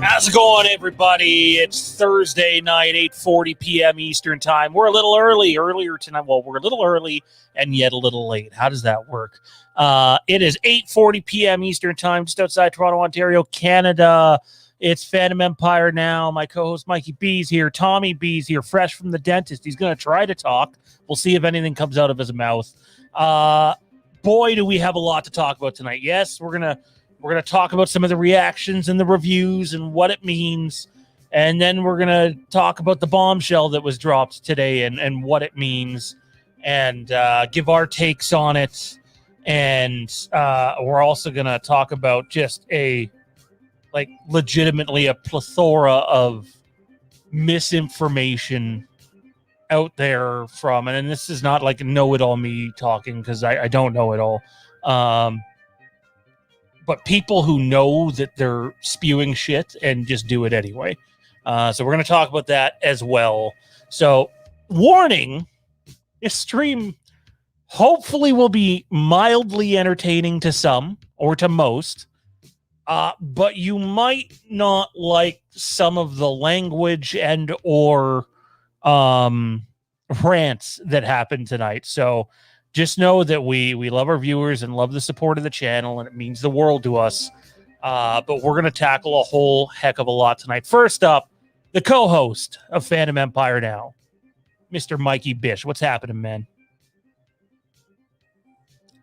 How's it going, everybody? It's Thursday night, 8:40 p.m. Eastern Time. We're a little earlier tonight. Well, we're a little early and yet a little late. How does that work? It is 8:40 p.m. Eastern Time, just outside Toronto, Ontario, Canada. It's Phantom Empire now. My co-host Mikey B's here. Tommy B's here, fresh from the dentist. He's going to try to talk. We'll see if anything comes out of his mouth. Boy, do we have a lot to talk about tonight. Yes, we're gonna talk about some of the reactions and the reviews and what it means. And then we're going to talk about the bombshell that was dropped today and what it means and give our takes on it. And we're also going to talk about just legitimately a plethora of misinformation out there from, and this is not like know-it-all me talking because I don't know it all. But people who know that they're spewing shit and just do it anyway. So we're going to talk about that as well. So, warning, this stream hopefully will be mildly entertaining to some or to most. But you might not like some of the language and or rants that happened tonight. So just know that we love our viewers and love the support of the channel, and it means the world to us. But we're going to tackle a whole heck of a lot tonight. First up, the co-host of Phantom Empire Now, Mr. Mikey Bish. What's happening, man?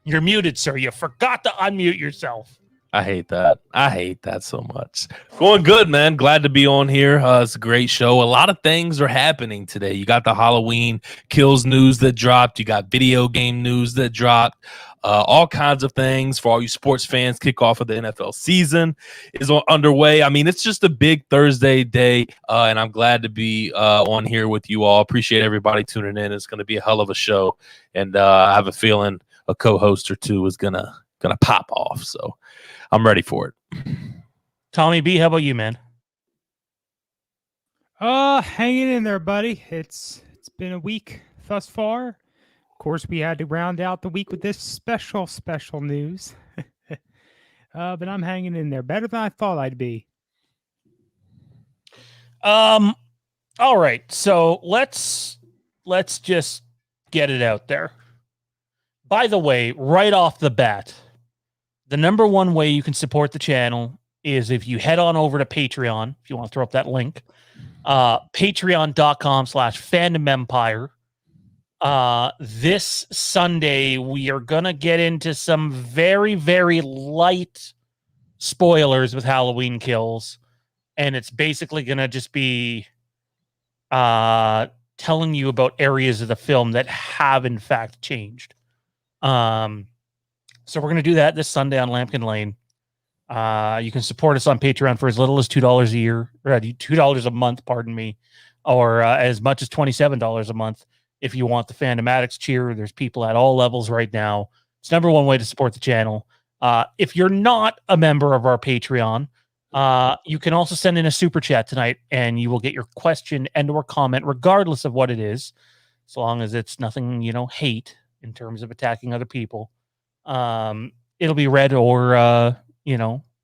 You're muted, sir. You forgot to unmute yourself. I hate that. I hate that so much. Going good, man. Glad to be on here. It's a great show. A lot of things are happening today. You got the Halloween Kills news that dropped. You got video game news that dropped. All kinds of things for all you sports fans. Kickoff of the NFL season is underway. I mean, it's just a big Thursday day, and I'm glad to be on here with you all. Appreciate everybody tuning in. It's going to be a hell of a show, and I have a feeling a co-host or two is gonna pop off. So I'm ready for it. Tommy B, how about you, man? Hanging in there, buddy. It's been a week thus far. Of course, we had to round out the week with this special news. But I'm hanging in there, better than I thought I'd be. All right, so let's just get it out there. By the way, right off the bat, the number one way you can support the channel is if you head on over to Patreon, if you want to throw up that link, patreon.com/fandomempire. This Sunday, we are going to get into some very, very light spoilers with Halloween Kills. And it's basically going to just be telling you about areas of the film that have, in fact, changed. So we're going to do that this Sunday on Lampkin Lane. You can support us on Patreon for as little as $2 a year, or $2 a month, pardon me, or as much as $27 a month if you want the Fandom Addicts cheer. There's people at all levels right now. It's number one way to support the channel. If you're not a member of our Patreon, you can also send in a super chat tonight, and you will get your question and or comment, regardless of what it is, as long as it's nothing, hate in terms of attacking other people. It'll be read or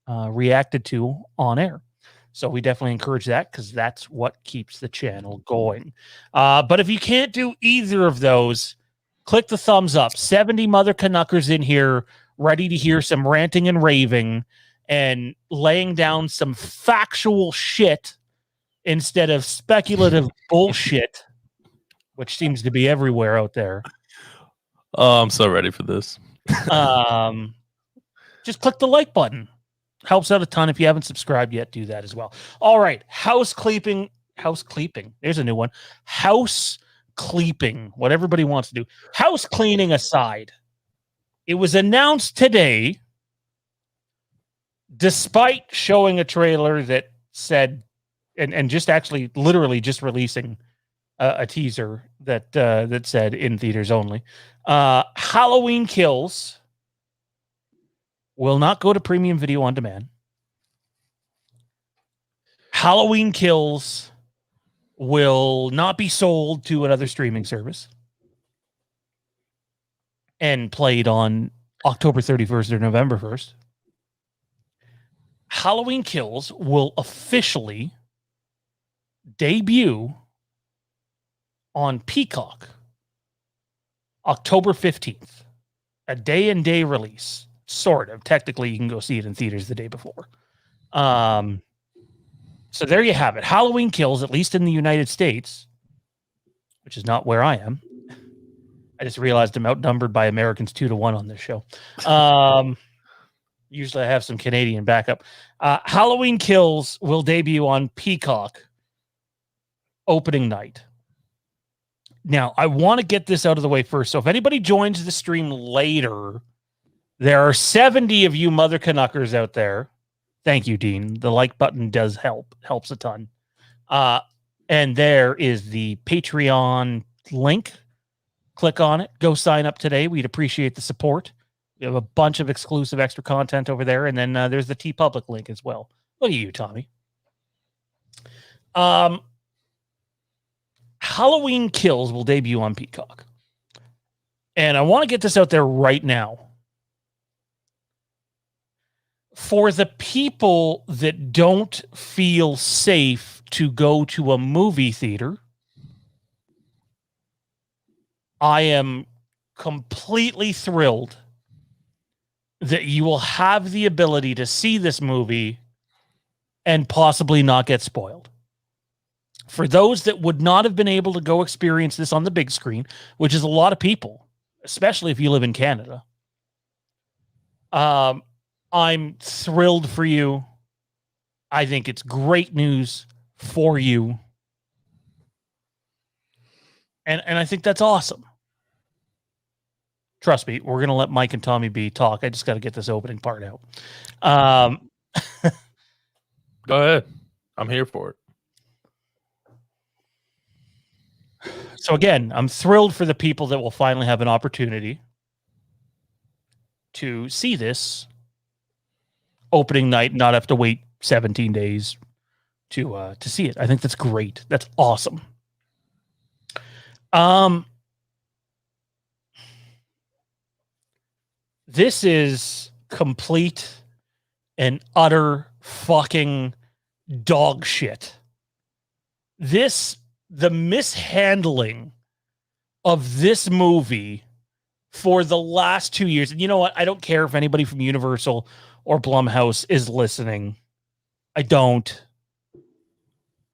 reacted to on air. So we definitely encourage that, because that's what keeps the channel going. But if you can't do either of those, click the thumbs up. 70 mother Canuckers in here ready to hear some ranting and raving and laying down some factual shit instead of speculative bullshit, which seems to be everywhere out there. Oh, I'm so ready for this. Just click the like button. Helps out a ton. If you haven't subscribed yet, do that as well. All right. House cleeping. There's a new one. House cleeping. What everybody wants to do. House cleaning aside, it was announced today, despite showing a trailer that said, and just actually literally just releasing a teaser that said in theaters only, Halloween Kills will not go to premium video on demand. Halloween Kills will not be sold to another streaming service and played on October 31st or November 1st. Halloween Kills will officially debut on Peacock October 15th, a day-and-day release. Sort of. Technically, you can go see it in theaters the day before. So there you have it. Halloween Kills, at least in the United States, which is not where I am. I just realized I'm outnumbered by Americans 2-1 on this show. Usually I have some Canadian backup. Halloween Kills will debut on Peacock opening night. Now, I want to get this out of the way first. So if anybody joins the stream later, there are 70 of you mother Canuckers out there. Thank you, Dean. The like button does helps a ton. And there is the Patreon link. Click on it. Go sign up today. We'd appreciate the support. We have a bunch of exclusive extra content over there. And then there's the TeePublic link as well. Look at you, Tommy. Halloween Kills will debut on Peacock. And I want to get this out there right now. For the people that don't feel safe to go to a movie theater, I am completely thrilled that you will have the ability to see this movie and possibly not get spoiled. For those that would not have been able to go experience this on the big screen, which is a lot of people, especially if you live in Canada, I'm thrilled for you. I think it's great news for you. And I think that's awesome. Trust me, we're going to let Mike and Tommy B talk. I just got to get this opening part out. Go ahead. I'm here for it. So again, I'm thrilled for the people that will finally have an opportunity to see this opening night, not have to wait 17 days to see it. I think that's great. That's awesome. This is complete and utter fucking dog shit. The mishandling of this movie for the last 2 years. And you know what? I don't care if anybody from Universal or Blumhouse is listening. I don't.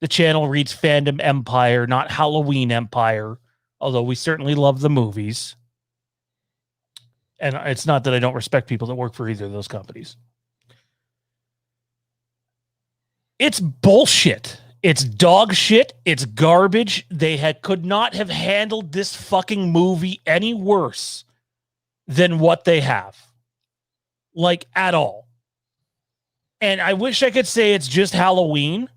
The channel reads Fandom Empire, not Halloween Empire, although we certainly love the movies. And it's not that I don't respect people that work for either of those companies. It's bullshit. It's dog shit. It's garbage. They could not have handled this fucking movie any worse than what they have. Like, at all. And I wish I could say it's just Halloween,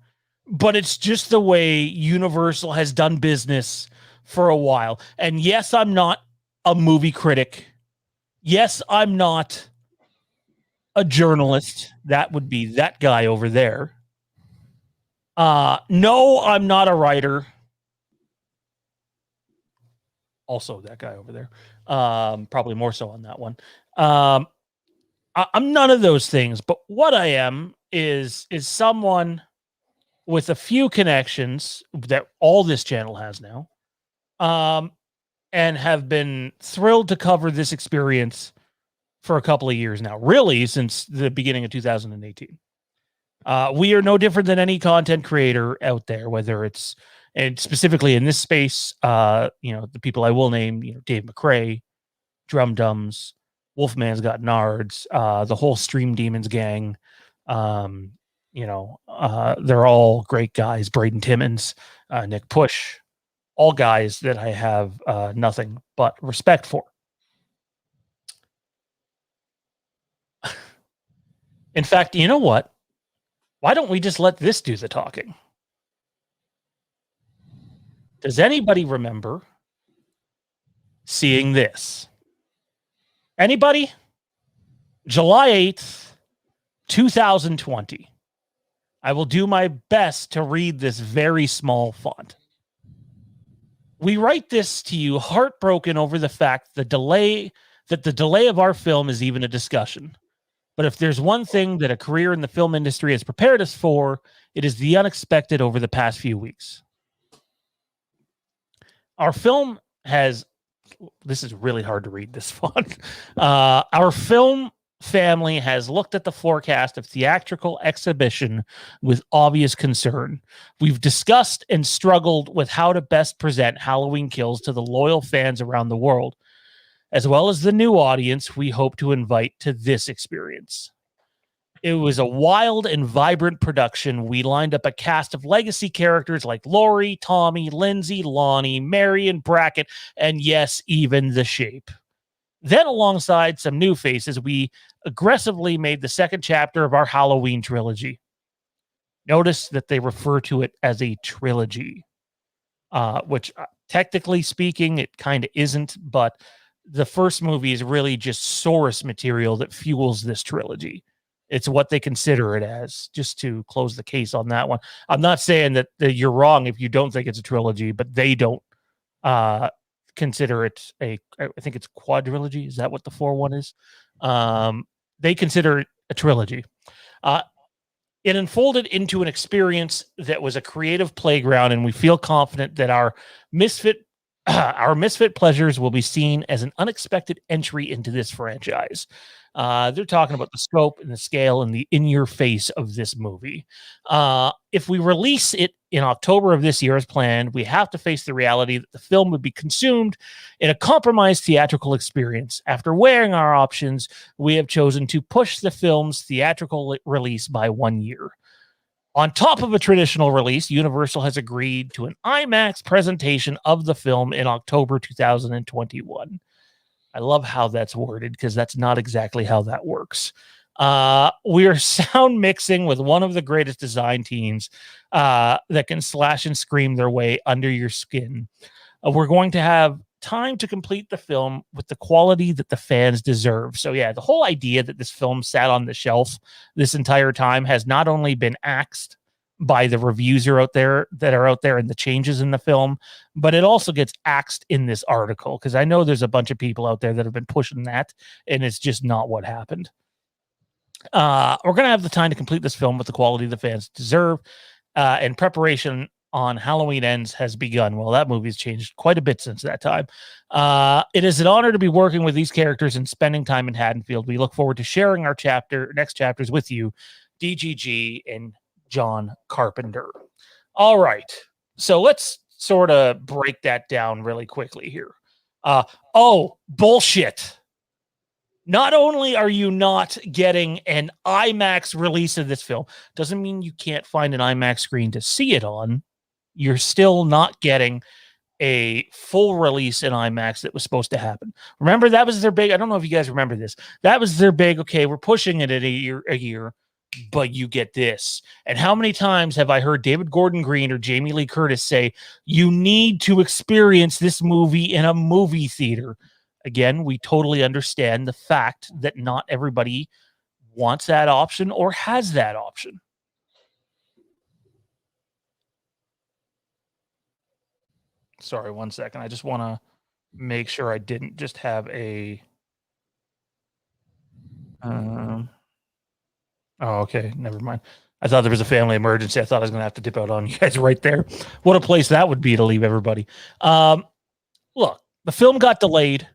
but it's just the way Universal has done business for a while. And yes, I'm not a movie critic. Yes, I'm not a journalist. That would be that guy over there. No, I'm not a writer. Also that guy over there. Probably more so on that one. I'm none of those things, but what I am is someone with a few connections that all this channel has now, and have been thrilled to cover this experience for a couple of years now, really since the beginning of 2018. We are no different than any content creator out there, whether it's, and specifically in this space, the people I will name, Dave McRae, Drum Dums, Wolfman's Got Nards, the whole Stream Demons gang. They're all great guys. Braden Timmons, Nick Push, all guys that I have nothing but respect for. In fact, you know what? Why don't we just let this do the talking? Does anybody remember seeing this? Anybody? July 8th, 2020. I will do my best to read this very small font. We write this to you heartbroken over the fact that the delay of our film is even a discussion. But if there's one thing that a career in the film industry has prepared us for, it is the unexpected over the past few weeks. Our film has, this is really hard to read, this font. Our film family has looked at the forecast of theatrical exhibition with obvious concern. We've discussed and struggled with how to best present Halloween Kills to the loyal fans around the world, as well as the new audience we hope to invite to this experience. It was a wild and vibrant production. We lined up a cast of legacy characters like Laurie, Tommy, Lindsay, Lonnie, Marion, Brackett, and yes, even The Shape. Then, alongside some new faces, we aggressively made the second chapter of our Halloween trilogy. Notice that they refer to it as a trilogy, which technically speaking, it kind of isn't, but the first movie is really just source material that fuels this trilogy. It's what they consider it as, just to close the case on that one. I'm not saying that you're wrong if you don't think it's a trilogy, but they don't consider it I think it's quadrilogy. Is that what the 4-1 is? They consider it a trilogy. It unfolded into an experience that was a creative playground, and we feel confident that our misfit pleasures will be seen as an unexpected entry into this franchise. They're talking about the scope and the scale and the in-your-face of this movie. If we release it in October of this year as planned, we have to face the reality that the film would be consumed in a compromised theatrical experience. After weighing our options, we have chosen to push the film's theatrical release by 1 year. On top of a traditional release, Universal has agreed to an IMAX presentation of the film in October 2021. I love how that's worded because that's not exactly how that works. We are sound mixing with one of the greatest design teams that can slash and scream their way under your skin. We're going to have time to complete the film with the quality that the fans deserve. So yeah, the whole idea that this film sat on the shelf this entire time has not only been axed by the reviews are out there and the changes in the film, but it also gets axed in this article because I know there's a bunch of people out there that have been pushing that, and it's just not what happened. We're going to have the time to complete this film with the quality the fans deserve, and preparation on Halloween Ends has begun. Well, that movie's changed quite a bit since that time. It is an honor to be working with these characters and spending time in Haddonfield. We look forward to sharing our next chapters with you, DGG and John Carpenter. All right. So let's sort of break that down really quickly here. Bullshit. Not only are you not getting an IMAX release of this film, doesn't mean you can't find an IMAX screen to see it on. You're still not getting a full release in IMAX that was supposed to happen. Remember, that was their big, I don't know if you guys remember this. That was their big, okay, we're pushing it at a year, but you get this. And how many times have I heard David Gordon Green or Jamie Lee Curtis say, you need to experience this movie in a movie theater? Again, we totally understand the fact that not everybody wants that option or has that option. Sorry, 1 second. I just want to make sure I didn't just have a... Oh, okay. Never mind. I thought there was a family emergency. I thought I was going to have to dip out on you guys right there. What a place that would be to leave everybody. Look, the film got delayed.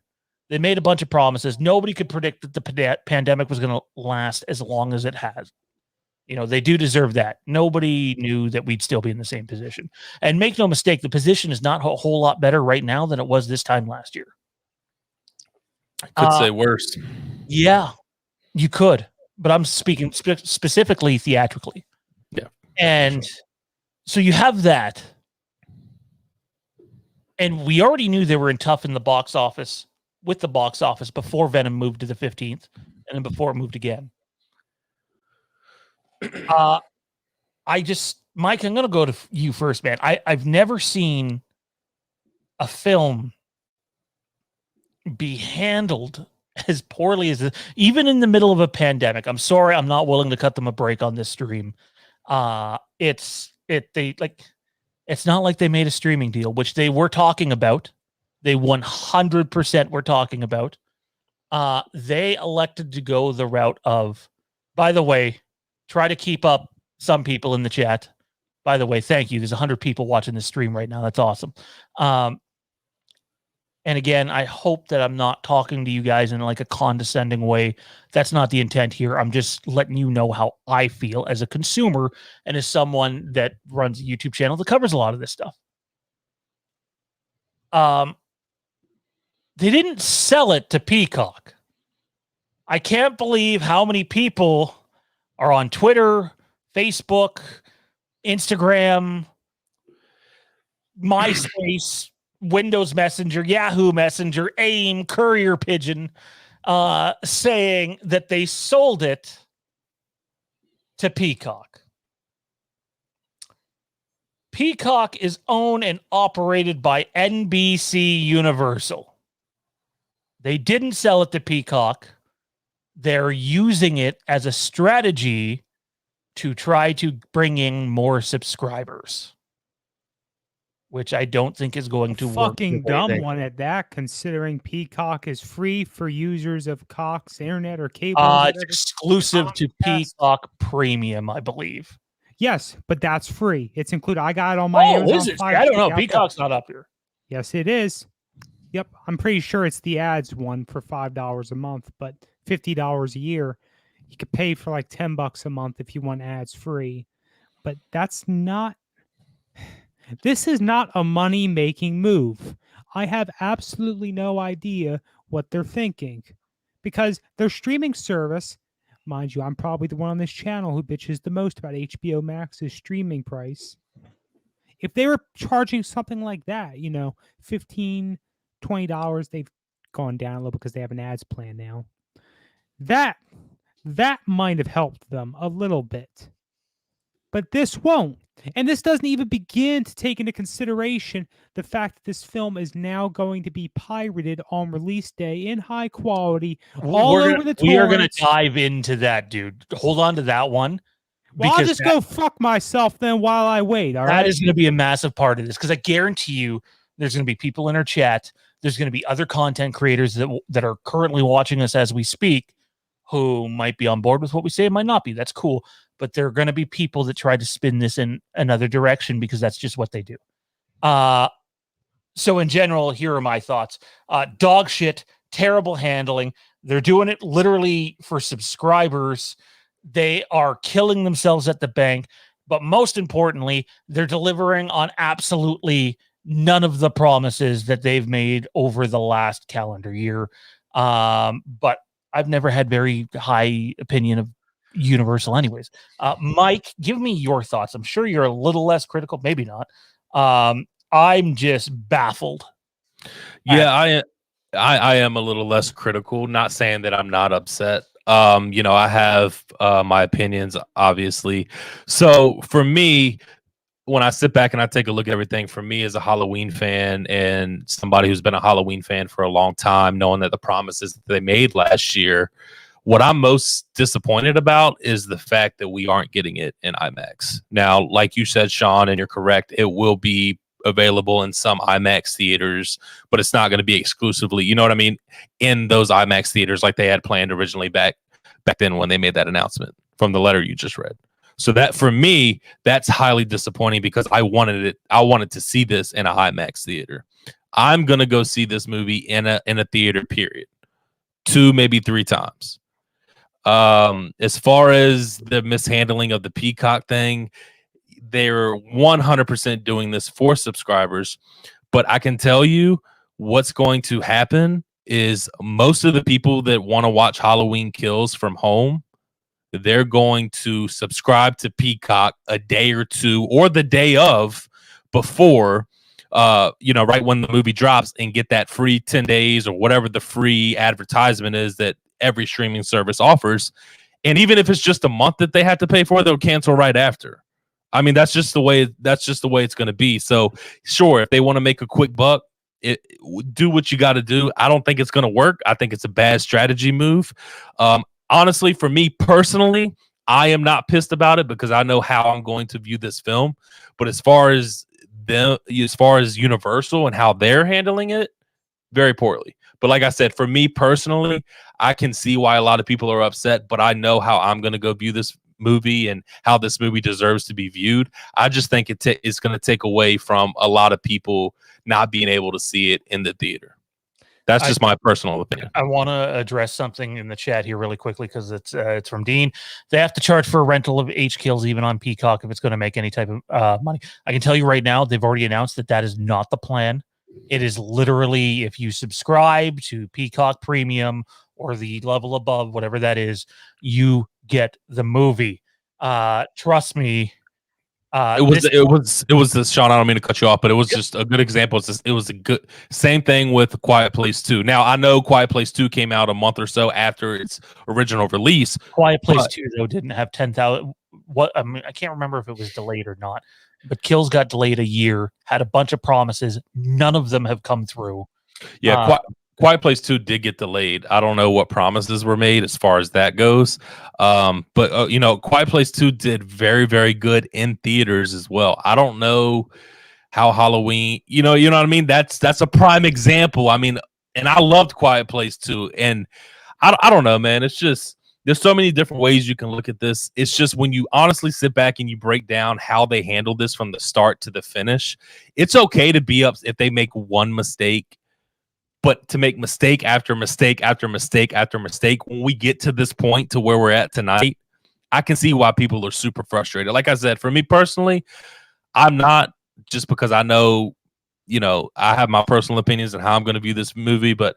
They made a bunch of promises. Nobody could predict that the pandemic was going to last as long as it has. You know, they do deserve that. Nobody knew that we'd still be in the same position. And make no mistake, the position is not a whole lot better right now than it was this time last year. I could say worse. Yeah, you could. But I'm speaking specifically theatrically. Yeah. And so you have that. And we already knew they were in tough in the box office with the box office before Venom moved to the 15th and then before it moved again. Mike, I'm going to go to you first, man. I've never seen a film be handled as poorly as this, even in the middle of a pandemic. I'm sorry, I'm not willing to cut them a break on this stream. It's not like they made a streaming deal, which they were talking about. They 100% were talking about. They elected to go the route of, by the way, try to keep up some people in the chat. By the way, thank you. There's 100 people watching this stream right now. That's awesome. And again, I hope that I'm not talking to you guys in like a condescending way. That's not the intent here. I'm just letting you know how I feel as a consumer and as someone that runs a YouTube channel that covers a lot of this stuff. They didn't sell it to Peacock. I can't believe how many people are on Twitter, Facebook, Instagram, MySpace, Windows Messenger, Yahoo Messenger, AIM, Courier Pigeon, saying that they sold it to Peacock. Peacock is owned and operated by NBC Universal. They didn't sell it to Peacock. They're using it as a strategy to try to bring in more subscribers, which I don't think is going to work. Fucking dumb one at that, considering Peacock is free for users of Cox internet or cable. It's exclusive to Peacock Premium, I believe. Yes, but that's free. It's included. I got it on my Amazon is it? Fire I don't know. Stick. Peacock's not up here. Yes, it is. Yep, I'm pretty sure it's the ads one for $5 a month, but $50 a year. You could pay for like $10 a month if you want ads free. But that's not. This is not a money-making move. I have absolutely no idea what they're thinking, because their streaming service, mind you, I'm probably the one on this channel who bitches the most about HBO Max's streaming price. If they were charging something like that, $15, $20, they've gone down a little because they have an ads plan now. That might have helped them a little bit. But this won't. And this doesn't even begin to take into consideration the fact that this film is now going to be pirated on release day in high quality all over the torrents. We are going to dive into that, dude. Hold on to that one. Well, I'll just go fuck myself then while I wait, all right? That is going to be a massive part of this, because I guarantee you there's going to be people in our chat. There's going to be other content creators that are currently watching us as we speak who might be on board with what we say and might not be. That's cool. But there are going to be people that try to spin this in another direction because that's just what they do. So in general, here are my thoughts. Dog shit, terrible handling. They're doing it literally for subscribers. They are killing themselves at the bank. But most importantly, they're delivering on absolutely none of the promises that they've made over the last calendar year. But I've never had very high opinion of Universal anyways. Mike, give me your thoughts. I'm sure you're a little less critical, maybe not. I'm just baffled. Yeah, I am a little less critical, not saying that I'm not upset. I have my opinions, obviously. So for me, when I sit back and I take a look at everything, for me as a Halloween fan and somebody who's been a Halloween fan for a long time, knowing that the promises that they made last year, what I'm most disappointed about is the fact that we aren't getting it in IMAX. Now, like you said, Sean, and you're correct, it will be available in some IMAX theaters, but it's not going to be exclusively, you know what I mean, in those IMAX theaters like they had planned originally back then when they made that announcement from the letter you just read. So that, for me, that's highly disappointing because I wanted to see this in a IMAX theater. I'm going to go see this movie in a theater, period. 2, maybe 3 times. As far as the mishandling of the Peacock thing, they're 100% doing this for subscribers. But I can tell you what's going to happen is most of the people that want to watch Halloween Kills from home, they're going to subscribe to Peacock a day or two or the day of before, right when the movie drops, and get that free 10 days or whatever the free advertisement is that every streaming service offers. And even if it's just a month that they have to pay for, they'll cancel right after. I mean, that's just the way it's going to be. So sure, if they want to make a quick buck, do what you got to do. I don't think it's going to work. I think it's a bad strategy move. Honestly, for me personally, I am not pissed about it because I know how I'm going to view this film. But as far as Universal and how they're handling it, very poorly. But like I said, for me personally, I can see why a lot of people are upset, but I know how I'm going to go view this movie and how this movie deserves to be viewed. I just think it's going to take away from a lot of people not being able to see it in the theater. That's just my personal opinion. I want to address something in the chat here really quickly because it's from Dean. They have to charge for a rental of H-Kills even on Peacock if it's going to make any type of money. I can tell you right now, they've already announced that is not the plan. It is literally, if you subscribe to Peacock Premium or the level above, whatever that is, you get the movie. Trust me. It was this, Sean. I don't mean to cut you off, but it was just a good example. It was a good same thing with Quiet Place 2. Now I know Quiet Place 2 came out a month or so after its original release. Quiet Place 2 though didn't have 10,000. I can't remember if it was delayed or not. But Kills got delayed a year. Had a bunch of promises. None of them have come through. Yeah, Quiet Place 2 did get delayed. I don't know what promises were made as far as that goes. But Quiet Place 2 did very, very good in theaters as well. I don't know how Halloween, you know what I mean? That's a prime example. I mean, and I loved Quiet Place 2. And I don't know, man. It's just, there's so many different ways you can look at this. It's just when you honestly sit back and you break down how they handle this from the start to the finish, it's okay to be up if they make one mistake. But to make mistake after mistake after mistake after mistake, when we get to this point to where we're at tonight, I can see why people are super frustrated. Like I said, for me personally, I'm not, just because I know, I have my personal opinions on how I'm going to view this movie, but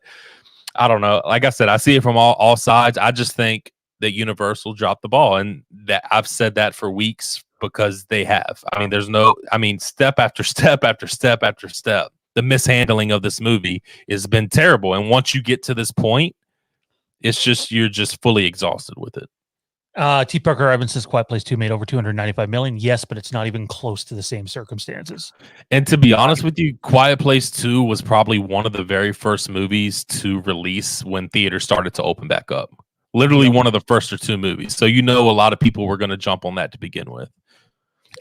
I don't know. Like I said, I see it from all sides. I just think that Universal dropped the ball, and that I've said that for weeks because they have. I mean, step after step after step after step, the mishandling of this movie has been terrible. And once you get to this point, you're just fully exhausted with it. T. Parker Evans says Quiet Place 2 made over 295 million. Yes, but it's not even close to the same circumstances. And to be honest with you, Quiet Place 2 was probably one of the very first movies to release when theaters started to open back up. Literally one of the first or two movies. So a lot of people were going to jump on that to begin with.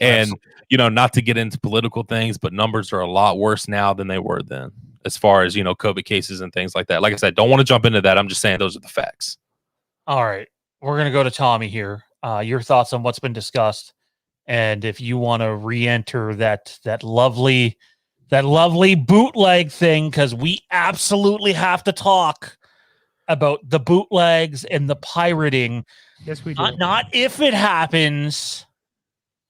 And, not to get into political things, but numbers are a lot worse now than they were then, as far as, COVID cases and things like that. Like I said, don't want to jump into that. I'm just saying those are the facts. All right. We're going to go to Tommy here. Your thoughts on what's been discussed, and if you want to re-enter that lovely bootleg thing, because we absolutely have to talk about the bootlegs and the pirating. Yes, we do. Not if it happens.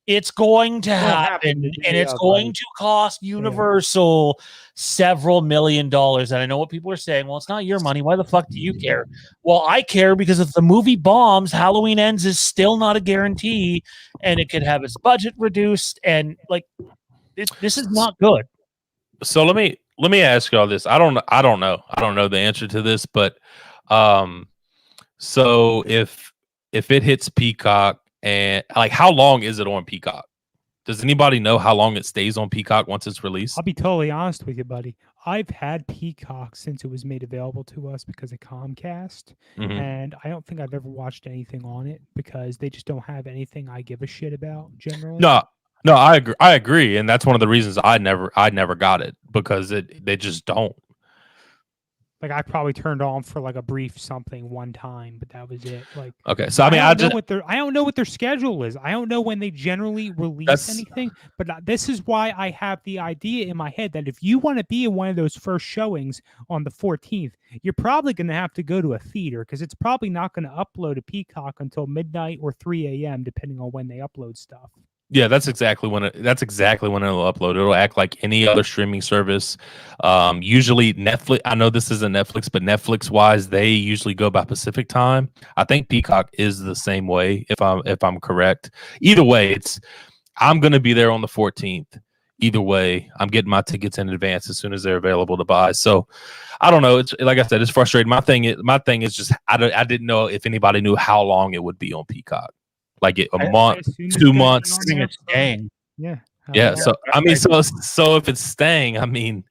It's going to happen, and it's going to cost Universal several $1 million. And I know what people are saying. Well, it's not your money. Why the fuck do you care? Well, I care because if the movie bombs, Halloween Ends is still not a guarantee, and it could have its budget reduced. And this is not good. So let me ask you all this. I don't know. I don't know the answer to this, but so if it hits Peacock, and how long is it on Peacock? Does anybody know how long it stays on Peacock once it's released? I'll be totally honest with you, buddy. I've had Peacock since it was made available to us because of Comcast, and I don't think I've ever watched anything on it because they just don't have anything I give a shit about generally. No, I agree, and that's one of the reasons I never got it, because they just don't. Like, I probably turned on for a brief something one time, but that was it. Okay, so I don't know what their schedule is. I don't know when they generally release anything. But this is why I have the idea in my head that if you want to be in one of those first showings on the 14th, you're probably going to have to go to a theater, because it's probably not going to upload to Peacock until midnight or 3 a.m. depending on when they upload stuff. Yeah, that's exactly when it'll upload. It'll act like any other streaming service. Usually Netflix. I know this isn't Netflix, but Netflix wise, they usually go by Pacific time. I think Peacock is the same way, if I'm correct. Either way, I'm going to be there on the 14th. Either way, I'm getting my tickets in advance as soon as they're available to buy. So I don't know. It's like I said, it's frustrating. My thing is just I didn't know if anybody knew how long it would be on Peacock. A month, 2 months. It's staying. Yeah. So so if it's staying, I mean,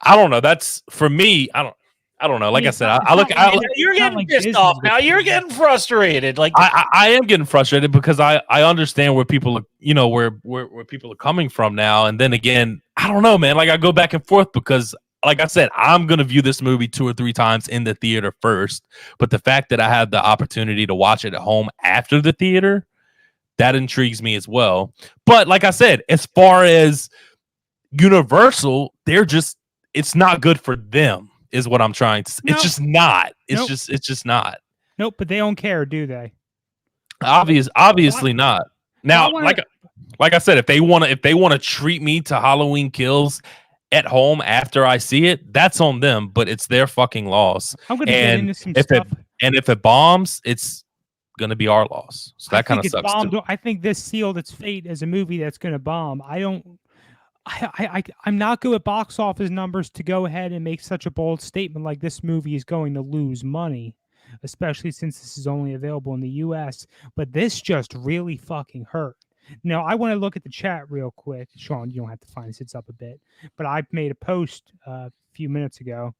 I don't know. That's for me. I don't know. Like I said, you're getting pissed off now. You're getting frustrated. I am getting frustrated because I understand where people are, where people are coming from now. And then again, I don't know, man. I go back and forth because, like I said, I'm going to view this movie 2 or 3 times in the theater first. But the fact that I have the opportunity to watch it at home after the theater, that intrigues me as well. But like I said, as far as Universal, it's not good for them, is what I'm trying to say. It's just not. It's just not. Nope, but they don't care, do they? Obviously not. Now, like I said, if they want to treat me to Halloween Kills at home after I see it, that's on them, but it's their fucking loss. I'm gonna get into some stuff. If it bombs, it's gonna be our loss. So that kind of sucks too. I think this sealed its fate as a movie that's gonna bomb. I'm not good at box office numbers to go ahead and make such a bold statement like this movie is going to lose money, especially since this is only available in the US. But this just really fucking hurt. Now, I want to look at the chat real quick. Sean, you don't have to find this. It's up a bit. But I made a post a few minutes ago.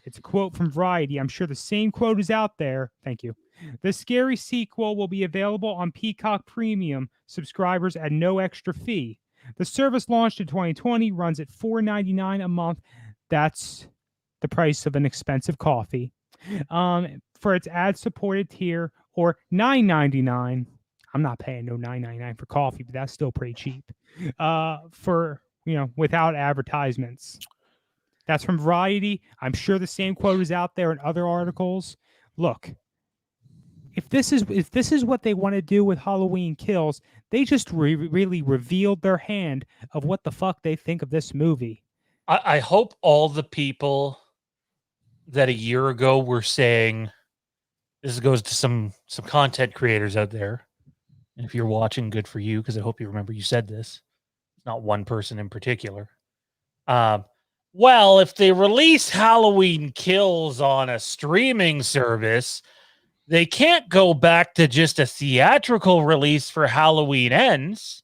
It's a quote from Variety. I'm sure the same quote is out there. Thank you. The Scary sequel will be available on Peacock Premium subscribers at no extra fee. The service launched in 2020, runs at $4.99 a month. That's the price of an expensive coffee. For its ad-supported tier, or $9.99. I'm not paying no $9.99 for coffee, but that's still pretty cheap. For without advertisements. That's from Variety. I'm sure the same quote is out there in other articles. Look, if this is what they want to do with Halloween Kills, they just really revealed their hand of what the fuck they think of this movie. I hope all the people that a year ago were saying, this goes to some content creators out there, and if you're watching, good for you, because I hope you remember you said this. Not one person in particular. Well, if they release Halloween Kills on a streaming service, they can't go back to just a theatrical release for Halloween Ends.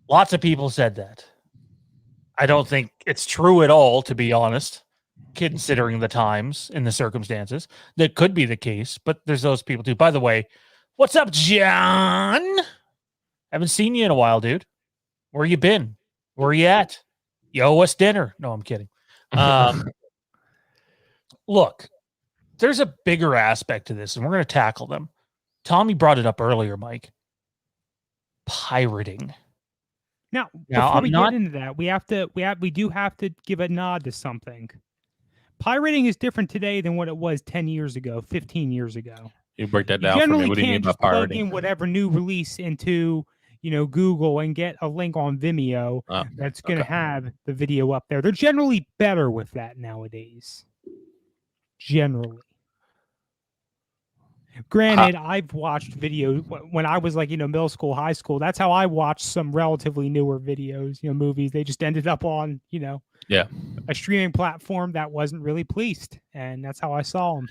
Lots of people said that. I don't think it's true at all, to be honest, considering the times and the circumstances. That could be the case, but there's those people too. By the way, what's up, John? Haven't seen you in a while, dude. Where you been? Where you at? You owe us dinner. No, I'm kidding. Look, there's a bigger aspect to this, and we're going to tackle them. Tommy brought it up earlier, Mike. Pirating. Now before we get into that, we do have to give a nod to something. Pirating is different today than what it was 10 years ago, 15 years ago. You break that down for me. What do you mean by pirating? Plug in whatever new release into Google and get a link on Vimeo that's going to have the video up there. They're generally better with that nowadays. Generally. Granted, I've watched videos when I was middle school, high school. That's how I watched some relatively newer videos, movies. They just ended up on, a streaming platform that wasn't really pleased. And that's how I saw them.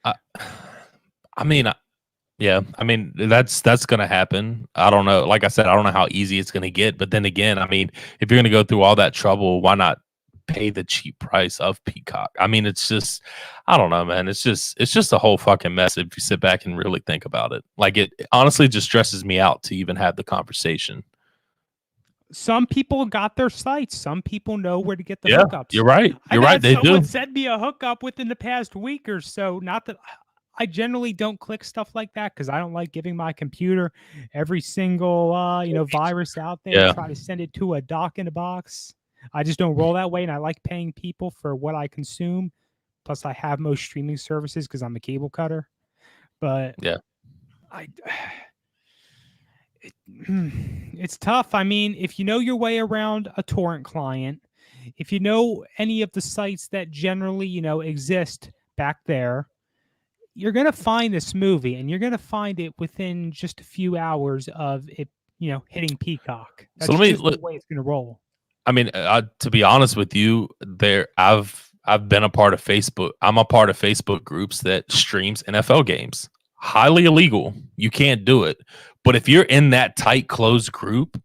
That's going to happen. I don't know. Like I said, I don't know how easy it's going to get. But then again, if you're going to go through all that trouble, why not pay the cheap price of Peacock? It's just, I don't know, man. It's just a whole fucking mess if you sit back and really think about it. Like, it honestly just stresses me out to even have the conversation. Some people got their sites. Some people know where to get the hookups. You're right. You're right. They do. Someone sent me a hookup within the past week or so. Not that I generally don't click stuff like that because I don't like giving my computer every single virus out there and try to send it to a dock in a box. I just don't roll that way, and I like paying people for what I consume. Plus, I have most streaming services because I'm a cable cutter. But it's tough. If you know your way around a torrent client, if you know any of the sites that generally exist back there, you're going to find this movie, and you're going to find it within just a few hours of it, hitting Peacock. That's the way it's going to roll. To be honest with you, I've been a part of Facebook. I'm a part of Facebook groups that streams NFL games. Highly illegal. You can't do it. But if you're in that tight, closed group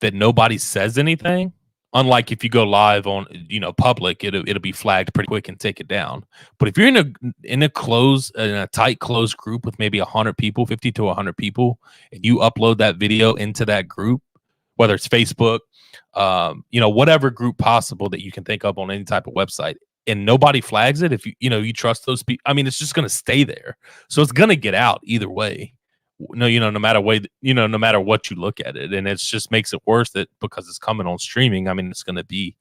that nobody says anything, unlike if you go live on public, it'll be flagged pretty quick and take it down. But if you're in a tight, closed group with maybe 100 people, 50 to 100 people, and you upload that video into that group, whether it's Facebook, whatever group possible that you can think of on any type of website, and nobody flags it, if you trust those people, it's just going to stay there. So it's going to get out either way. No matter what you look at it, and it just makes it worse that because it's coming on streaming. It's going to be,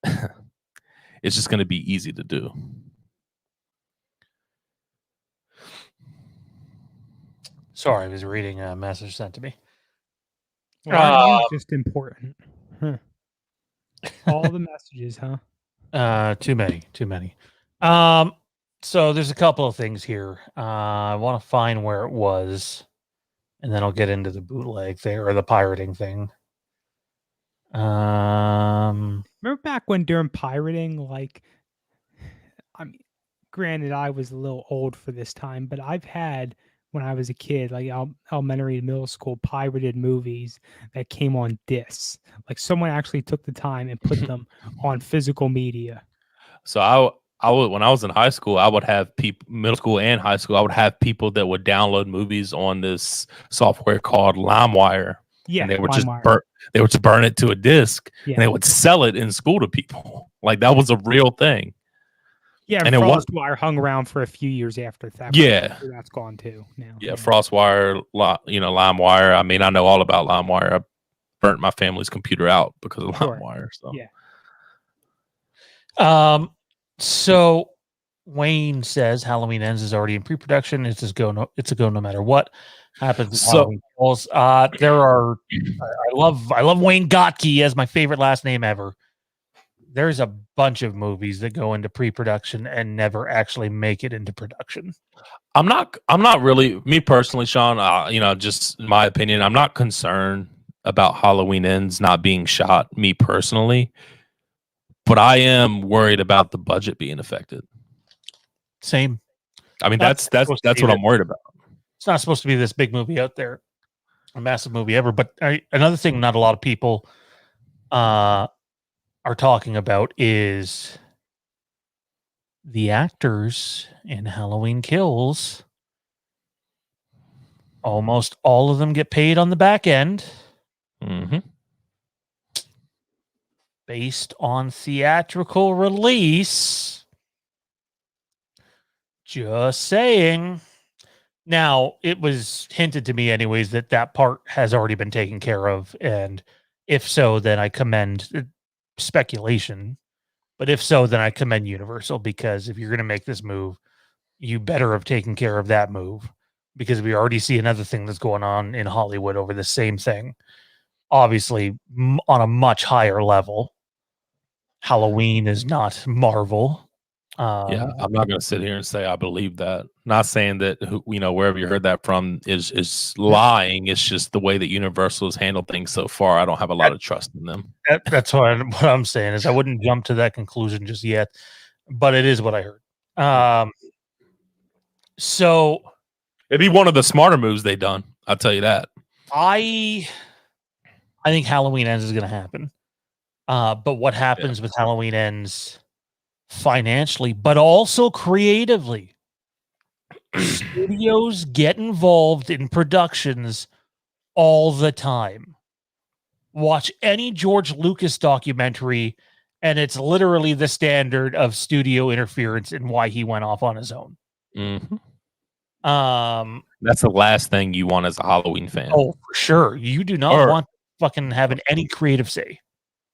it's just going to be easy to do. Sorry, I was reading a message sent to me. Just important. Huh. All the messages, huh? Too many. So there's a couple of things here. I want to find where it was, and then I'll get into the bootleg thing or the pirating thing. Remember back when during pirating, granted, I was a little old for this time, but I've had, when I was a kid, like elementary and middle school, pirated movies that came on discs. Like someone actually took the time and put them on physical media. So I would, when I was in high school, I would have people, middle school and high school, I would have people that would download movies on this software called LimeWire. Yeah, and they would just burn it to a disc, and they would sell it in school to people. Like that was a real thing. Yeah, and FrostWire hung around for a few years after that. Yeah, that's gone too now. Yeah, FrostWire, LimeWire. I know all about LimeWire. I burnt my family's computer out because of LimeWire. So yeah, So Wayne says Halloween Ends is already in pre-production. It's a go no matter what happens with So Halloween Kills. I love Wayne Gotke as my favorite last name ever. There's a bunch of movies that go into pre-production and never actually make it into production. I'm not really, me personally, Sean, just my opinion, I'm not concerned about Halloween Ends not being shot, me personally, but I am worried about the budget being affected. Same. I mean, Not that's what I'm worried about. It's not supposed to be this big movie out there, a massive movie ever. But another thing not a lot of people are talking about is the actors in Halloween Kills. Almost all of them get paid on the back end based on theatrical release. Just saying. Now, it was hinted to me anyways that part has already been taken care of. And if so, then I commend speculation. But if so, then I commend Universal, because if you're going to make this move, you better have taken care of that move, because we already see another thing that's going on in Hollywood over the same thing. Obviously, on a much higher level. Halloween is not Marvel. Yeah, I'm not going to sit here and say I believe that. Not saying that wherever you heard that from is lying. It's just the way that Universal has handled things so far. I don't have a lot of trust in them. That's what I'm saying is I wouldn't jump to that conclusion just yet, but it is what I heard. So it'd be one of the smarter moves they've done. I'll tell you that. I think Halloween Ends is going to happen. But what happens with Halloween Ends financially, but also creatively? Studios get involved in productions all the time. Watch any George Lucas documentary, and it's literally the standard of studio interference and why he went off on his own. That's the last thing you want as a Halloween fan. Oh, for sure. You do not want fucking having any creative say.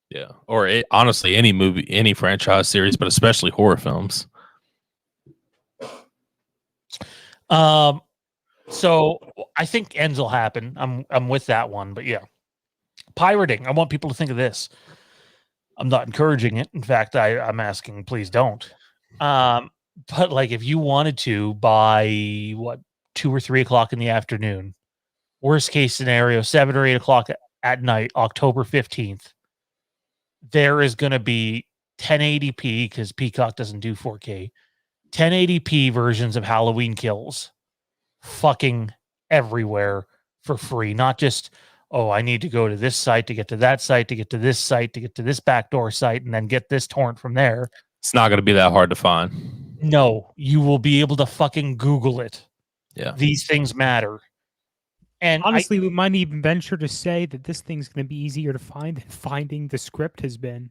Yeah. Or honestly, any movie, any franchise series, but especially horror films. So I think Ends will happen. I'm with that one, but yeah. Pirating. I want people to think of this. I'm not encouraging it. In fact, I'm asking, please don't. But like, if you wanted to by 2 or 3 o'clock in the afternoon, worst case scenario, 7 or 8 o'clock at night, October 15th, there is going to be 1080p, because Peacock doesn't do 4K, 1080p versions of Halloween Kills fucking everywhere for free. Not just, oh, I need to go to this site to get to that site, to get to this site, to get to this backdoor site, and then get this torrent from there. It's not going to be that hard to find. No, you will be able to fucking Google it. Yeah. These things matter. And honestly, we might even venture to say that this thing's going to be easier to find than finding the script has been.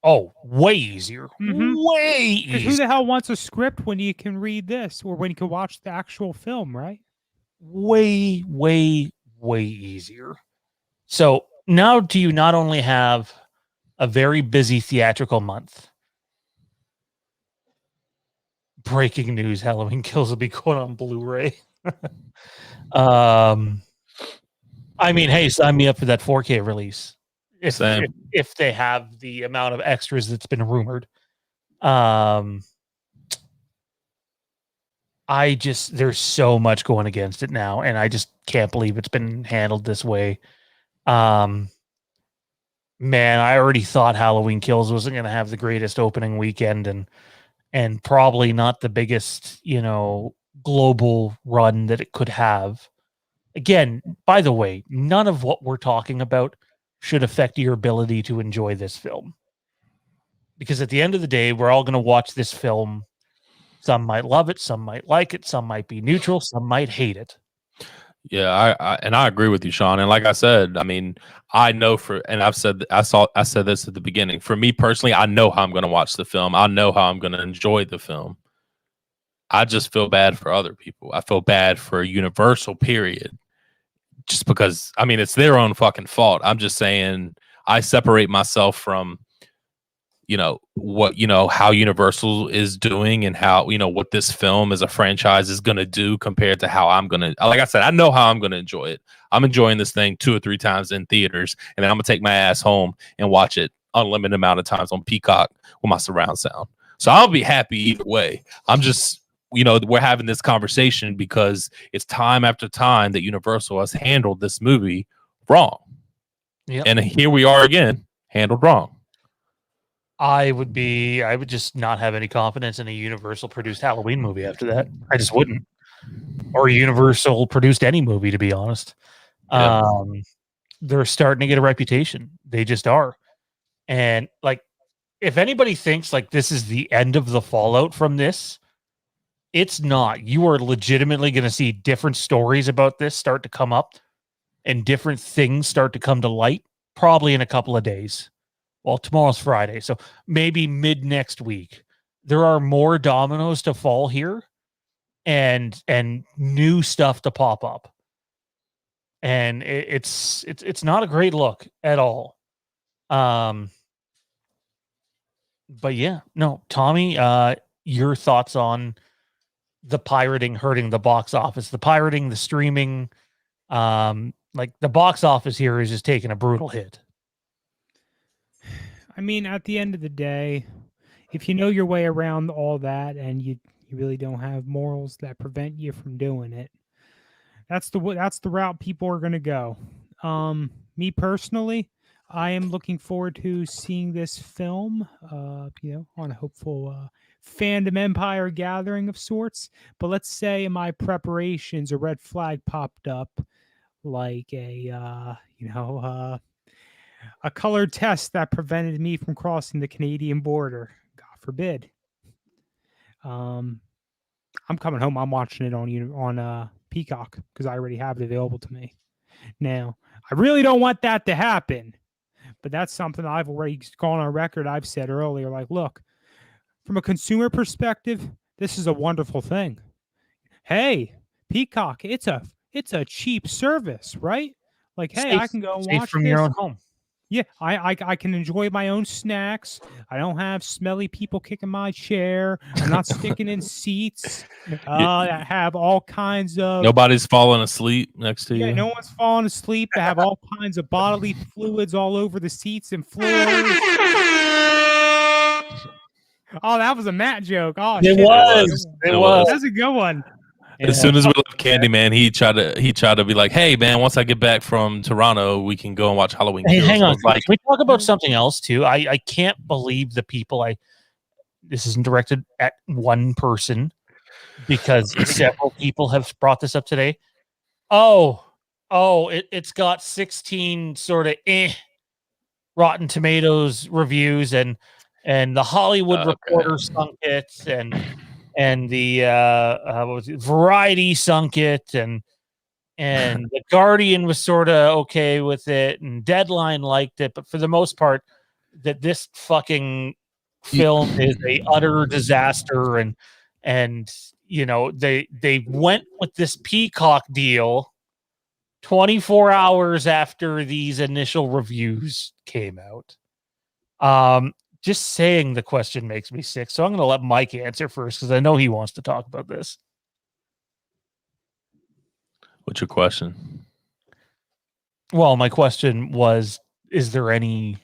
Oh, way easier. Way easier. Who the hell wants a script when you can read this, or when you can watch the actual film, right? Way, way, way easier. So now do you not only have a very busy theatrical month? Breaking news, Halloween Kills will be going on Blu-ray. I mean, hey, sign me up for that 4K release. If they have the amount of extras that's been rumored. There's so much going against it now, and I just can't believe it's been handled this way. Man, I already thought Halloween Kills wasn't going to have the greatest opening weekend, and probably not the biggest, global run that it could have. Again, by the way, none of what we're talking about should affect your ability to enjoy this film. Because at the end of the day, we're all going to watch this film. Some might love it, some might like it, some might be neutral, some might hate it. Yeah, I agree with you, Sean. And like I said, I mean, I know I said this at the beginning. For me personally, I know how I'm going to watch the film. I know how I'm going to enjoy the film. I just feel bad for other people. I feel bad for Universal, period. Just because, I mean, it's their own fucking fault. I'm just saying I separate myself from how Universal is doing and how, what this film as a franchise is going to do compared to how I'm going to, like I said, I know how I'm going to enjoy it. I'm enjoying this thing 2 or 3 times in theaters, and then I'm going to take my ass home and watch it unlimited amount of times on Peacock with my surround sound. So I'll be happy either way. I'm just, we're having this conversation because it's time after time that Universal has handled this movie wrong. Yep. And here we are again, handled wrong. I would just not have any confidence in a Universal produced Halloween movie after that. I just wouldn't. Or Universal produced any movie, to be honest. Yeah. They're starting to get a reputation. They just are. And like, if anybody thinks like this is the end of the fallout from this, it's not. You are legitimately going to see different stories about this start to come up and different things start to come to light probably in a couple of days. Well, tomorrow's Friday, so maybe mid next week. There are more dominoes to fall here and new stuff to pop up. And it's not a great look at all. But yeah, no, Tommy, your thoughts on the pirating hurting the box office, the pirating, the streaming, like the box office here is just taking a brutal hit. I mean, at the end of the day, if you know your way around all that and you really don't have morals that prevent you from doing it, that's the route people are going to go. Me personally, I am looking forward to seeing this film, on a hopeful fandom empire gathering of sorts. But let's say in my preparations, a red flag popped up, like a colored test that prevented me from crossing the Canadian border. God forbid. I'm coming home. I'm watching it on Peacock because I already have it available to me. Now, I really don't want that to happen, but that's something I've already gone on record. I've said earlier, like, look, from a consumer perspective, this is a wonderful thing. Hey, Peacock, it's a cheap service, right? Like, hey, I can go and watch from this your own home. Yeah, I can enjoy my own snacks. I don't have smelly people kicking my chair. I'm not sticking in seats that have all kinds of... Nobody's falling asleep next to you. Yeah, no one's falling asleep. They have all kinds of bodily fluids all over the seats and floors. Oh, that was a Matt joke. Oh, It shit. was. That's a good one. Yeah. As soon as we left Candyman, he tried to be like, "Hey, man, once I get back from Toronto, we can go and watch Halloween." Hey, Kills. hang on. Like, can we talk about something else too? I can't believe the people. This isn't directed at one person because several people have brought this up today. It's got 16 sort of Rotten Tomatoes reviews and the Hollywood Reporter sunk it and the what was it? Variety sunk it and the Guardian was sort of okay with it and Deadline liked it, but for the most part that this fucking film is a utter disaster and they went with this Peacock deal 24 hours after these initial reviews came out. Just saying the question makes me sick. So I'm going to let Mike answer first because I know he wants to talk about this. What's your question? Well, my question was, is there any,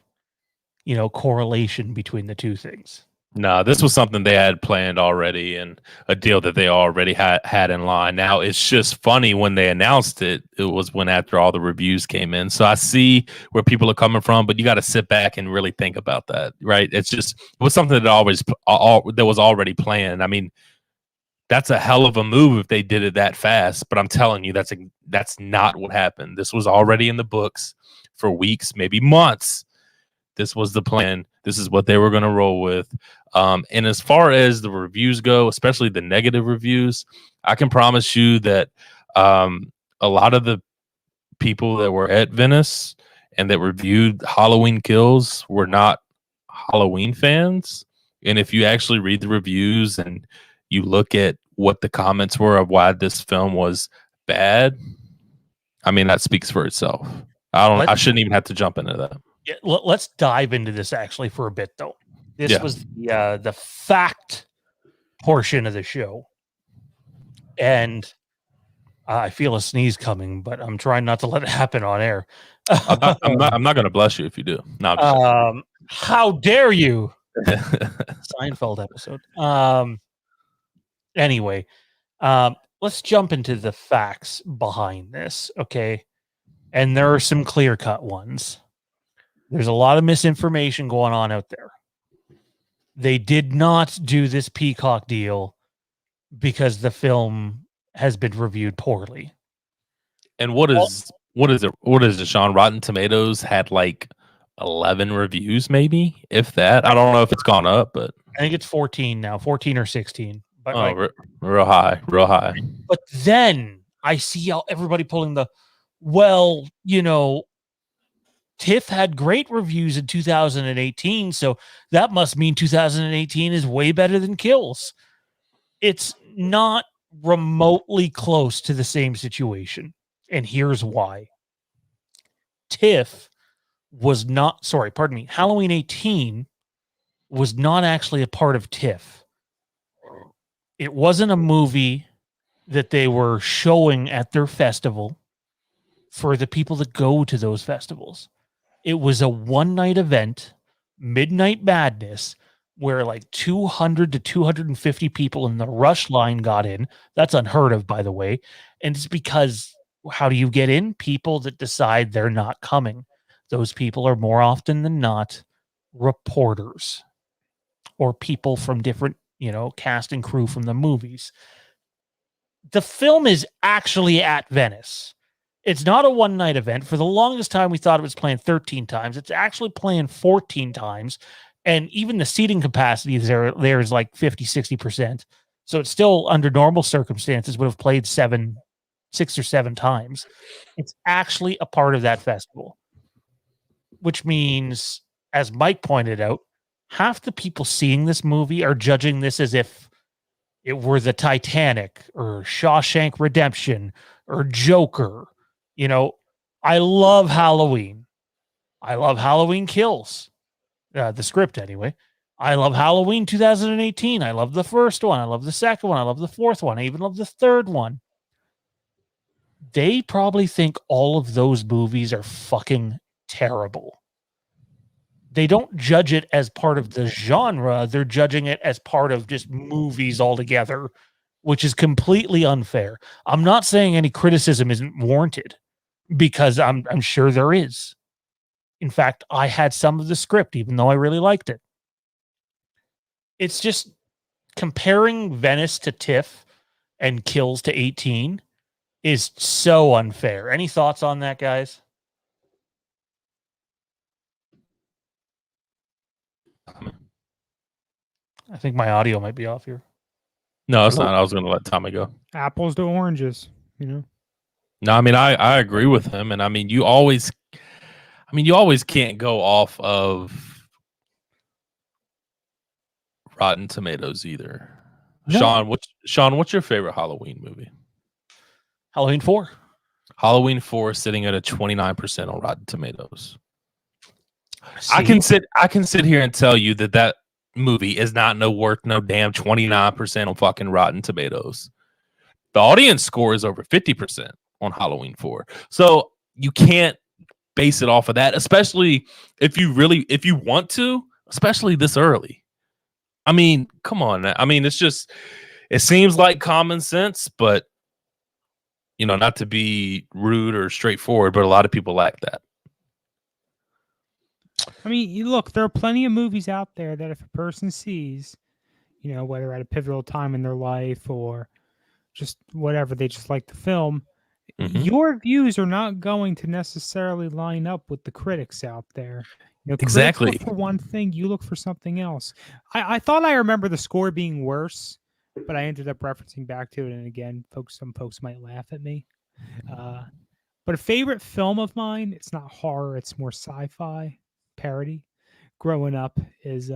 correlation between the two things? No, this was something they had planned already and a deal that they already had in line. Now, it's just funny when they announced it. It was when after all the reviews came in. So I see where people are coming from, but you got to sit back and really think about that, right? It was something that was already planned. I mean, that's a hell of a move if they did it that fast. But I'm telling you, that's not what happened. This was already in the books for weeks, maybe months. This was the plan. This is what they were going to roll with. And as far as the reviews go, especially the negative reviews, I can promise you that a lot of the people that were at Venice and that reviewed Halloween Kills were not Halloween fans. And if you actually read the reviews and you look at what the comments were of why this film was bad, I mean, that speaks for itself. I shouldn't even have to jump into that. Yeah, let's dive into this actually for a bit, though. This was the fact portion of the show. And I feel a sneeze coming, but I'm trying not to let it happen on air. I'm not going to bless you if you do. No, how dare you? Seinfeld episode. Anyway, let's jump into the facts behind this, okay? And there are some clear-cut ones. There's a lot of misinformation going on out there. They did not do this Peacock deal because the film has been reviewed poorly. And what is it, Sean? Rotten Tomatoes had like 11 reviews, maybe, if that. I don't know if it's gone up, but I think it's 14 now, 14 or 16. But real high. But then I see everybody pulling TIFF had great reviews in 2018, so that must mean 2018 is way better than Kills. It's not remotely close to the same situation, and here's why. Halloween 18 was not actually a part of TIFF. It wasn't a movie that they were showing at their festival for the people that go to those festivals. It was a one-night event, Midnight Madness, where like 200 to 250 people in the rush line got in. That's unheard of, by the way. And it's because, how do you get in? People that decide they're not coming. Those people are more often than not reporters or people from different, cast and crew from the movies. The film is actually at Venice. It's not a one-night event. For the longest time, we thought it was playing 13 times. It's actually playing 14 times. And even the seating capacity there is like 50, 60%. So it's still, under normal circumstances, would have played 6 or 7 times. It's actually a part of that festival. Which means, as Mike pointed out, half the people seeing this movie are judging this as if it were the Titanic or Shawshank Redemption or Joker. I love Halloween. I love Halloween Kills. The script, anyway. I love Halloween 2018. I love the first one. I love the second one. I love the fourth one. I even love the third one. They probably think all of those movies are fucking terrible. They don't judge it as part of the genre. They're judging it as part of just movies altogether, which is completely unfair. I'm not saying any criticism isn't warranted, because I'm sure there is. In fact, I had some of the script, even though I really liked it. It's just comparing Venice to TIFF and Kills to 18 is so unfair. Any thoughts on that, guys? I think my audio might be off here. No, it's not. I was going to let Tommy go. Apples to oranges, No, I mean, I agree with him. And I mean, you always can't go off of Rotten Tomatoes either. No. Sean, what's your favorite Halloween movie? Halloween 4. Halloween 4 sitting at a 29% on Rotten Tomatoes. See? I can sit here and tell you that movie is not worth no damn 29% on fucking Rotten Tomatoes. The audience score is over 50% on Halloween 4. So you can't base it off of that, especially if you want to, especially this early. I mean, come on. I mean, it seems like common sense, but not to be rude or straightforward, but a lot of people lack that. I mean, look, there are plenty of movies out there that if a person sees, whether at a pivotal time in their life or just whatever, they just like the film, your views are not going to necessarily line up with the critics out there. Exactly. Critics look for one thing, you look for something else. I thought I remember the score being worse, but I ended up referencing back to it. And again, some folks might laugh at me. But a favorite film of mine, it's not horror, it's more sci-fi parody. Growing up is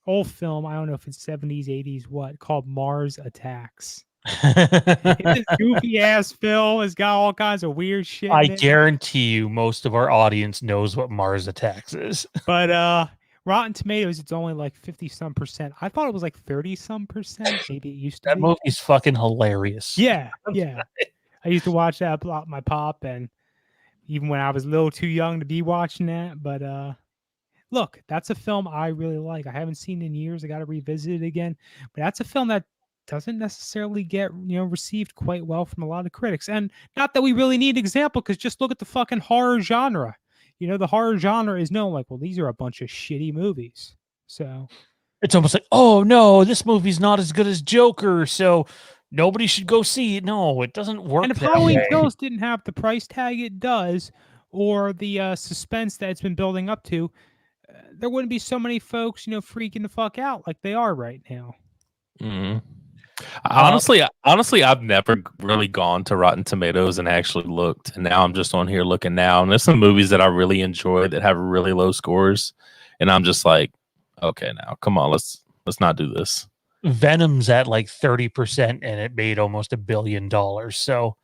old film, I don't know if it's 70s, 80s, called Mars Attacks. It's a goofy ass film. It's got all kinds of weird shit. I guarantee you most of our audience knows what Mars Attacks is. But Rotten Tomatoes, it's only like 50 some percent. I thought it was like 30 some percent. Maybe it used to That be. movie's fucking hilarious. Yeah, yeah. I used to watch that with my pop, and even when I was a little too young to be watching that. But look, that's a film I really like. I haven't seen it in years. I got to revisit it again. But that's a film that doesn't necessarily get received quite well from a lot of critics. And not that we really need an example, because just look at the fucking horror genre. The horror genre is known like, well, these are a bunch of shitty movies. So It's almost like, oh no, this movie's not as good as Joker, so nobody should go see it. No, it doesn't work and if that Halloween way. Kills didn't have the price tag it does, or the suspense that it's been building up to, there wouldn't be so many folks, freaking the fuck out like they are right now. Mm-hmm. Honestly, I've never really gone to Rotten Tomatoes and actually looked, and now I'm just on here looking now, and there's some movies that I really enjoy that have really low scores, and I'm just like, okay, now come on, let's not do this. Venom's at like 30% and it made almost $1 billion. So,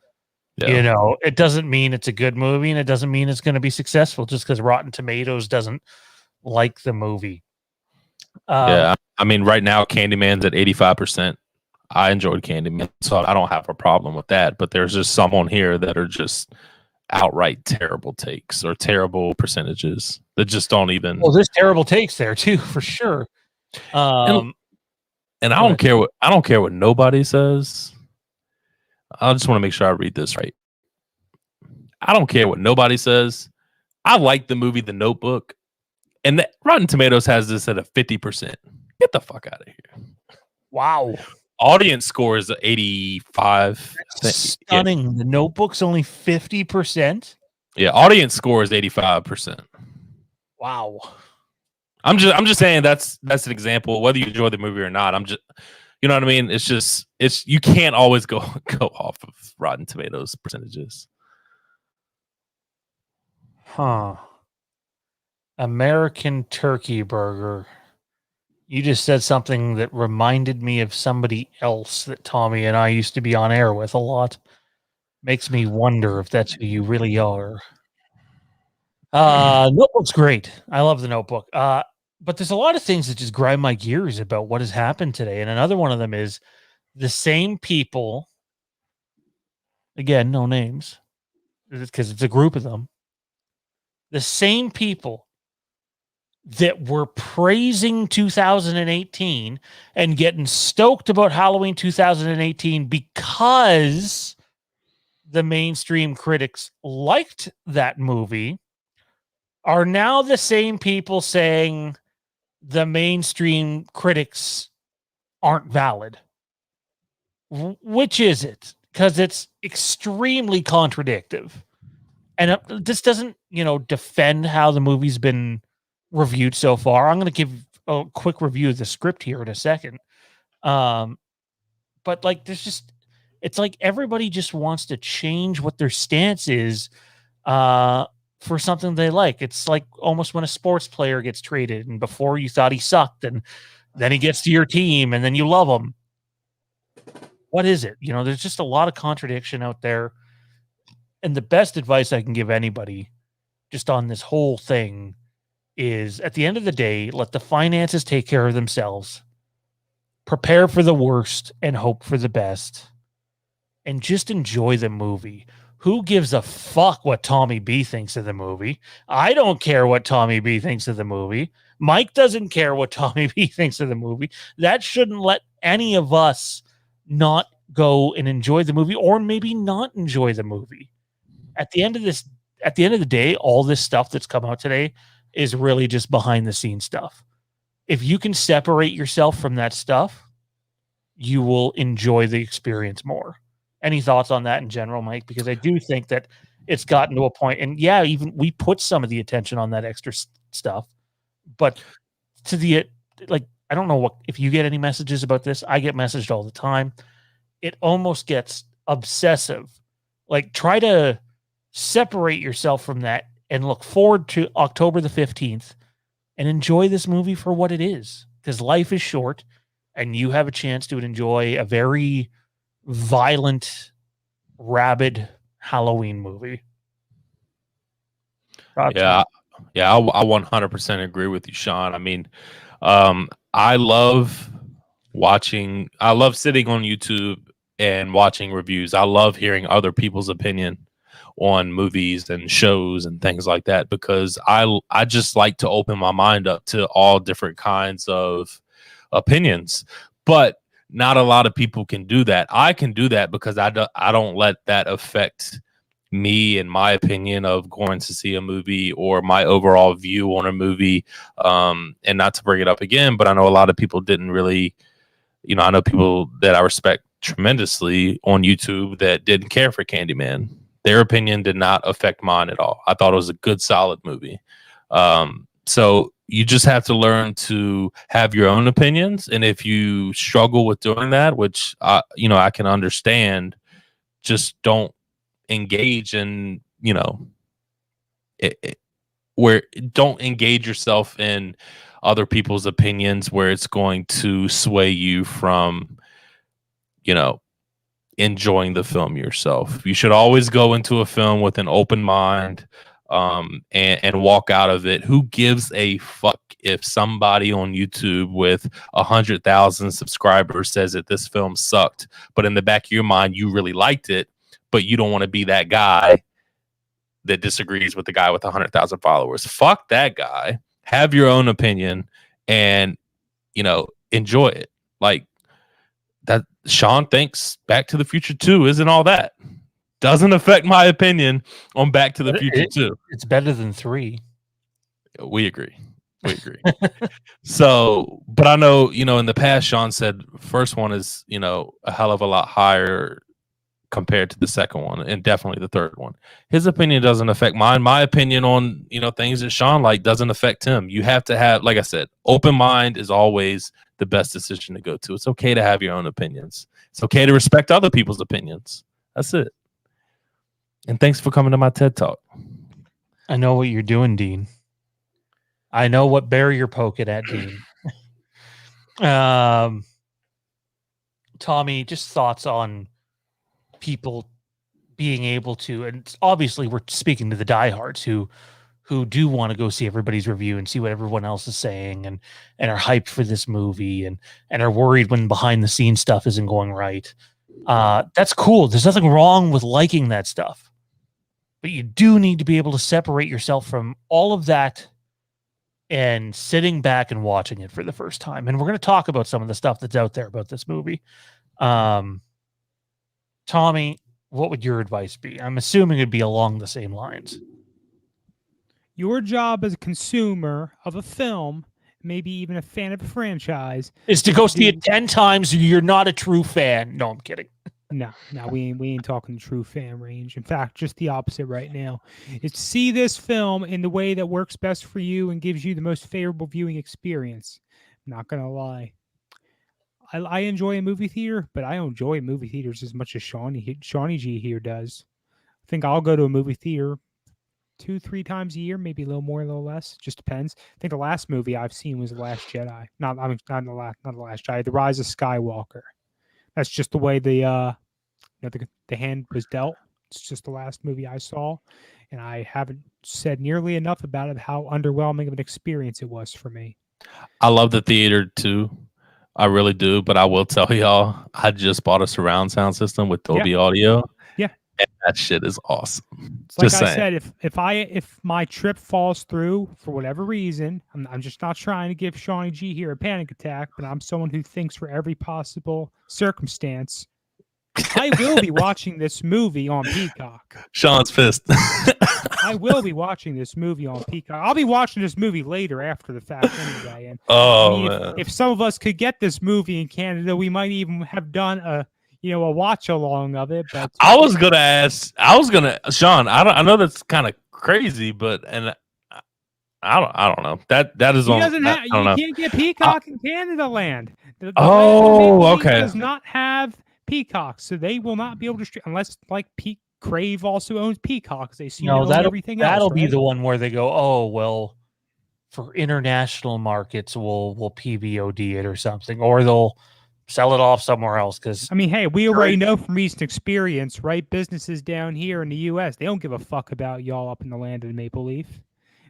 Yeah. it doesn't mean it's a good movie, and it doesn't mean it's going to be successful just because Rotten Tomatoes doesn't like the movie. Yeah, I mean, right now Candyman's at 85%. I enjoyed Candyman, so I don't have a problem with that. But there's just some on here that are just outright terrible takes or terrible percentages that just don't even. Well, there's terrible takes there too, for sure. And I don't care what nobody says. I just want to make sure I read this right. I don't care what nobody says. I like the movie The Notebook, and Rotten Tomatoes has this at a 50%. Get the fuck out of here! Wow. Audience score is 85. Stunning. Yeah. The Notebook's only 50%. Yeah, audience score is 85%. Wow. I'm just saying that's an example. Whether you enjoy the movie or not, I'm just, you know what I mean. It's you can't always go off of Rotten Tomatoes percentages. Huh. American Turkey Burger. You just said something that reminded me of somebody else that Tommy and I used to be on air with a lot. Makes me wonder if that's who you really are. Notebook's great. I love the Notebook. But there's a lot of things that just grind my gears about what has happened today. And another one of them is the same people, again, no names, because it's a group of them. The same people that were praising 2018 and getting stoked about Halloween 2018 because the mainstream critics liked that movie are now the same people saying the mainstream critics aren't valid. Which is it? Because it's extremely contradictory. And this doesn't, defend how the movie's been reviewed so far. I'm going to give a quick review of the script here in a second. But like, it's like everybody just wants to change what their stance is for something they like. It's like almost when a sports player gets traded and before you thought he sucked and then he gets to your team and then you love him. What is it? There's just a lot of contradiction out there. And the best advice I can give anybody just on this whole thing is at the end of the day, let the finances take care of themselves. Prepare for the worst and hope for the best. And just enjoy the movie. Who gives a fuck what Tommy B thinks of the movie? I don't care what Tommy B thinks of the movie. Mike doesn't care what Tommy B thinks of the movie. That shouldn't let any of us not go and enjoy the movie or maybe not enjoy the movie. At the end of the day, all this stuff that's come out today is really just behind the scenes stuff. If you can separate yourself from that stuff, you will enjoy the experience more. Any thoughts on that in general, Mike? Because I do think that it's gotten to a point, and yeah, even we put some of the attention on that extra stuff, but I don't know if you get any messages about this. I get messaged all the time. It almost gets obsessive. Like, try to separate yourself from that and look forward to October the 15th and enjoy this movie for what it is, because life is short and you have a chance to enjoy a very violent, rabid Halloween movie. Yeah, Yeah, I 100% agree with you, Sean. I mean, I love I love sitting on YouTube and watching reviews. I love hearing other people's opinion on movies and shows and things like that because I just like to open my mind up to all different kinds of opinions. But not a lot of people can do that. I can do that because I don't let that affect me and my opinion of going to see a movie or my overall view on a movie. And not to bring it up again, but I know a lot of people didn't really, I know people that I respect tremendously on YouTube that didn't care for Candyman. Their opinion did not affect mine at all. I thought it was a good, solid movie. So you just have to learn to have your own opinions. And if you struggle with doing that, which I can understand, just don't engage in, where don't engage yourself in other people's opinions where it's going to sway you from, enjoying the film yourself. You should always go into a film with an open mind, and walk out of it. Who gives a fuck if somebody on YouTube with 100,000 subscribers says that this film sucked, but in the back of your mind, you really liked it, but you don't want to be that guy that disagrees with the guy with 100,000 followers. Fuck that guy. Have your own opinion and, enjoy it. Like that Sean thinks Back to the Future 2 isn't all that. Doesn't affect my opinion on Back to the Future 2. It's better than 3. We agree. So, but I know, in the past, Sean said first one is, a hell of a lot higher compared to the second one and definitely the third one. His opinion doesn't affect mine. My opinion on, things that Sean doesn't affect him. You have to have, like I said, open mind is always the best decision to go to. It's okay to have your own opinions. It's okay to respect other people's opinions. That's it. And thanks for coming to my TED Talk. I know what you're doing, Dean. I know what bear you're poking at, Dean. Tommy, just thoughts on people being able to, and obviously we're speaking to the diehards who do want to go see everybody's review and see what everyone else is saying and are hyped for this movie and are worried when behind the scenes stuff isn't going right. That's cool. There's nothing wrong with liking that stuff, but you do need to be able to separate yourself from all of that and sitting back and watching it for the first time. And we're going to talk about some of the stuff that's out there about this movie. Tommy, what would your advice be? I'm assuming it'd be along the same lines. Your job as a consumer of a film, maybe even a fan of a franchise, is to go see it 10 times. You're not a true fan. No, I'm kidding. No, we ain't talking the true fan range. In fact, just the opposite right now. Is to see this film in the way that works best for you and gives you the most favorable viewing experience. I'm not going to lie. I enjoy a movie theater, but I don't enjoy movie theaters as much as Shawnee G here does. I think I'll go to a movie theater 2-3 times a year, maybe a little more, a little less. Just depends. I think the last movie I've seen was The Last Jedi. Not the Last Jedi. The Rise of Skywalker. That's just the way the hand was dealt. It's just the last movie I saw, and I haven't said nearly enough about it, how underwhelming of an experience it was for me. I love the theater too. I really do, but I will tell y'all, I just bought a surround sound system with Dolby Audio. Yeah. And that shit is awesome. It's like I said, if my trip falls through for whatever reason, I'm just not trying to give Shawnee G here a panic attack, but I'm someone who thinks for every possible circumstance. I will be watching this movie on Peacock. Sean's pissed. I will be watching this movie on Peacock. I'll be watching this movie later after the fact anyway. And if some of us could get this movie in Canada, we might even have done a watch along of it. But I was gonna Sean, I know that's kind of crazy, but I don't know. That is on. You can't get Peacock in Canada land. The okay. Does not have Peacock, so they will not be able to stream unless Crave also owns Peacock. They see everything else. That'll be the one where they go, oh well, for international markets, we'll PVOD it or something, or they'll sell it off somewhere else. Because hey, we already know from recent experience, right? Businesses down here in the U.S. they don't give a fuck about y'all up in the land of the Maple Leaf.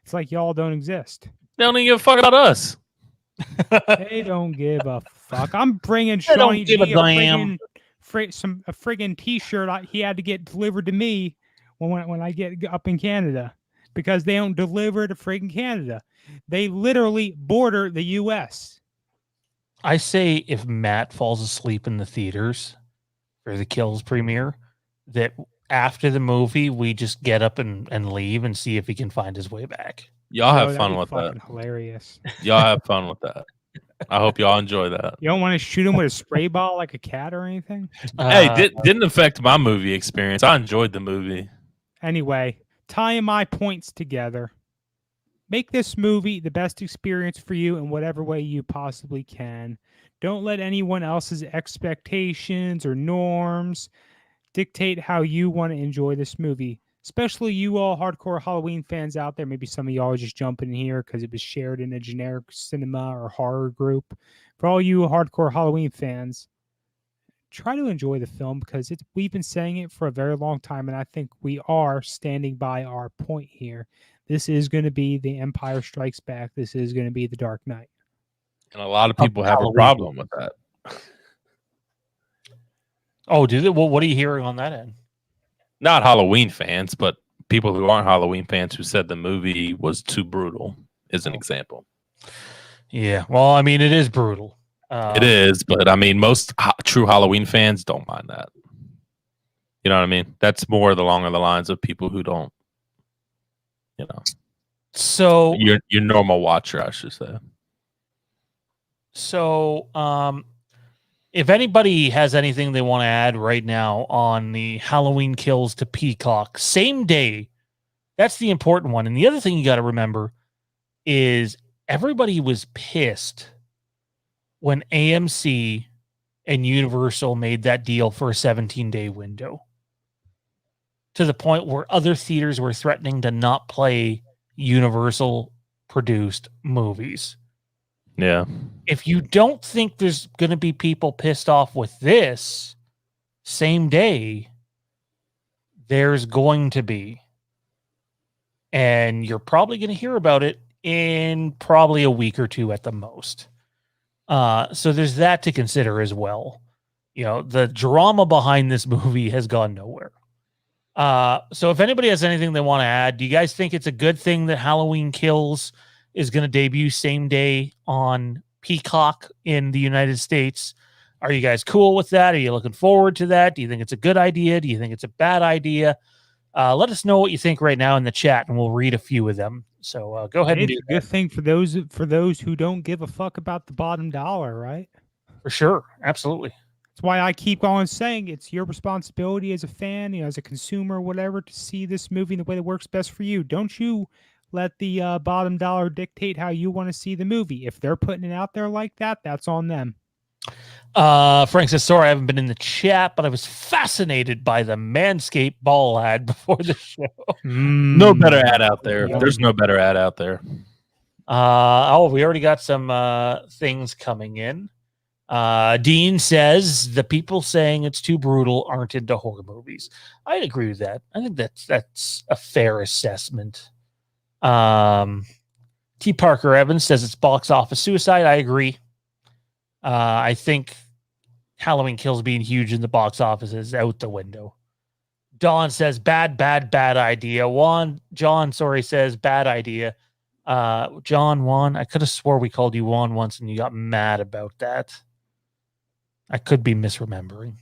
It's like y'all don't exist. They don't even give a fuck about us. They don't give a fuck. I'm bringing They don't Shawnee give a G damn. a friggin' T-shirt he had to get delivered to me when I get up in Canada, because they don't deliver to friggin' Canada. They literally border the U.S. I say if Matt falls asleep in the theaters for the Kills premiere, that after the movie we just get up and leave and see if he can find his way back. Y'all Yo, have that'd fun be with that. fucking hilarious. Y'all have fun with that. I hope y'all enjoy that. You don't want to shoot him with a spray ball like a cat or anything? Hey, didn't affect my movie experience. I enjoyed the movie. Anyway, tying my points together. Make this movie the best experience for you in whatever way you possibly can. Don't let anyone else's expectations or norms dictate how you want to enjoy this movie. Especially you all hardcore Halloween fans out there. Maybe some of y'all are just jumping in here because it was shared in a generic cinema or horror group. For all you hardcore Halloween fans, try to enjoy the film, because we've been saying it for a very long time, and I think we are standing by our point here. This is going to be The Empire Strikes Back. This is going to be The Dark Knight. And a lot of people have a problem with that. Oh, did it? Well, what are you hearing on that end? Not Halloween fans, but people who aren't Halloween fans who said the movie was too brutal is an example. Yeah, well, I mean, it is brutal. It is, but I mean, most true Halloween fans don't mind that. You know what I mean? That's more along the lines of people who don't, you know. So your normal watcher, I should say. So, if anybody has anything they want to add right now on the Halloween Kills to Peacock, same day, that's the important one. And the other thing you got to remember is everybody was pissed when AMC and Universal made that deal for a 17-day window, to the point where other theaters were threatening to not play Universal produced movies. Yeah. If you don't think there's going to be people pissed off with this same day, there's going to be. And you're probably going to hear about it in probably a week or two at the most. So there's that to consider as well. You know, the drama behind this movie has gone nowhere. So if anybody has anything they want to add, do you guys think it's a good thing that Halloween Kills is going to debut same day on Peacock in the United States? Are you guys cool with that? Are you looking forward to that? Do you think it's a good idea? Do you think it's a bad idea? Let us know what you think right now in the chat, and we'll read a few of them. So go ahead and do a good thing for those who don't give a fuck about the bottom dollar, right? For sure. Absolutely. That's why I keep on saying it's your responsibility as a fan, as a consumer, whatever, to see this movie in the way that works best for you. Don't you let the bottom dollar dictate how you want to see the movie. If they're putting it out there like that, that's on them. Frank says, sorry, I haven't been in the chat, but I was fascinated by the Manscaped ball ad before the show. No better ad out there. There's no better ad out there. We already got some things coming in. Dean says the people saying it's too brutal aren't into horror movies. I'd agree with that. I think that's a fair assessment. T. Parker Evans says it's box office suicide. I agree. I think Halloween Kills being huge in the box office is out the window. Don says bad idea. John says bad idea. John Juan, I could have swore we called you Juan once and you got mad about that. I could be misremembering.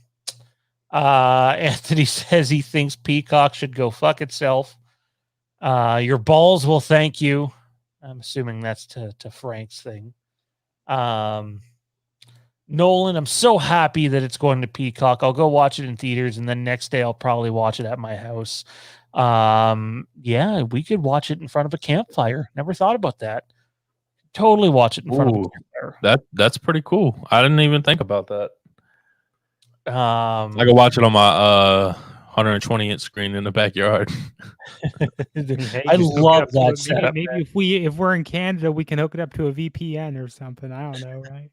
Anthony says he thinks Peacock should go fuck itself. Your balls will thank you. I'm assuming that's to Frank's thing. Nolan, I'm so happy that it's going to Peacock. I'll go watch it in theaters, and then next day I'll probably watch it at my house. Yeah, we could watch it in front of a campfire. Never thought about that. Totally watch it in front of a campfire. That's pretty cool. I didn't even think about that. I could watch it on my 120-inch screen in the backyard. I love that setup. Maybe if we're in Canada, we can hook it up to a VPN or something. I don't know, right?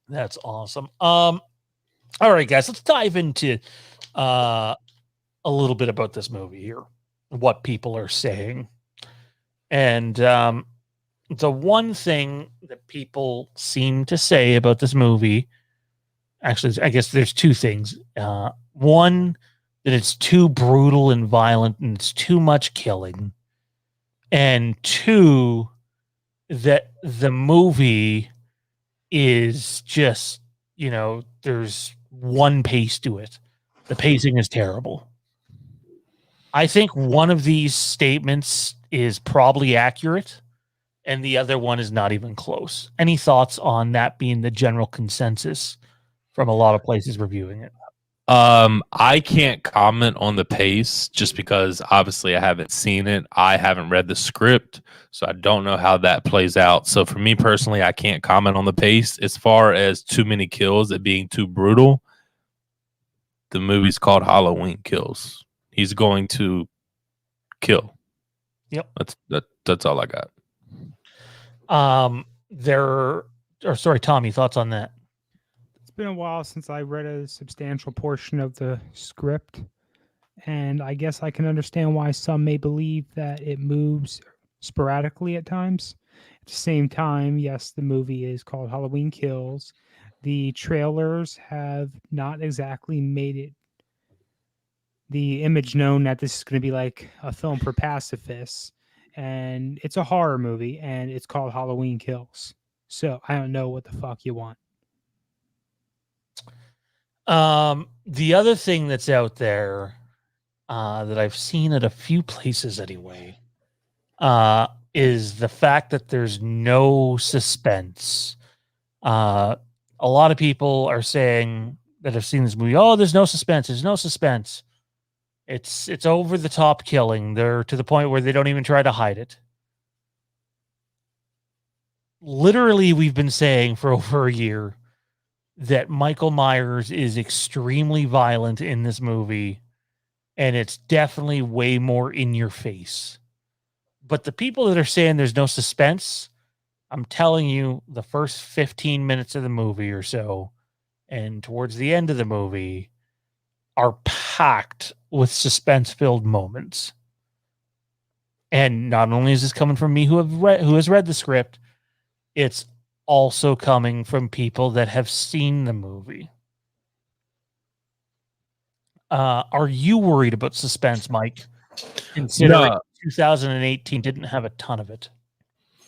That's awesome. All right, guys, let's dive into a little bit about this movie here. what people are saying. And the one thing that people seem to say about this movie, actually, I guess there's two things. One, that it's too brutal and violent and it's too much killing. And two, that the movie is just, there's one pace to it. The pacing is terrible. I think one of these statements is probably accurate, and the other one is not even close. Any thoughts on that being the general consensus from a lot of places reviewing it? I can't comment on the pace just because obviously I haven't seen it. I haven't read the script, so I don't know how that plays out. So for me personally, I can't comment on the pace. As far as too many kills, it being too brutal, the movie's called Halloween Kills. He's going to kill. Yep. That's all I got. Sorry, Tommy, thoughts on that? It's been a while since I read a substantial portion of the script, and I guess I can understand why some may believe that it moves sporadically at times. At the same time, yes, the movie is called Halloween Kills. The trailers have not exactly made it the image known that this is going to be like a film for pacifists, and it's a horror movie, and it's called Halloween Kills. So I don't know what the fuck you want. The other thing that's out there that I've seen at a few places anyway is the fact that there's no suspense. A lot of people are saying that have seen this movie, oh, there's no suspense. There's no suspense. It's over the top killing. They're to the point where they don't even try to hide it. Literally, we've been saying for over a year that Michael Myers is extremely violent in this movie, and it's definitely way more in your face. But the people that are saying there's no suspense, I'm telling you, the first 15 minutes of the movie or so, and towards the end of the movie, are packed with suspense-filled moments. And not only is this coming from me who has read the script, it's also coming from people that have seen the movie. Are you worried about suspense, Mike? Considering 2018 didn't have a ton of it.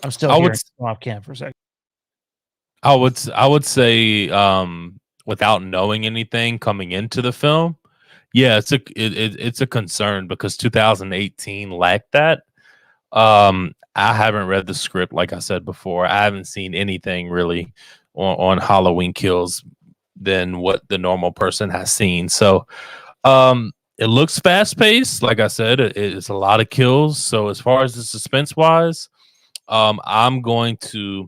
I'm still hearing off cam for a second. I would say without knowing anything coming into the film, yeah, it's a concern because 2018 lacked that. I haven't read the script, like I said before. I haven't seen anything really on Halloween Kills than what the normal person has seen. So it looks fast paced. Like I said, it's a lot of kills. So as far as the suspense wise, I'm going to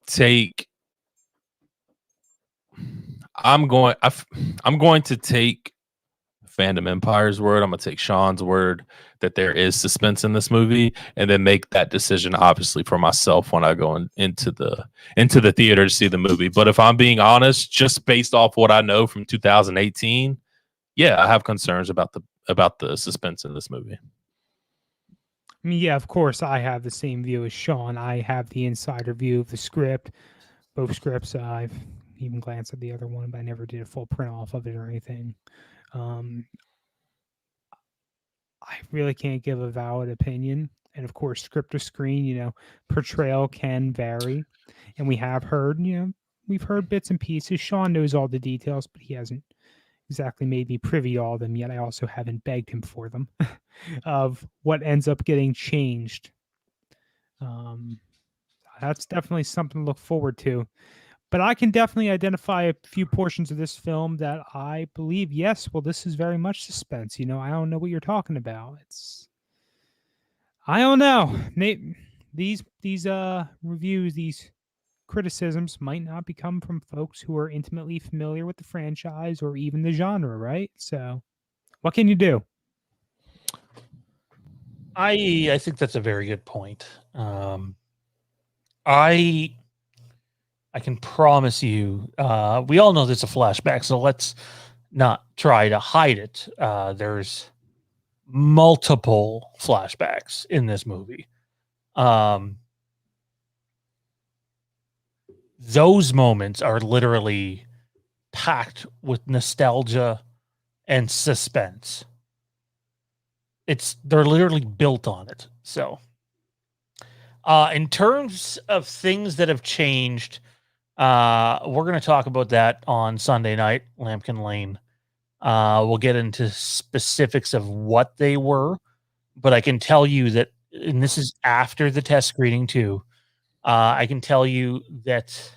take Fandom Empire's word. I'm gonna take Sean's word that there is suspense in this movie, and then make that decision obviously for myself when I go into the theater to see the movie. But if I'm being honest, just based off what I know from 2018, yeah, I have concerns about the suspense in this movie. I mean, yeah, of course, I have the same view as Sean. I have the insider view of the script, both scripts. I've even glanced at the other one, but I never did a full print off of it or anything. I really can't give a valid opinion. And of course, script to screen, portrayal can vary. And we have heard, we've heard bits and pieces. Sean knows all the details, but he hasn't exactly made me privy to all of them yet. I also haven't begged him for them of what ends up getting changed. That's definitely something to look forward to. But I can definitely identify a few portions of this film that I believe, yes, well, this is very much suspense. I don't know what you're talking about. I don't know. These reviews, these criticisms might not be coming from folks who are intimately familiar with the franchise or even the genre, right? So what can you do? I think that's a very good point. I can promise you, we all know there's a flashback, so let's not try to hide it. There's multiple flashbacks in this movie. Those moments are literally packed with nostalgia and suspense. They're literally built on it. So, in terms of things that have changed, we're going to talk about that on Sunday night, Lambkin Lane. We'll get into specifics of what they were, but I can tell you that, and this is after the test screening too. I can tell you that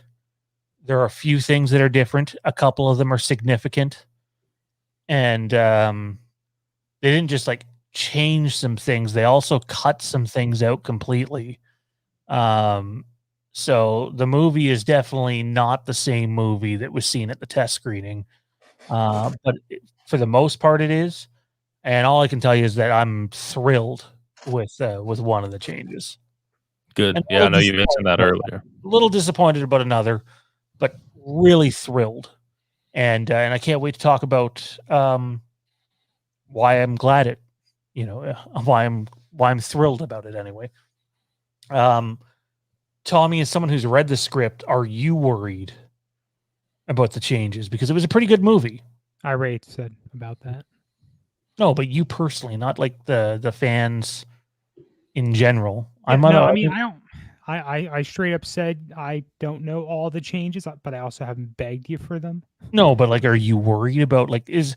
there are a few things that are different. A couple of them are significant, and they didn't just like change some things; they also cut some things out completely. So the movie is definitely not the same movie that was seen at the test screening, but for the most part, it is. And all I can tell you is that I'm thrilled with one of the changes. Good. And Yeah, I know you mentioned that earlier. A little disappointed about another, but really thrilled. And I can't wait to talk about why I'm glad it, why I'm thrilled about it anyway. Tommy, as someone who's read the script, are you worried about the changes? Because it was a pretty good movie. I said about that. No, but you personally, not like the fans in general. Yeah, I straight up said I don't know all the changes, but I also haven't begged you for them. No, but like, are you worried about there's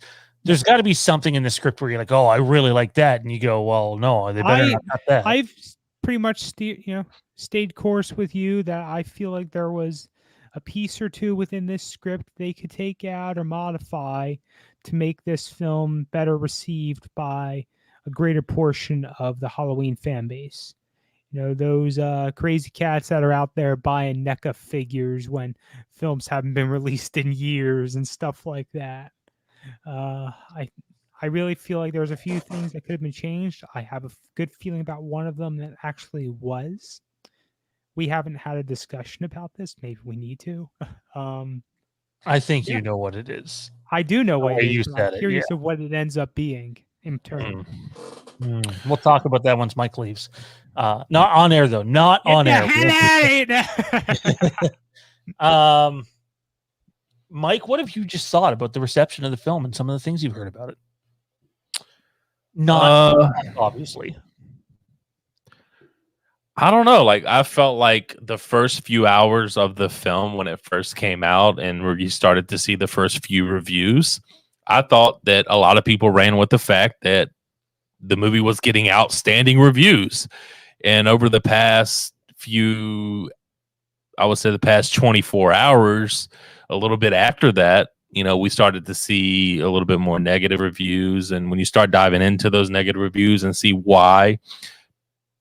got to be something in the script where you're like, oh, I really like that, and you go, well, no, they better not cut that. I've pretty much stayed course with you that I feel like there was a piece or two within this script they could take out or modify to make this film better received by a greater portion of the Halloween fan base. Those crazy cats that are out there buying NECA figures when films haven't been released in years and stuff like that. I really feel like there's a few things that could have been changed. I have a good feeling about one of them that actually was. We haven't had a discussion about this. Maybe we need to. I think you know what it is. I do know what it is. I'm curious of what it ends up being in turn. We'll talk about that once Mike leaves. Not on air though. Not on air. Mike, what have you just thought about the reception of the film and some of the things you've heard about it? Not obviously. I don't know. Like, I felt like the first few hours of the film when it first came out and where you started to see the first few reviews, I thought that a lot of people ran with the fact that the movie was getting outstanding reviews. And over the past I would say the past 24 hours, a little bit after that, we started to see a little bit more negative reviews. And when you start diving into those negative reviews and see why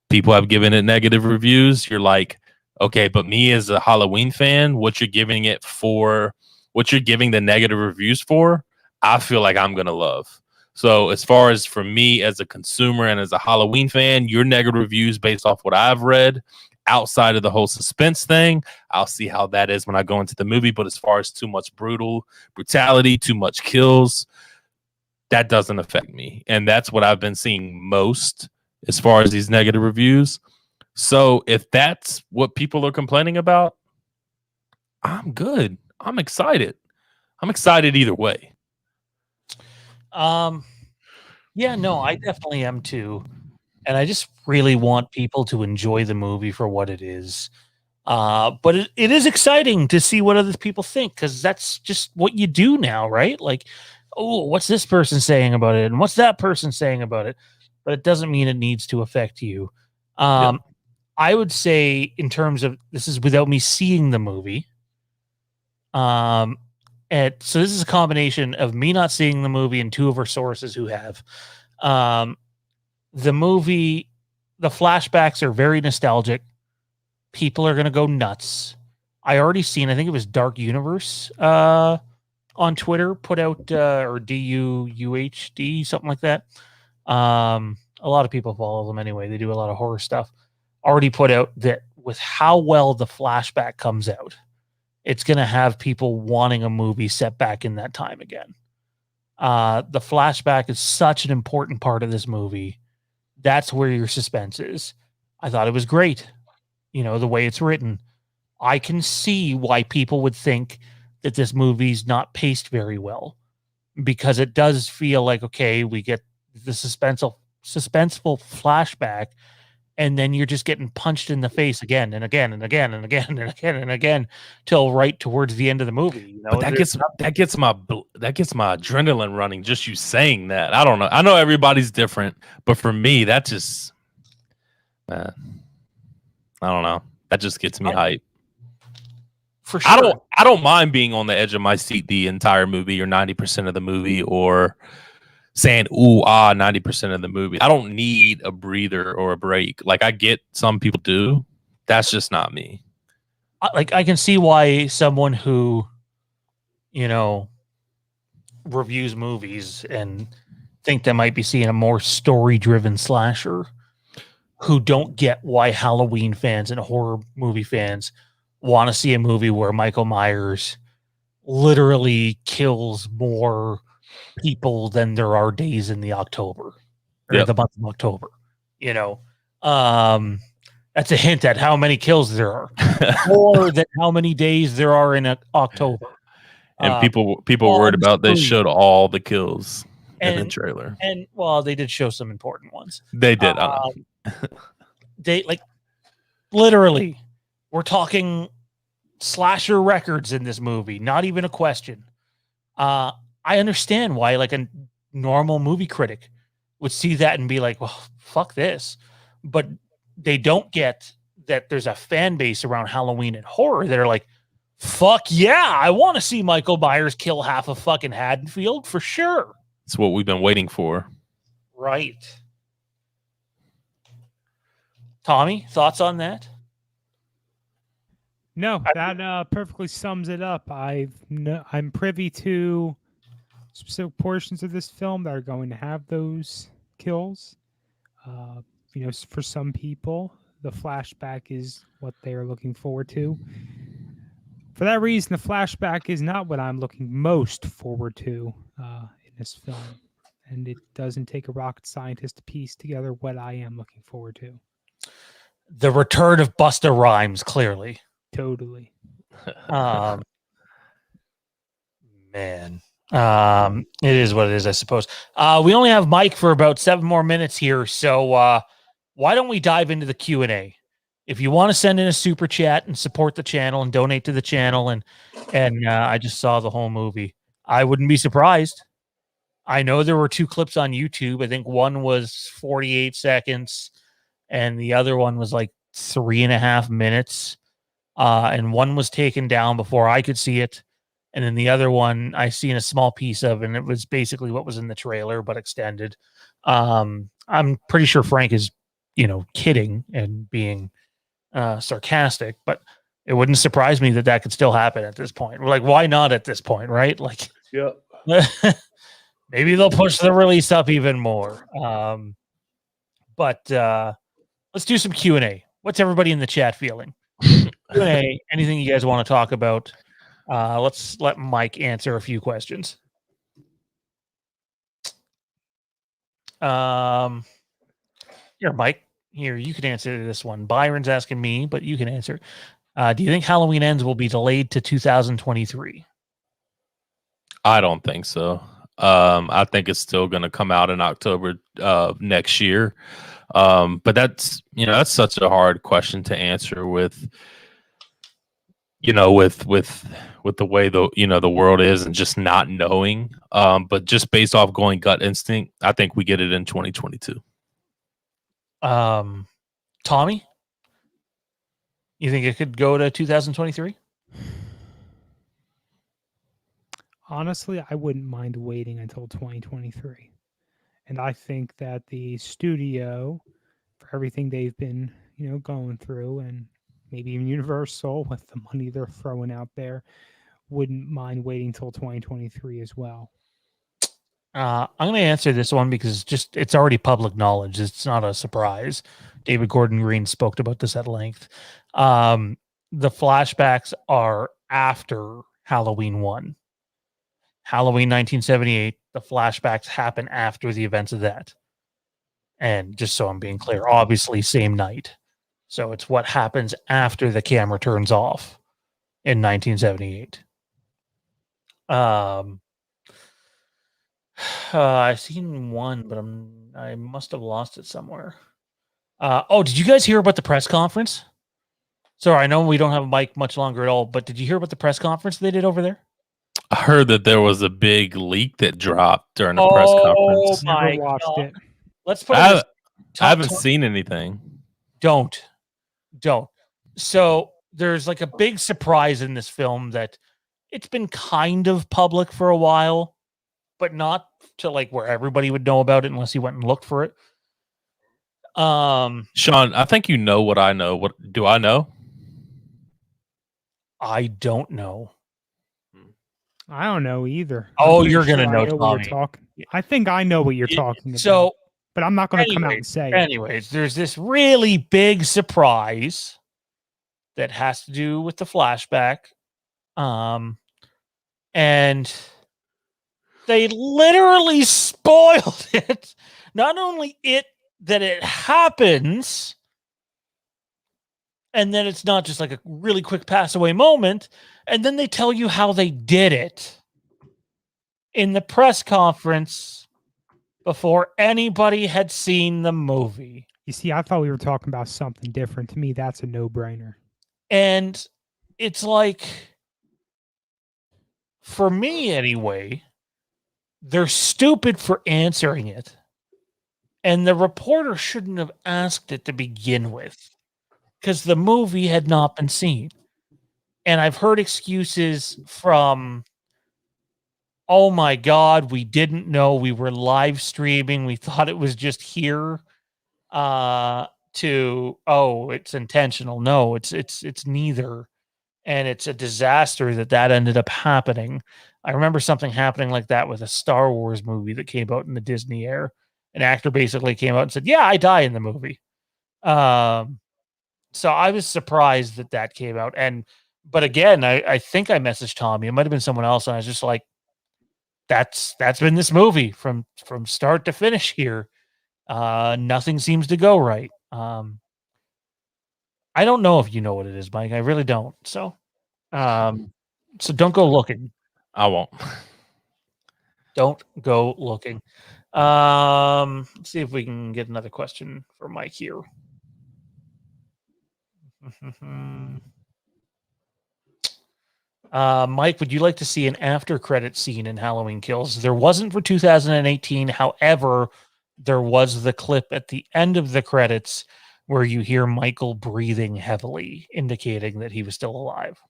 people have given it negative reviews, you're like, okay, but me as a Halloween fan, what you're giving the negative reviews for, I feel like I'm going to love. So as far as for me as a consumer and as a Halloween fan, your negative reviews based off what I've read, outside of the whole suspense thing, I'll see how that is when I go into the movie. But as far as too much brutality, too much kills, that doesn't affect me. And that's what I've been seeing most as far as these negative reviews. So if that's what people are complaining about, I'm good. I'm excited. I'm excited either way. Yeah, no, I definitely am too. And I just really want people to enjoy the movie for what it is. But it is exciting to see what other people think, because that's just what you do now, right? Like, oh, what's this person saying about it? And what's that person saying about it? But it doesn't mean it needs to affect you. I would say, in terms of, this is without me seeing the movie. So this is a combination of me not seeing the movie and two of our sources who have. The movie, the flashbacks are very nostalgic. People are going to go nuts. I think it was Dark Universe on Twitter put out, or DUUHD, something like that. A lot of people follow them anyway. They do a lot of horror stuff. Already put out that with how well the flashback comes out, it's going to have people wanting a movie set back in that time again. The flashback is such an important part of this movie. That's where your suspense is. I thought it was great. The way it's written. I can see why people would think that this movie's not paced very well, because it does feel like, okay, we get the suspenseful flashback, and then you're just getting punched in the face again and again and again and again and again and again till right towards the end of the movie. But that gets my adrenaline running. Just you saying that. I don't know. I know everybody's different, but for me, that just, I don't know. That just gets me hyped. For sure. I don't mind being on the edge of my seat the entire movie or 90% of the movie, or saying ooh ah 90% of the movie. I don't need a breather or a break. Like, I get some people do. That's just not me. I can see why someone who reviews movies and think they might be seeing a more story driven slasher, who don't get why Halloween fans and horror movie fans want to see a movie where Michael Myers literally kills more people than there are days in the October or the month of October. That's a hint at how many kills there are, or that how many days there are in October. And people worried about they showed all the kills in the trailer. And well, they did show some important ones. They did. They literally, we're talking slasher records in this movie. Not even a question. I understand why a normal movie critic would see that and be like, well, fuck this. But they don't get that there's a fan base around Halloween and horror that are like, fuck yeah, I want to see Michael Myers kill half of fucking Haddonfield for sure. It's what we've been waiting for. Right. Tommy, thoughts on that? No, that perfectly sums it up. I'm privy to specific portions of this film that are going to have those kills. For some people, the flashback is what they are looking forward to. For that reason, the flashback is not what I'm looking most forward to in this film. And it doesn't take a rocket scientist to piece together what I am looking forward to. The return of Busta Rhymes, clearly. Totally. Man. It is what it is, I suppose. We only have Mike for about 7 more minutes here, so why don't we dive into the Q&A? If you want to send in a super chat and support the channel and donate to the channel, and I just saw the whole movie, I wouldn't be surprised. I know there were 2 clips on YouTube. I think one was 48 seconds, and the other one was like 3.5 minutes. And one was taken down before I could see it. And then the other one I seen a small piece of, and it was basically what was in the trailer, but extended. I'm pretty sure Frank is, kidding and being sarcastic, but it wouldn't surprise me that could still happen at this point. We're like, why not at this point, right? Like, yeah, maybe they'll push the release up even more. But let's do some Q&A. What's everybody in the chat feeling? Q&A, anything you guys want to talk about? Let's let Mike answer a few questions. Here, Mike. Here, you can answer this one. Byron's asking me, but you can answer. Do you think Halloween Ends will be delayed to 2023? I don't think so. I think it's still going to come out in October next year. But that's such a hard question to answer with the way the world is and just not knowing. But just based off going gut instinct, I think we get it in 2022. Tommy, you think it could go to 2023? Honestly, I wouldn't mind waiting until 2023. And I think that the studio, for everything they've been, going through, and maybe even Universal with the money they're throwing out there, wouldn't mind waiting till 2023 as well. I'm going to answer this one because it's already public knowledge. It's not a surprise. David Gordon Green spoke about this at length. The flashbacks are after Halloween 1. Halloween 1978, the flashbacks happen after the events of that. And just so I'm being clear, obviously same night. So it's what happens after the camera turns off in 1978. I've seen one, but I must have lost it somewhere. Did you guys hear about the press conference? Sorry, I know we don't have a mic much longer at all, but did you hear about the press conference they did over there? I heard that there was a big leak that dropped during the press Oh conference. Never my watched God. it. Let's put it this. I haven't seen anything. Don't. So there's like a big surprise in this film that it's been kind of public for a while, but not to like where everybody would know about it unless you went and looked for it. Sean, I think you know what I know. What do I know? I don't know. I don't know either. Oh, I'm pretty you're gonna sure know, I know what Tommy. you're talking. I think I know what you're talking about. So, but I'm not going to come out and say it. anyways, there's this really big surprise that has to do with the flashback. And they literally spoiled it. Not only that it happens, and then it's not just like a really quick pass away moment, and then they tell you how they did it in the press conference before anybody had seen the movie. You see, I thought we were talking about something different. To me, that's a no-brainer. And it's like, for me anyway, they're stupid for answering it. And the reporter shouldn't have asked it to begin with, because the movie had not been seen. And I've heard excuses from, oh my God, we didn't know, we were live streaming, we thought it was just here, to, oh, it's intentional. No, it's neither. And it's a disaster that ended up happening. I remember something happening like that with a Star Wars movie that came out in the Disney era. An actor basically came out and said, yeah, I die in the movie. So I was surprised that came out. But again, I think I messaged Tommy. It might have been someone else. And I was just like, that's been this movie from start to finish here. Nothing seems to go right. I don't know if you know what it is, Mike. I really don't. So don't go looking. I won't. Don't go looking. Let's see if we can get another question for Mike here. Mike, would you like to see an after credit scene in Halloween Kills? There wasn't for 2018. However, there was the clip at the end of the credits where you hear Michael breathing heavily, indicating that he was still alive.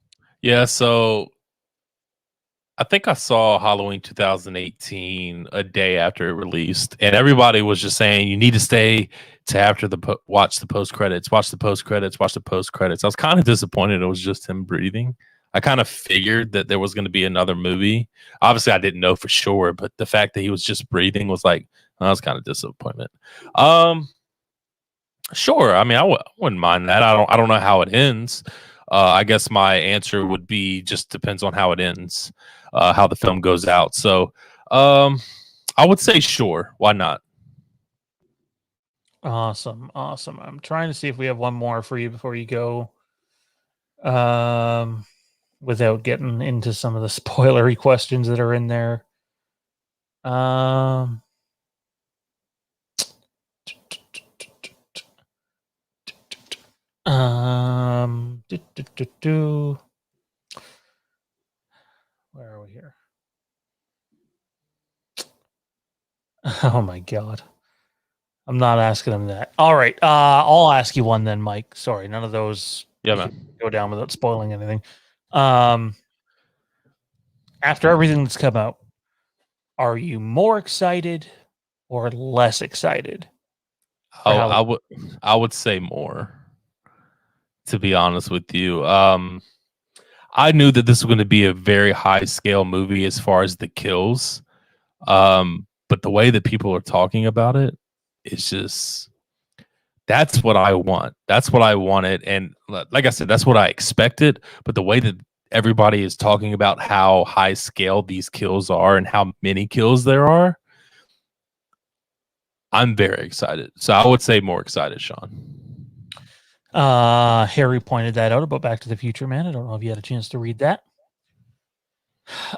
Yeah, so I think I saw Halloween 2018 a day after it released, and everybody was just saying you need to stay to after watch the post credits, watch the post credits, watch the post credits. I was kind of disappointed it was just him breathing. I kind of figured that there was going to be another movie. Obviously, I didn't know for sure, but the fact that he was just breathing was like, that was kind of disappointment. Sure. I mean, I wouldn't mind that. I don't know how it ends. I guess my answer would be just depends on how it ends, how the film goes out. So I would say sure. Why not? Awesome. I'm trying to see if we have one more for you before you go. Without getting into some of the spoilery questions that are in there. Where are we here? Oh my God. I'm not asking him that. All right. I'll ask you one then, Mike. Sorry, none of those go down without spoiling anything. After everything that's come out, are you more excited or less excited? I would say more, to be honest with you. I knew that this was going to be a very high scale movie as far as the kills. But the way that people are talking about it, it's just, that's what I want. That's what I wanted. And like I said, that's what I expected. But the way that everybody is talking about how high scale these kills are and how many kills there are, I'm very excited. So I would say more excited, Sean. Harry pointed that out about Back to the Future, man. I don't know if you had a chance to read that.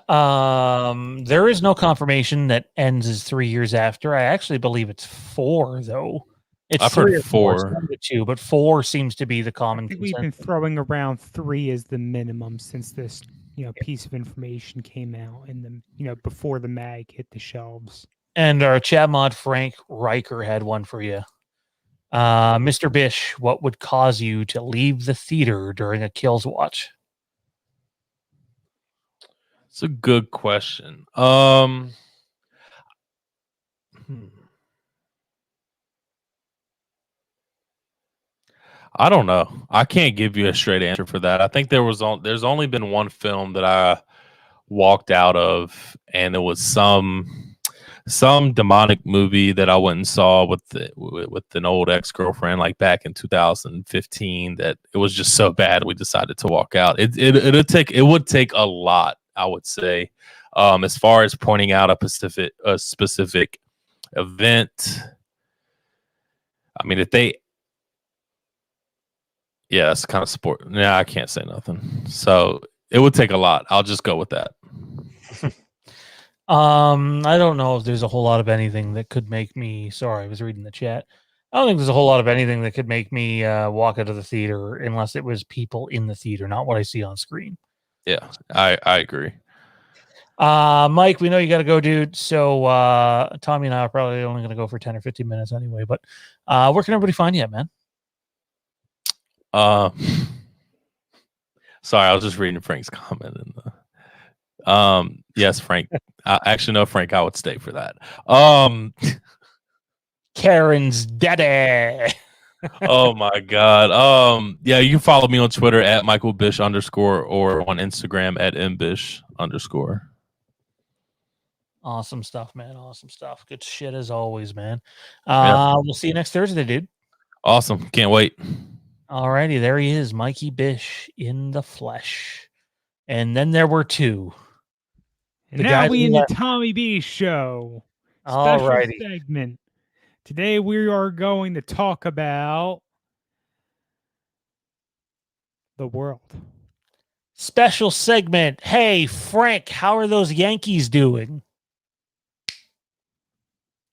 There is no confirmation that ends is 3 years after. I actually believe it's 4, though. It's I've 3 heard or 4. It's 4. one of the 2, but 4 seems to be the I common think we've been consensus. throwing around 3 as the minimum since this, piece of information came out in the, before the mag hit the shelves. And our chat mod Frank Riker had one for you. Mr. Bish, what would cause you to leave the theater during a kills watch? It's a good question. I don't know. I can't give you a straight answer for that. I think there's only been one film that I walked out of, and it was some demonic movie that I went and saw with an old ex-girlfriend, like back in 2015. That it was just so bad we decided to walk out. It would take a lot, I would say, as far as pointing out a specific event. I mean, yeah, it's kind of sport. Yeah, I can't say nothing. So it would take a lot. I'll just go with that. I don't know if there's a whole lot of anything that could make me. Sorry, I was reading the chat. I don't think there's a whole lot of anything that could make me walk out of the theater unless it was people in the theater, not what I see on screen. Yeah, I agree. Mike, we know you got to go, dude. So Tommy and I are probably only going to go for 10 or 15 minutes anyway. But where can everybody find you at, man? Sorry, I was just reading Frank's comment in the. Yes, Frank. Actually, no, Frank. I would stay for that. Karen's daddy. Oh my God. Yeah, you can follow me on Twitter at @MichaelBish_ or on Instagram at @mbish_. Awesome stuff, man. Awesome stuff. Good shit as always, man. Yeah. We'll see you next Thursday, dude. Awesome. Can't wait. Alrighty, there he is, Mikey Bish in the flesh. And then there were 2. And now we in the Tommy B show. Special Alrighty. segment. Today we are going to talk about the world. Special segment. Hey, Frank, how are those Yankees doing?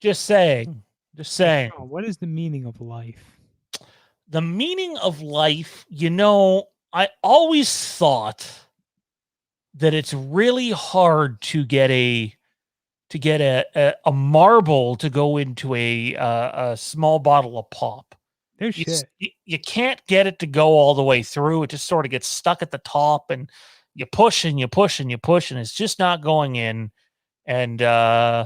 Just saying. Just saying. Sean, what is the meaning of life? The meaning of life, I always thought that it's really hard to get a marble to go into a small bottle of pop. There's shit. You can't get it to go all the way through. It just sort of gets stuck at the top, and you push and you push and you push, and it's just not going in. And yeah.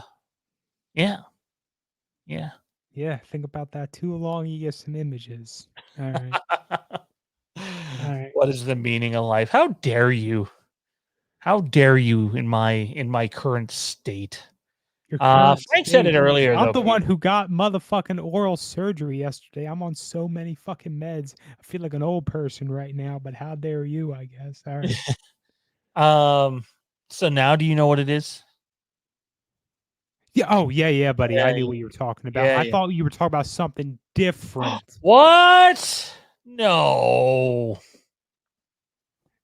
Think about that too long. You get some images. All right. All right. What is the meaning of life? How dare you? How dare you in my current state? Frank said it earlier. I'm the one who got motherfucking oral surgery yesterday. I'm on so many fucking meds. I feel like an old person right now, but how dare you, I guess. All right. So now do you know what it is? Yeah. Oh, yeah, buddy. Yeah, I knew what you were talking about. I thought you were talking about something different. What? No.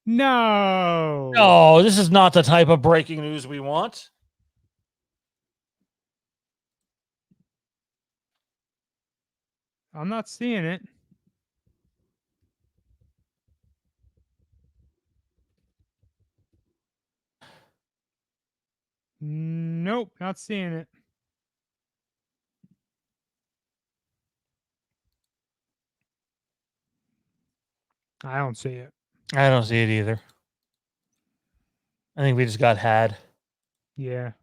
No, this is not the type of breaking news we want. I'm not seeing it. Nope, not seeing it. I don't see it. I don't see it either. I think we just got had. Yeah.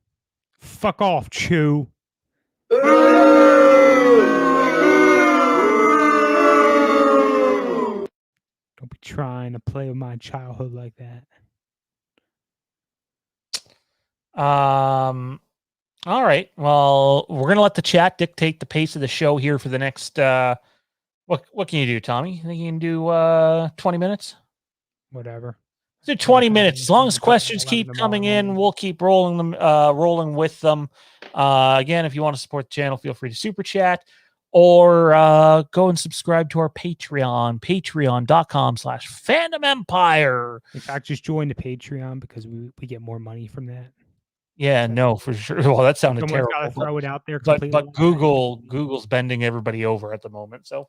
Fuck off, Chew. Don't be trying to play with my childhood like that. All right. Well, we're gonna let the chat dictate the pace of the show here for the next. What can you do, Tommy? You think you can do 20 minutes? Whatever. So 20 minutes. As long as Until questions 11 keep tomorrow coming in, morning. we'll keep rolling with them. Again, if you want to support the channel, feel free to super chat or go and subscribe to our Patreon, patreon.com/Fandom Empire. In fact, just join the Patreon because we get more money from that. Yeah, no, for sure. Well, that sounded Someone's got to terrible. throw it out there But completely. Google's bending everybody over at the moment. So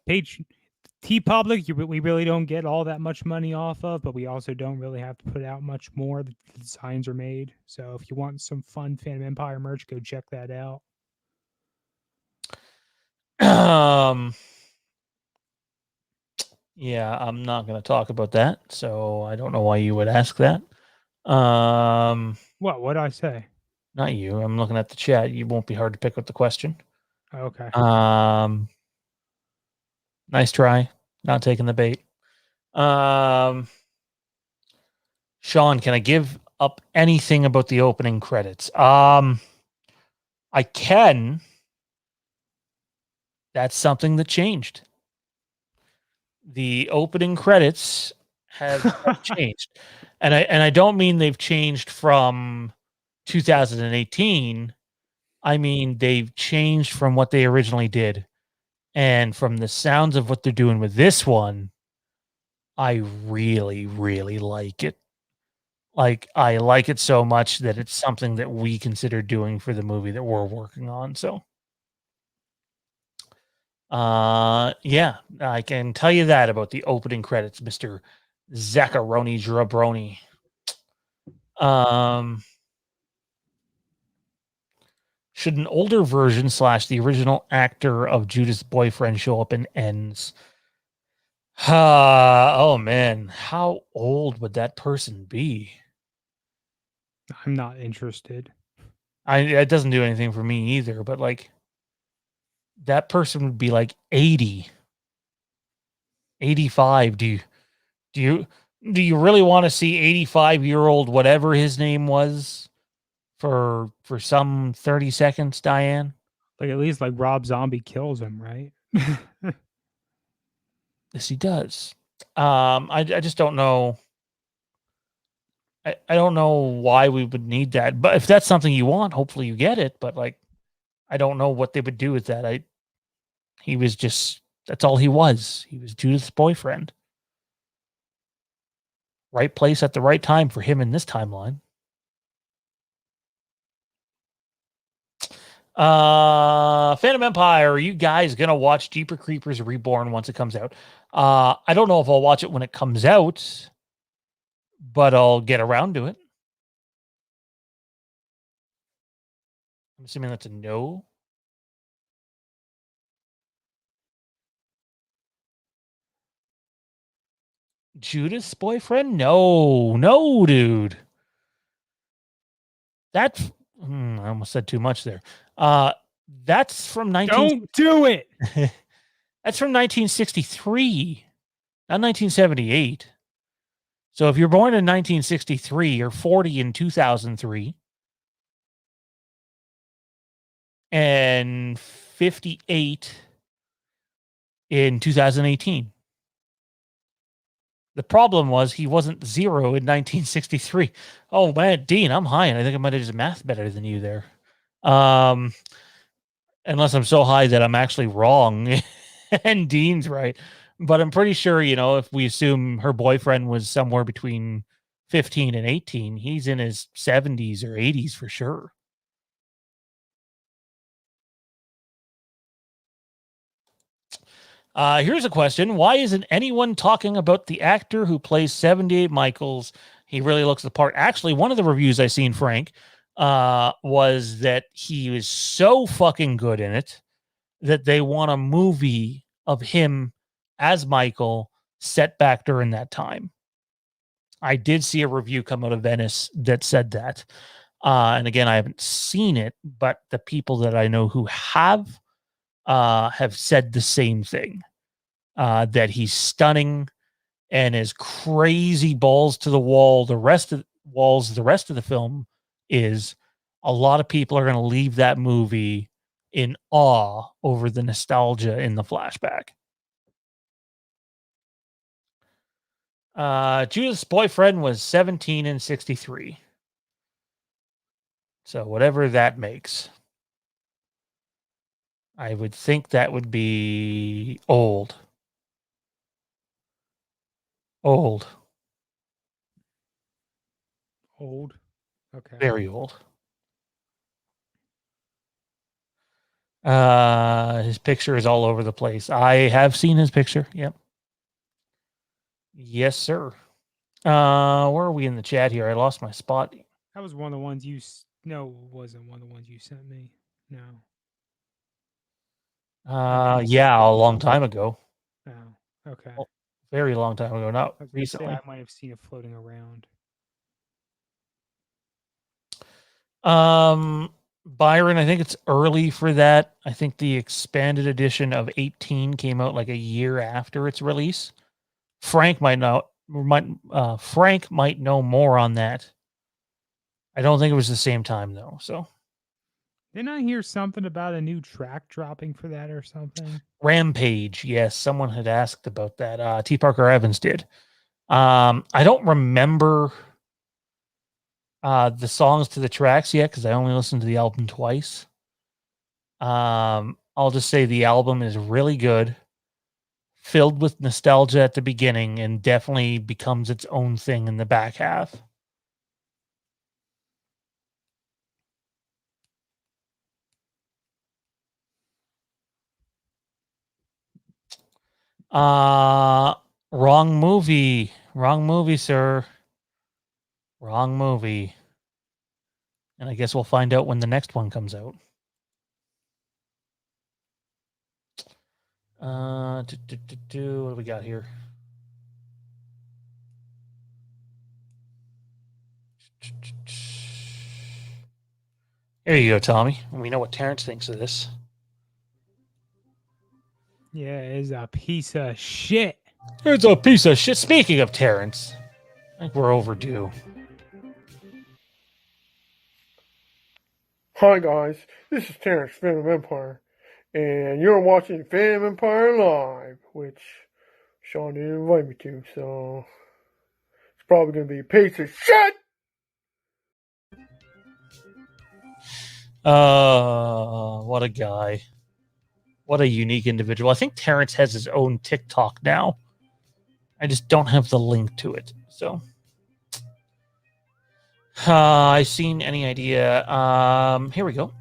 T-Public, we really don't get all that much money off of, but we also don't really have to put out much more. The designs are made. So if you want some fun Phantom Empire merch, go check that out. Yeah, I'm not going to talk about that. So I don't know why you would ask that. What'd I say? Not you. I'm looking at the chat. You won't be hard to pick up the question. Okay. Nice try. Not taking the bait. Sean, can I give up anything about the opening credits? I can. That's something that changed. The opening credits have changed. And I don't mean they've changed from 2018. I mean they've changed from what they originally did. And from the sounds of what they're doing with this one, I really, really like it. Like, I like it so much that it's something that we consider doing for the movie that we're working on. So, yeah, I can tell you that about the opening credits, Mr. Zacharoni Drabroni. Should an older version / the original actor of Judas' boyfriend show up in Ends? Oh man, how old would that person be? I'm not interested. It doesn't do anything for me either, but like that person would be like 80, 85. Do you really want to see 85-year-old whatever his name was for some 30 seconds, Diane? Like at least like Rob Zombie kills him, right? Yes, he does. I just don't know. I don't know why we would need that. But if that's something you want, hopefully you get it. But like, I don't know what they would do with that. He was just, that's all he was. He was Judith's boyfriend. Right place at the right time for him in this timeline. Phantom Empire, are you guys gonna watch Jeepers Creepers Reborn once it comes out? I don't know if I'll watch it when it comes out, but I'll get around to it. I'm assuming that's a no. Judas' boyfriend? No, dude. That's I almost said too much there. That's from 19. Don't do it. That's from 1963, not 1978. So if you're born in 1963, you're 40 in 2003 and 58 in 2018. The problem was he wasn't 0 in 1963. Oh man, Dean, I'm high, and I think I might have just math better than you there. Unless I'm so high that I'm actually wrong and Dean's right. But I'm pretty sure, if we assume her boyfriend was somewhere between 15 and 18, he's in his 70s or 80s for sure. Here's a question. Why isn't anyone talking about the actor who plays 78 Michaels? He really looks the part. Actually, one of the reviews I seen, Frank, was that he was so fucking good in it that they want a movie of him as Michael set back during that time. I did see a review come out of Venice that said that. And again, I haven't seen it, but the people that I know who have said the same thing, that he's stunning and is crazy balls to the wall. The rest of the film is, a lot of people are going to leave that movie in awe over the nostalgia in the flashback. Judith's boyfriend was 17 and 63. So whatever that makes. I would think that would be old. Old. Old. Okay. Very old. His picture is all over the place. I have seen his picture. Yep. Yes, sir. Where are we in the chat here? I lost my spot. That was one of the ones you. No, it wasn't one of the ones you sent me. No. Yeah, a long time ago. Oh, okay. Oh, very long time ago. Not I was gonna say recently. I might have seen it floating around. Byron, I think it's early for that. I think the expanded edition of 18 came out like a year after its release. Frank might know more on that. I don't think it was the same time though. So Didn't I hear something about a new track dropping for that or something? Rampage, yes, someone had asked about that. T. Parker Evans did. I don't remember the songs to the tracks yet because I only listened to the album twice. I'll just say the album is really good, filled with nostalgia at the beginning, and definitely becomes its own thing in the back half. Wrong movie. Wrong movie, sir. Wrong movie. And I guess we'll find out when the next one comes out. What do we got here? Here you go, Tommy. We know what Terrence thinks of this. Yeah, it's a piece of shit. It's a piece of shit. Speaking of Terrence, I think we're overdue. Hi guys, this is Terrence, Phantom Empire, and you're watching Phantom Empire Live, which Sean didn't invite me to, so it's probably going to be a piece of shit! What a guy. What a unique individual. I think Terrence has his own TikTok now. I just don't have the link to it, so... I seen any idea. Here we go.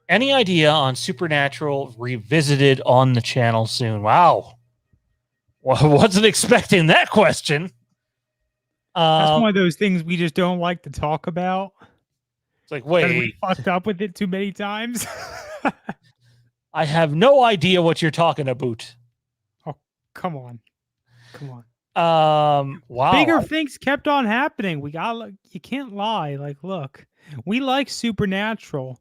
Any idea on Supernatural revisited on the channel soon? Wow. Well, wasn't expecting that question. That's one of those things we just don't like to talk about. It's like, 'cause wait. we fucked up with it too many times. I have no idea what you're talking about. Oh, come on. Wow. Bigger things kept on happening. You can't lie. Like, look, we like Supernatural,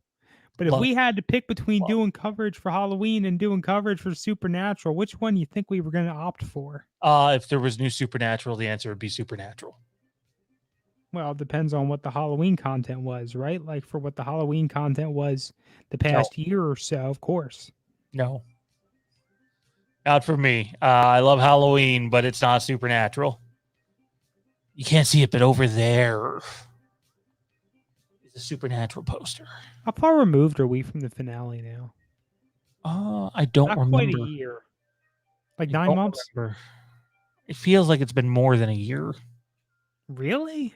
but if we had to pick between doing coverage for Halloween and doing coverage for Supernatural, which one do you think we were going to opt for? If there was new Supernatural, the answer would be Supernatural. Well, it depends on what the Halloween content was, right? Like for what the Halloween content was the past year or so, of course. No. Not for me. I love Halloween, but it's not Supernatural. You can't see it, but over there is a Supernatural poster. How far removed are we from the finale now? I don't remember. Quite a year. Like 9 months? Remember. It feels like it's been more than a year. Really?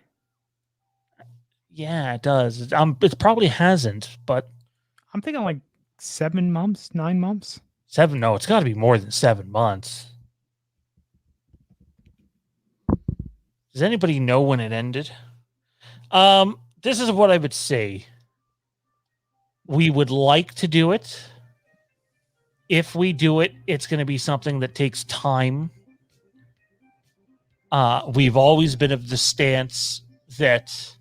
Yeah, it does. It probably hasn't, but I'm thinking like 7 months, 9 months. 7? No, it's got to be more than 7 months. Does anybody know when it ended? This is what I would say. We would like to do it. If we do it, it's going to be something that takes time. We've always been of the stance that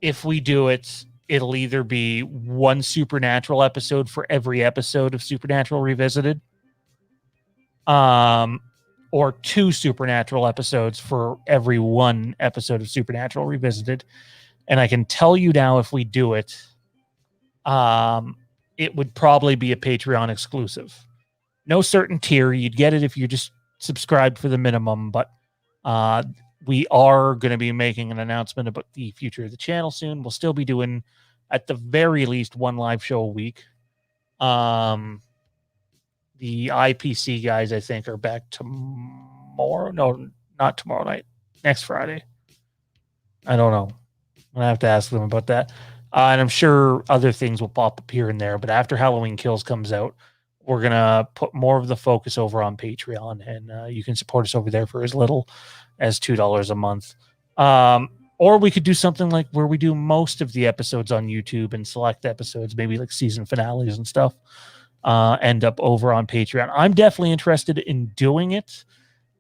if we do it, it'll either be one Supernatural episode for every episode of Supernatural Revisited, or 2 Supernatural episodes for every 1 episode of Supernatural Revisited. And I can tell you now, if we do it, it would probably be a Patreon exclusive. No certain tier. You'd get it if you just subscribed for the minimum, but We are going to be making an announcement about the future of the channel soon. We'll still be doing, at the very least, one live show a week. The IPC guys, I think, are back tomorrow. No, not tomorrow night. Next Friday. I don't know. I'm going to have to ask them about that. And I'm sure other things will pop up here and there. But after Halloween Kills comes out, we're going to put more of the focus over on Patreon. And you can support us over there for as little as $2 a month. Or we could do something like where we do most of the episodes on YouTube and select episodes, maybe like season finales and stuff, end up over on Patreon. I'm definitely interested in doing it.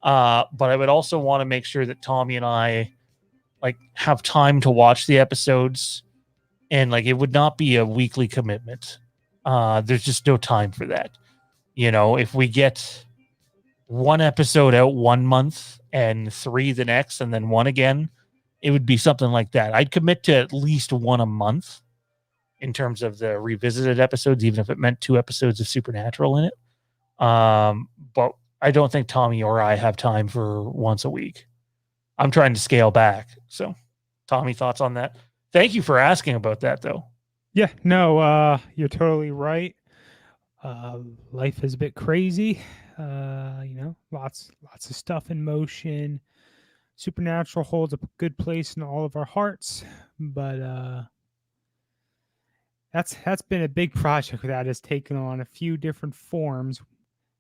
But I would also want to make sure that Tommy and I have time to watch the episodes, and it would not be a weekly commitment. There's just no time for that. If we get one episode out one month and 3 the next, and then 1 again, it would be something like that. I'd commit to at least 1 a month in terms of the revisited episodes, even if it meant 2 episodes of Supernatural in it. But I don't think Tommy or I have time for once a week. I'm trying to scale back. So, Tommy, thoughts on that? Thank you for asking about that, though. Yeah, no, you're totally right. Life is a bit crazy. Lots of stuff in motion. Supernatural holds a good place in all of our hearts, but that's been a big project that has taken on a few different forms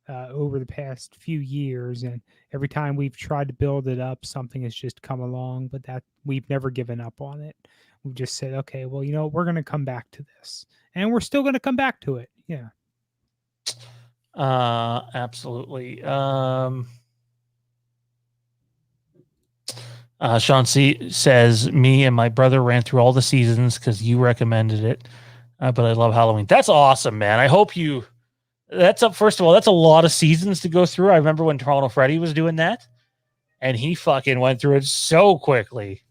over the past few years, and every time we've tried to build it up, something has just come along, but that we've never given up on it. We've just said, okay, well, we're going to come back to this, and we're still going to come back to it. Yeah. Absolutely. Sean C says, me and my brother ran through all the seasons because you recommended it. But I love Halloween. That's awesome, man. I hope first of all, that's a lot of seasons to go through. I remember when Toronto Freddy was doing that, and he fucking went through it so quickly.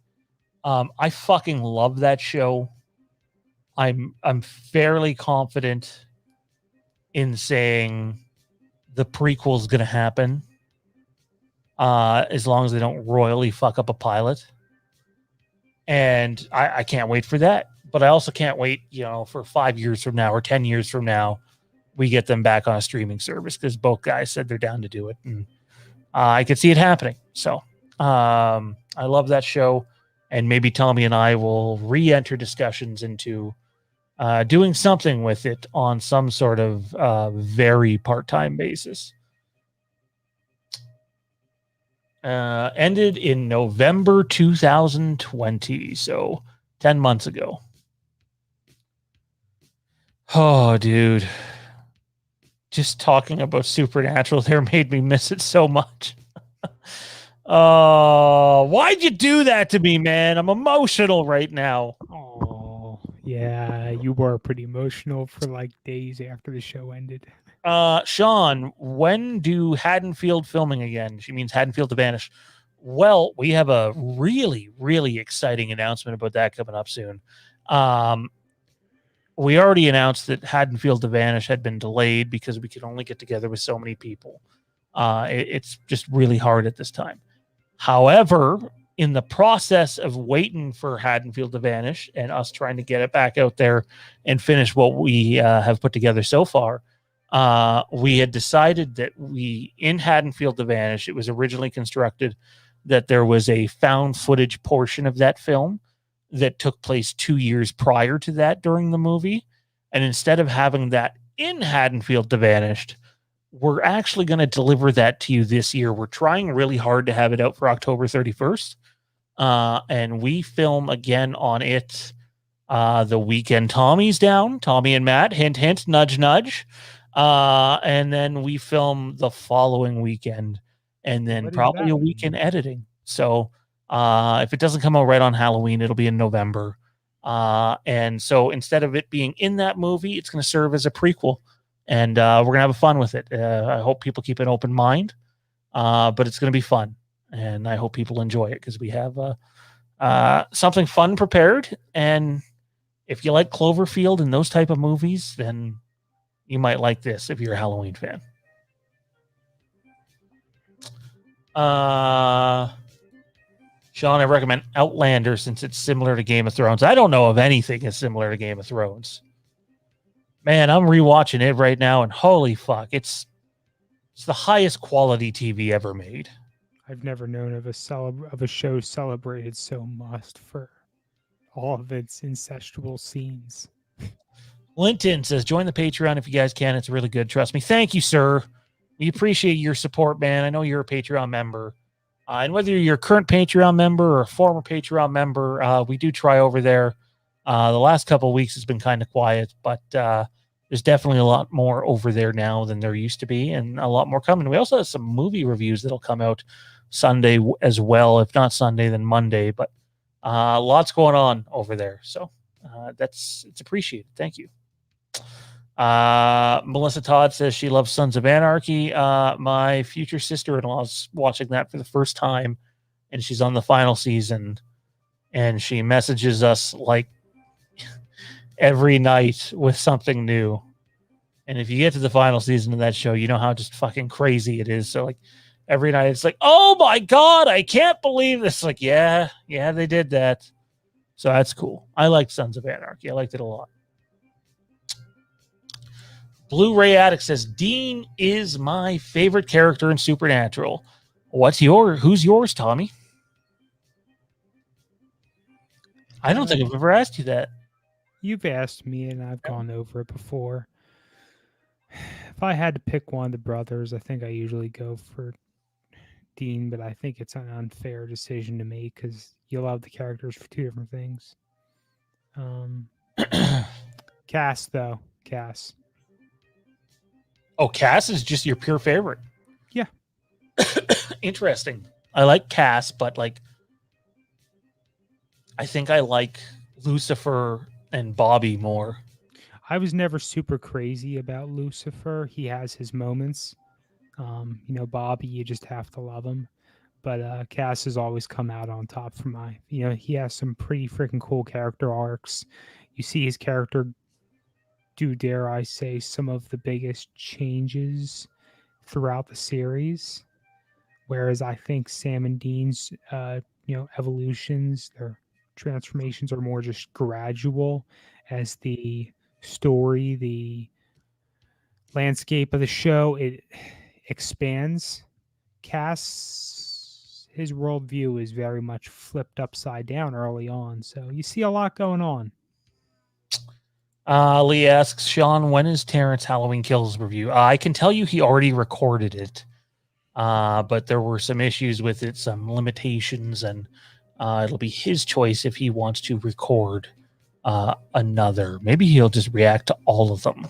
I fucking love that show. I'm fairly confident in saying the prequel is going to happen, as long as they don't royally fuck up a pilot. And I can't wait for that. But I also can't wait, for 5 years from now or 10 years from now, we get them back on a streaming service, because both guys said they're down to do it. And I could see it happening. So I love that show. And maybe Tommy and I will re-enter discussions into doing something with it on some sort of very part-time basis. Ended in November 2020, so 10 months ago. Oh, dude. Just talking about Supernatural there made me miss it so much. Why'd you do that to me, man? I'm emotional right now. Oh, yeah, you were pretty emotional for days after the show ended. Sean, when do Haddonfield filming again? She means Haddonfield to Vanish. Well, we have a really, really exciting announcement about that coming up soon. We already announced that Haddonfield to Vanish had been delayed because we could only get together with so many people. It's just really hard at this time. However, in the process of waiting for Haddonfield to Vanish and us trying to get it back out there and finish what we have put together so far, we had decided that in Haddonfield to Vanish, it was originally constructed that there was a found footage portion of that film that took place 2 years prior to that during the movie. And instead of having that in Haddonfield to Vanished, we're actually going to deliver that to you this year. We're trying really hard to have it out for October 31st. And we film again on it the weekend Tommy's down. Tommy and Matt, hint, hint, nudge, nudge. And then we film the following weekend, and then probably a weekend editing. So if it doesn't come out right on Halloween, it'll be in November. And so instead of it being in that movie, it's going to serve as a prequel, and we're going to have fun with it. I hope people keep an open mind, but it's going to be fun, and I hope people enjoy it because we have something fun prepared. And if you like Cloverfield and those type of movies, then you might like this if you're a Halloween fan. Sean, I recommend Outlander since it's similar to Game of Thrones. I don't know of anything as similar to Game of Thrones. Man, I'm rewatching it right now, and holy fuck, it's the highest quality TV ever made. I've never known of a show celebrated so much for all of its incestual scenes. Linton says, join the Patreon if you guys can. It's really good. Trust me. Thank you, sir. We appreciate your support, man. I know you're a Patreon member. And whether you're a current Patreon member or a former Patreon member, we do try over there. The last couple of weeks has been kind of quiet, but there's definitely a lot more over there now than there used to be, and a lot more coming. We also have some movie reviews that'll come out Sunday as well. If not Sunday, then Monday. But lots going on over there. So it's appreciated. Thank you. Melissa Todd says she loves Sons of Anarchy. My future sister-in-law is watching that for the first time, and she's on the final season, and she messages us like every night with something new. And if you get to the final season of that show, you know how just fucking crazy it is. So like every night it's like, oh my God, I can't believe this. Like, yeah, they did that. So that's cool. I liked Sons of Anarchy. I liked it a lot. Blu-ray Addict says, Dean is my favorite character in Supernatural. Who's yours, Tommy? I don't think I've ever asked you that. You've asked me, and I've gone over it before. If I had to pick one of the brothers, I think I usually go for Dean, but I think it's an unfair decision to make because you love the characters for two different things. Cass, though. Cass. Oh, Cass is just your pure favorite. Yeah. Interesting. I like Cass, but like, I think I like Lucifer and Bobby more. I was never super crazy about Lucifer. He has his moments. Bobby, you just have to love him. But Cass has always come out on top for he has some pretty freaking cool character arcs. You see his character do, dare I say, some of the biggest changes throughout the series. Whereas I think Sam and Dean's, evolutions, their transformations are more just gradual as the story, the landscape of the show, it expands. Cass, his worldview is very much flipped upside down early on. So you see a lot going on. Lee asks, Sean, when is Terrence Halloween Kills review? I can tell you he already recorded it, but there were some issues with it, some limitations, and it'll be his choice if he wants to record another. Maybe he'll just react to all of them.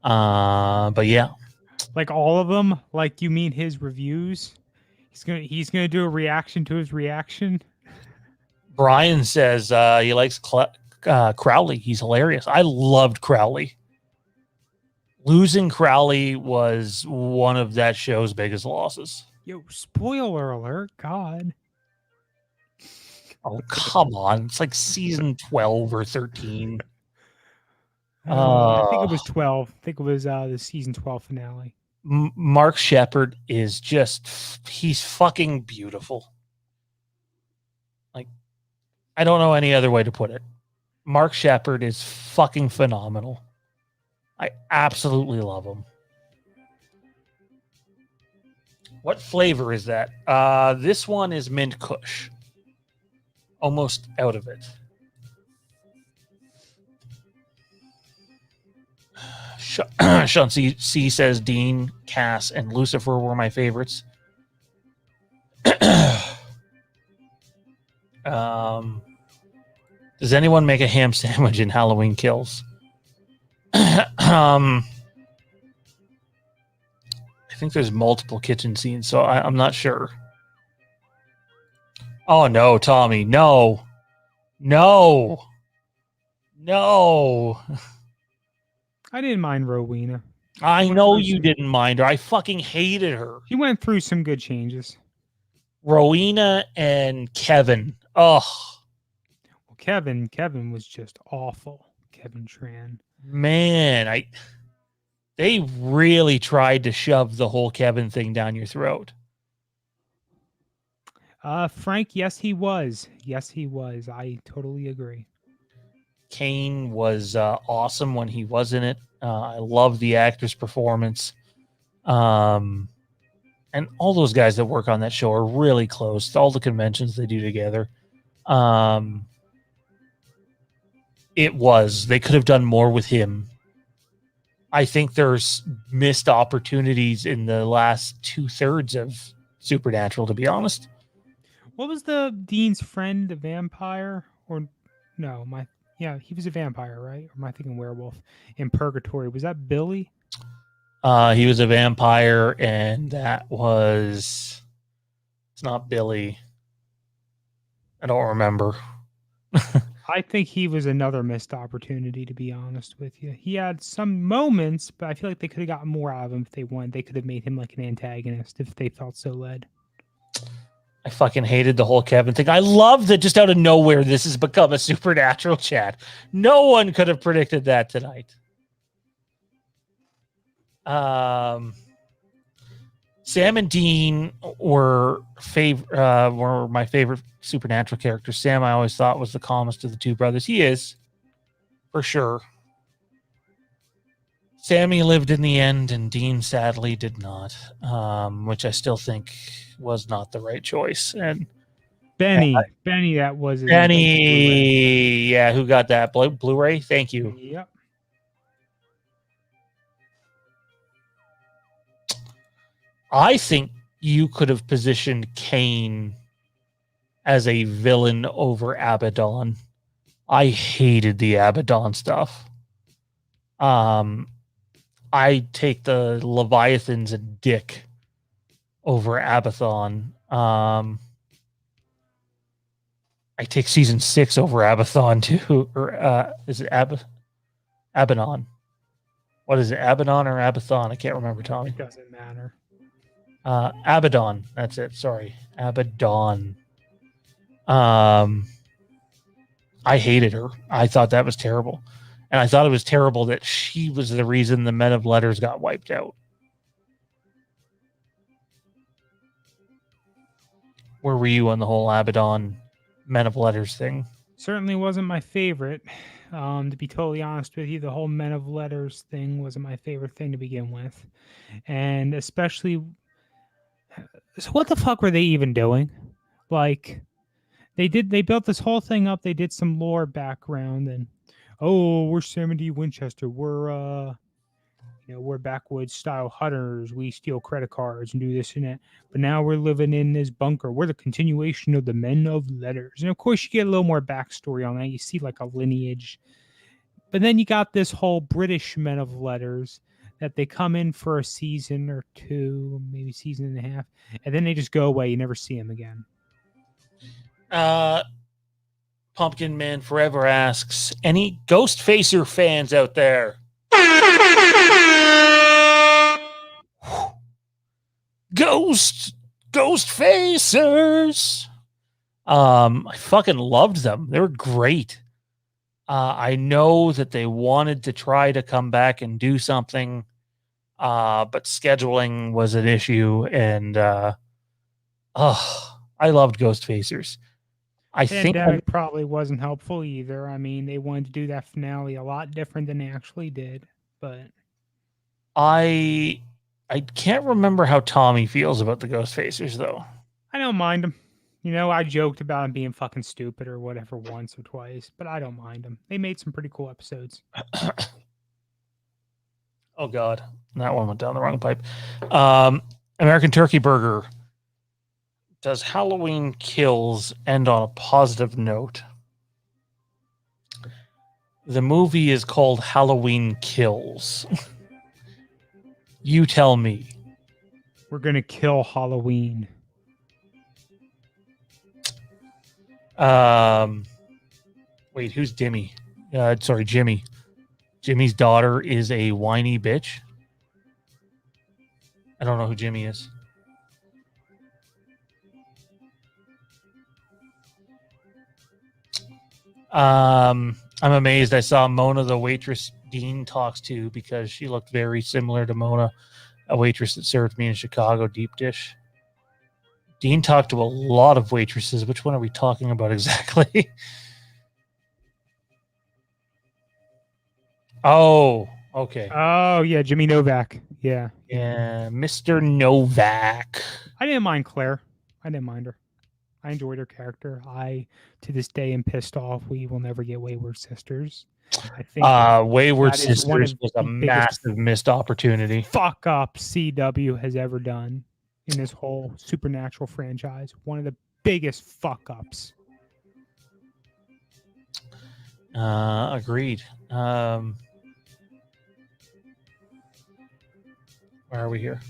But yeah. Like all of them? Like you mean his reviews? He's gonna do a reaction to his reaction? Brian says he likes Crowley. He's hilarious. I loved Crowley. Losing Crowley was one of that show's biggest losses. Yo, spoiler alert, God. Oh, come on. It's like season 12 or 13. I think it was 12. I think it was the season 12 finale. Mark Shepard is he's fucking beautiful. Like, I don't know any other way to put it. Mark Shepard is fucking phenomenal. I absolutely love him. What flavor is that? This one is mint kush. Almost out of it. Sean C says Dean, Cass, and Lucifer were my favorites. Does anyone make a ham sandwich in Halloween Kills? I think there's multiple kitchen scenes, so I'm not sure. Oh, no, Tommy. No. I didn't mind Rowena. I know you didn't mind her. I fucking hated her. She went through some good changes. Rowena and Kevin. Ugh. Well, Kevin was just awful. Kevin Tran. Man, they really tried to shove the whole Kevin thing down your throat. Frank, yes, he was. Yes, he was. I totally agree. Kane was awesome when he was in it. I love the actor's performance. And all those guys that work on that show are really close to all the conventions they do together. They could have done more with him. I think there's missed opportunities in the last 2/3 of Supernatural, to be honest. What was the Dean's friend, the vampire? Or no, he was a vampire, right? Or am I thinking werewolf in Purgatory? Was that Billy? He was a vampire, and it's not Billy. I don't remember. I think he was another missed opportunity, to be honest with you. He had some moments, but I feel like they could have gotten more out of him if they wanted. They could have made him like an antagonist if they felt so led. I fucking hated the whole Kevin thing. I love that just out of nowhere, this has become a Supernatural chat. No one could have predicted that tonight. Sam and Dean were my favorite Supernatural characters. Sam, I always thought, was the calmest of the two brothers. He is, for sure. Sammy lived in the end, and Dean sadly did not, which I still think was not the right choice. And Benny, that was it. Benny, yeah, who got that Blu-ray? Thank you. Yep. I think you could have positioned Kane as a villain over Abaddon. I hated the Abaddon stuff. I take the Leviathans and Dick over Abaddon. I take season 6 over Abaddon too. Or is it Abaddon? What is it, Abaddon or Abathon? I can't remember, Tommy. It doesn't matter. Abaddon. That's it. Sorry. Abaddon. I hated her. I thought that was terrible. And I thought it was terrible that she was the reason the Men of Letters got wiped out. Where were you on the whole Abaddon Men of Letters thing? Certainly wasn't my favorite. To be totally honest with you, the whole Men of Letters thing wasn't my favorite thing to begin with. And especially, so what the fuck were they even doing? Like, they built this whole thing up. They did some lore background, and we're Sam and D Winchester. We're backwoods style hunters. We steal credit cards and do this and that. But now we're living in this bunker. We're the continuation of the Men of Letters. And of course, you get a little more backstory on that. You see like a lineage. But then you got this whole British Men of Letters that they come in for a season or two, maybe season and a half, and then they just go away. You never see them again. Pumpkin Man Forever asks, any Ghostfacer fans out there? Ghostfacers. I fucking loved them. They were great. I know that they wanted to try to come back and do something, but scheduling was an issue, and I loved Ghostfacers. I think Pandemic probably wasn't helpful either. I mean, they wanted to do that finale a lot different than they actually did, but I can't remember how Tommy feels about the Ghostfacers, though. I don't mind them. You know, I joked about them being fucking stupid or whatever once or twice, but I don't mind them. They made some pretty cool episodes. Oh, God. That one went down the wrong pipe. American Turkey Burger. Does Halloween Kills end on a positive note? The movie is called Halloween Kills. You tell me. We're going to kill Halloween. Wait, who's Jimmy? Jimmy. Jimmy's daughter is a whiny bitch. I don't know who Jimmy is. I'm amazed I saw Mona, the waitress Dean talks to, because she looked very similar to Mona, a waitress that served me in Chicago deep dish. Dean talked to a lot of waitresses. Which one are we talking about exactly? Oh, okay. Oh yeah, Jimmy Novak. Yeah. Yeah, Mr. Novak. I didn't mind Claire. I didn't mind her. I enjoyed her character. I, to this day, am pissed off we will never get Wayward Sisters. I think Wayward that is one Sisters of was a the biggest massive missed opportunity. fuck up CW has ever done in this whole Supernatural franchise. One of the biggest fuck ups. Agreed. Where are we here?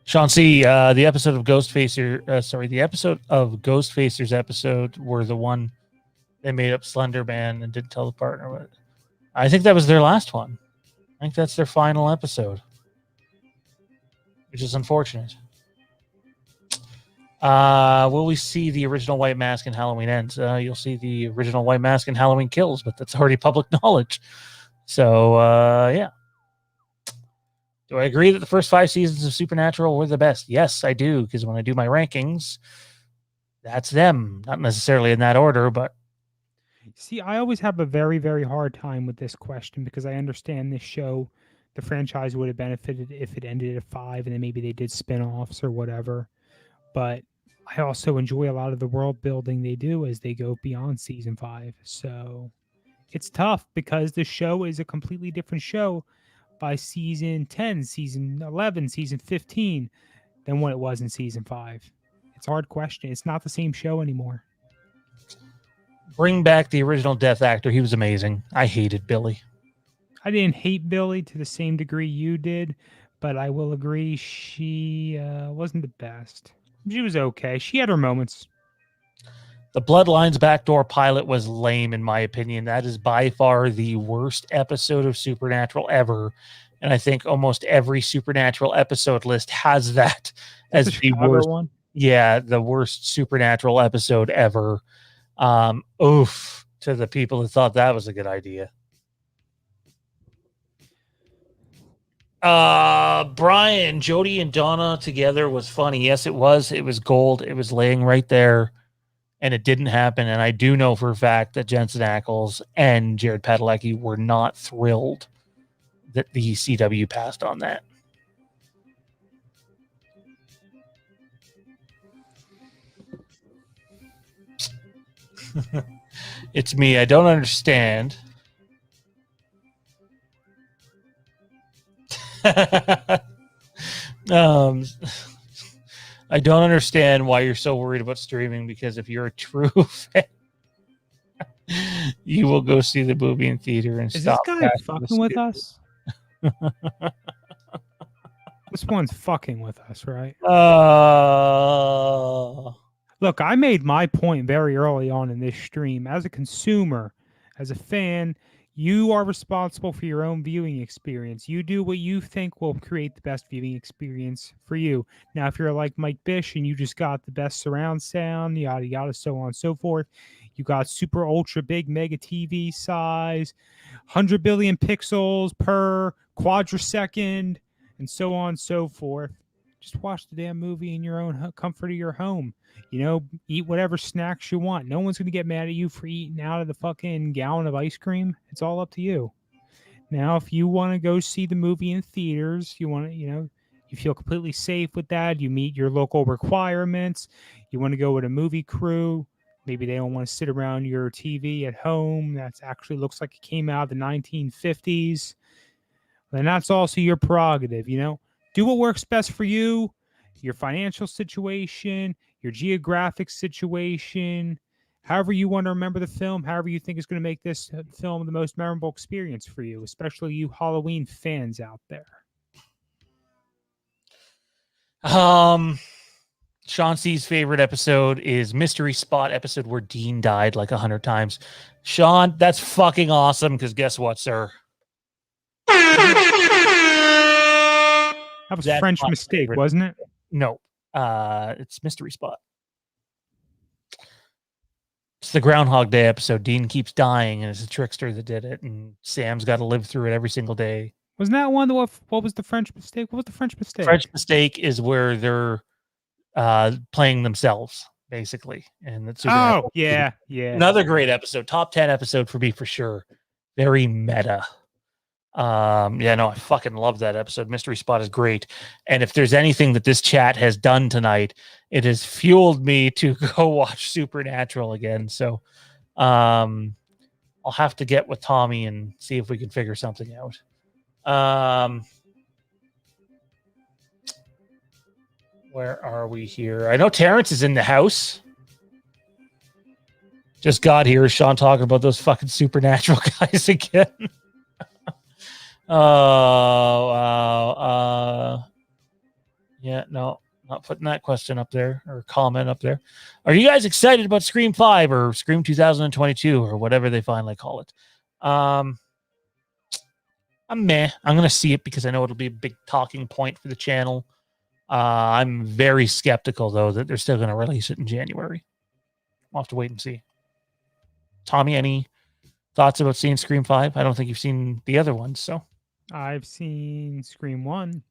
Sean C. The episode of the episode of Ghostfacer's episode were the one they made up Slender Man and didn't tell the partner what. I think that was their last one. I think that's their final episode, which is unfortunate. Will we see the original White Mask in Halloween Ends? You'll see the original White Mask in Halloween Kills, but that's already public knowledge. So, yeah. Do I agree that the first 5 seasons of Supernatural were the best? Yes, I do, because when I do my rankings, that's them. Not necessarily in that order, but... See, I always have a very, very hard time with this question because I understand this show, the franchise would have benefited if it ended at 5 and then maybe they did spin-offs or whatever. But I also enjoy a lot of the world building they do as they go beyond season 5. So it's tough because the show is a completely different show by season 10, season 11, season 15 than what it was in season 5. It's a hard question. It's not the same show anymore. Bring back the original Death Actor. He was amazing. I hated Billy. I didn't hate Billy to the same degree you did, but I will agree she wasn't the best. She was okay. She had her moments. The Bloodlines backdoor pilot was lame, in my opinion. That is by far the worst episode of Supernatural ever. And I think almost every Supernatural episode list has that as the worst one. Yeah, the worst Supernatural episode ever. Oof to the people who thought that was a good idea. Brian, Jody, and Donna together was funny. Yes, it was. It was gold. It was laying right there. And it didn't happen. And I do know for a fact that Jensen Ackles and Jared Padalecki were not thrilled that the CW passed on that. It's me. I don't understand. I don't understand why you're so worried about streaming, because if you're a true fan, you will go see the movie in theater and stop. Is this guy fucking with us? This one's fucking with us, right? Look, I made my point very early on in this stream. As a consumer, as a fan, you are responsible for your own viewing experience. You do what you think will create the best viewing experience for you. Now, if you're like Mike Bish and you just got the best surround sound, yada, yada, so on and so forth, you got super ultra big mega TV size, 100 billion pixels per quadrisecond, and so on and so forth. Just watch the damn movie in your own comfort of your home. You know, eat whatever snacks you want. No one's going to get mad at you for eating out of the fucking gallon of ice cream. It's all up to you. Now, if you want to go see the movie in theaters, you want to, you feel completely safe with that. You meet your local requirements. You want to go with a movie crew. Maybe they don't want to sit around your TV at home. That actually looks like it came out of the 1950s. Then that's also your prerogative, Do what works best for you, your financial situation, your geographic situation, however you want to remember the film, however you think is going to make this film the most memorable experience for you, especially you Halloween fans out there. Sean C's favorite episode is Mystery Spot episode where Dean died like 100 times. Sean, that's fucking awesome, because guess what, sir? That was French Mistake, favorite. Wasn't it? No. It's Mystery Spot. It's the Groundhog Day episode. Dean keeps dying, and it's a trickster that did it, and Sam's got to live through it every single day. Wasn't that one? What was the French Mistake? What was the French Mistake? French Mistake is where they're playing themselves basically, and that's yeah. another great episode, top 10 episode for me for sure. Very meta. I fucking love that episode. Mystery Spot is great, and if there's anything that this chat has done tonight, it has fueled me to go watch Supernatural again. So I'll have to get with Tommy and see if we can figure something out. Where are we here? I know Terrence is in the house. Just got here. Sean talking about those fucking Supernatural guys again. Oh, wow. Yeah, no, not putting that question up there or comment up there. Are you guys excited about Scream 5 or Scream 2022 or whatever they finally call it? I'm meh. I'm going to see it because I know it'll be a big talking point for the channel. I'm very skeptical, though, that they're still going to release it in January. We'll have to wait and see. Tommy, any thoughts about seeing Scream 5? I don't think you've seen the other ones, so. I've seen Scream 1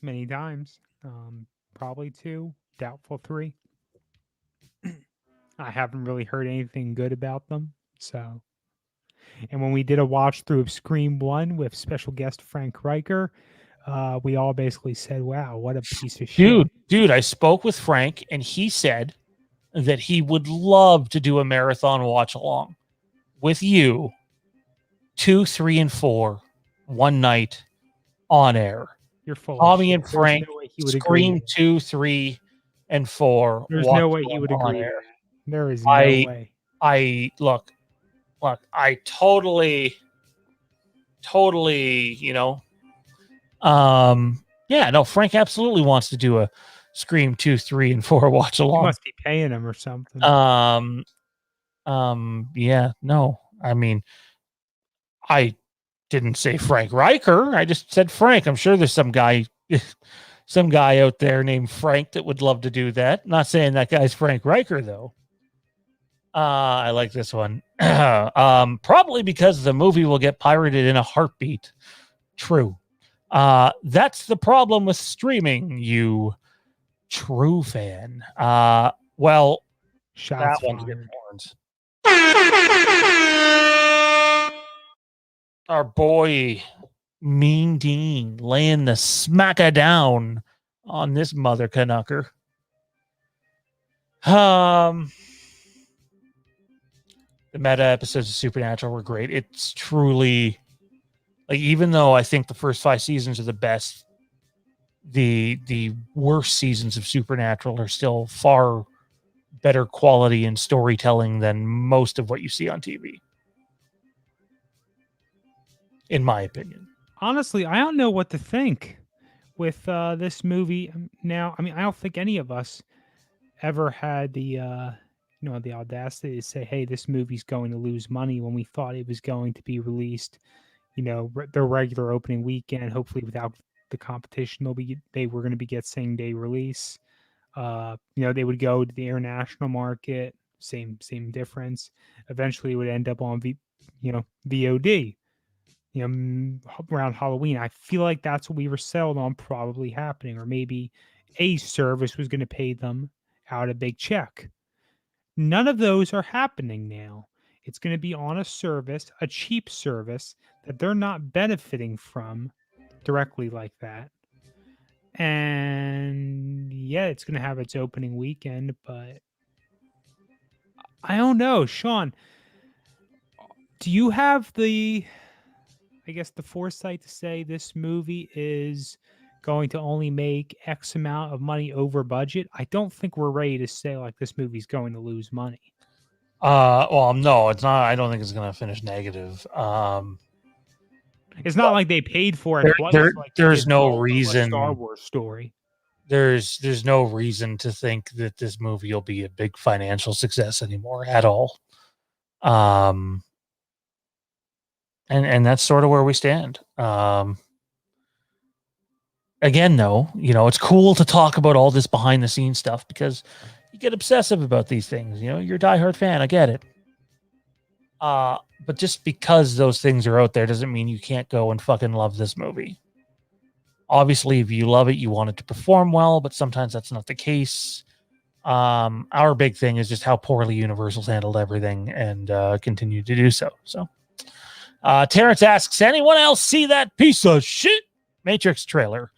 many times. Probably 2, doubtful 3. I haven't really heard anything good about them, so. And when we did a watch through of Scream 1 with special guest Frank Riker, we all basically said, wow, what a piece of shit. Dude, I spoke with Frank, and he said that he would love to do a marathon watch along with you, 2, 3, and 4, one night on air. You're full Tommy of and Frank, no he would Scream agree. 2, 3, and 4. There's no way he would agree to that. There is no way. Look, I totally, Frank absolutely wants to do a Scream 2, 3, and 4 watch along. You must be paying him or something. I mean, I didn't say Frank Riker. I just said Frank. I'm sure there's some guy out there named Frank that would love to do that. Not saying that guy's Frank Riker, though. I like this one. Probably because the movie will get pirated in a heartbeat. True. That's the problem with streaming, you true fan. Well, Shots that one's fired. horns. Our boy Mean Dean laying the smacker down on this mother canucker. The meta episodes of Supernatural were great. It's truly, like, even though I think the first 5 seasons are the best, the worst seasons of Supernatural are still far better quality and storytelling than most of what you see on TV. In my opinion. Honestly, I don't know what to think with this movie now. I mean, I don't think any of us ever had the the audacity to say, hey, this movie's going to lose money when we thought it was going to be released, the regular opening weekend, hopefully without the competition. They were going to get same day release. They would go to the international market, same difference. Eventually it would end up on VOD. Around Halloween. I feel like that's what we were sold on probably happening, or maybe a service was going to pay them out a big check. None of those are happening now. It's going to be on a service, a cheap service that they're not benefiting from directly like that. And yeah, it's going to have its opening weekend, but I don't know. Sean, do you have the foresight to say this movie is going to only make X amount of money over budget? I don't think we're ready to say like this movie's going to lose money. Well, no, it's not. I don't think it's going to finish negative. It's not like they paid for it. There's no reason. Star Wars story. There's no reason to think that this movie will be a big financial success anymore at all. And that's sort of where we stand. Again, though, it's cool to talk about all this behind the scenes stuff because you get obsessive about these things. You're a diehard fan. I get it. But just because those things are out there doesn't mean you can't go and fucking love this movie. Obviously, if you love it, you want it to perform well, but sometimes that's not the case. Our big thing is just how poorly Universal's handled everything and continue to do so. So, Terrence asks, anyone else see that piece of shit Matrix trailer?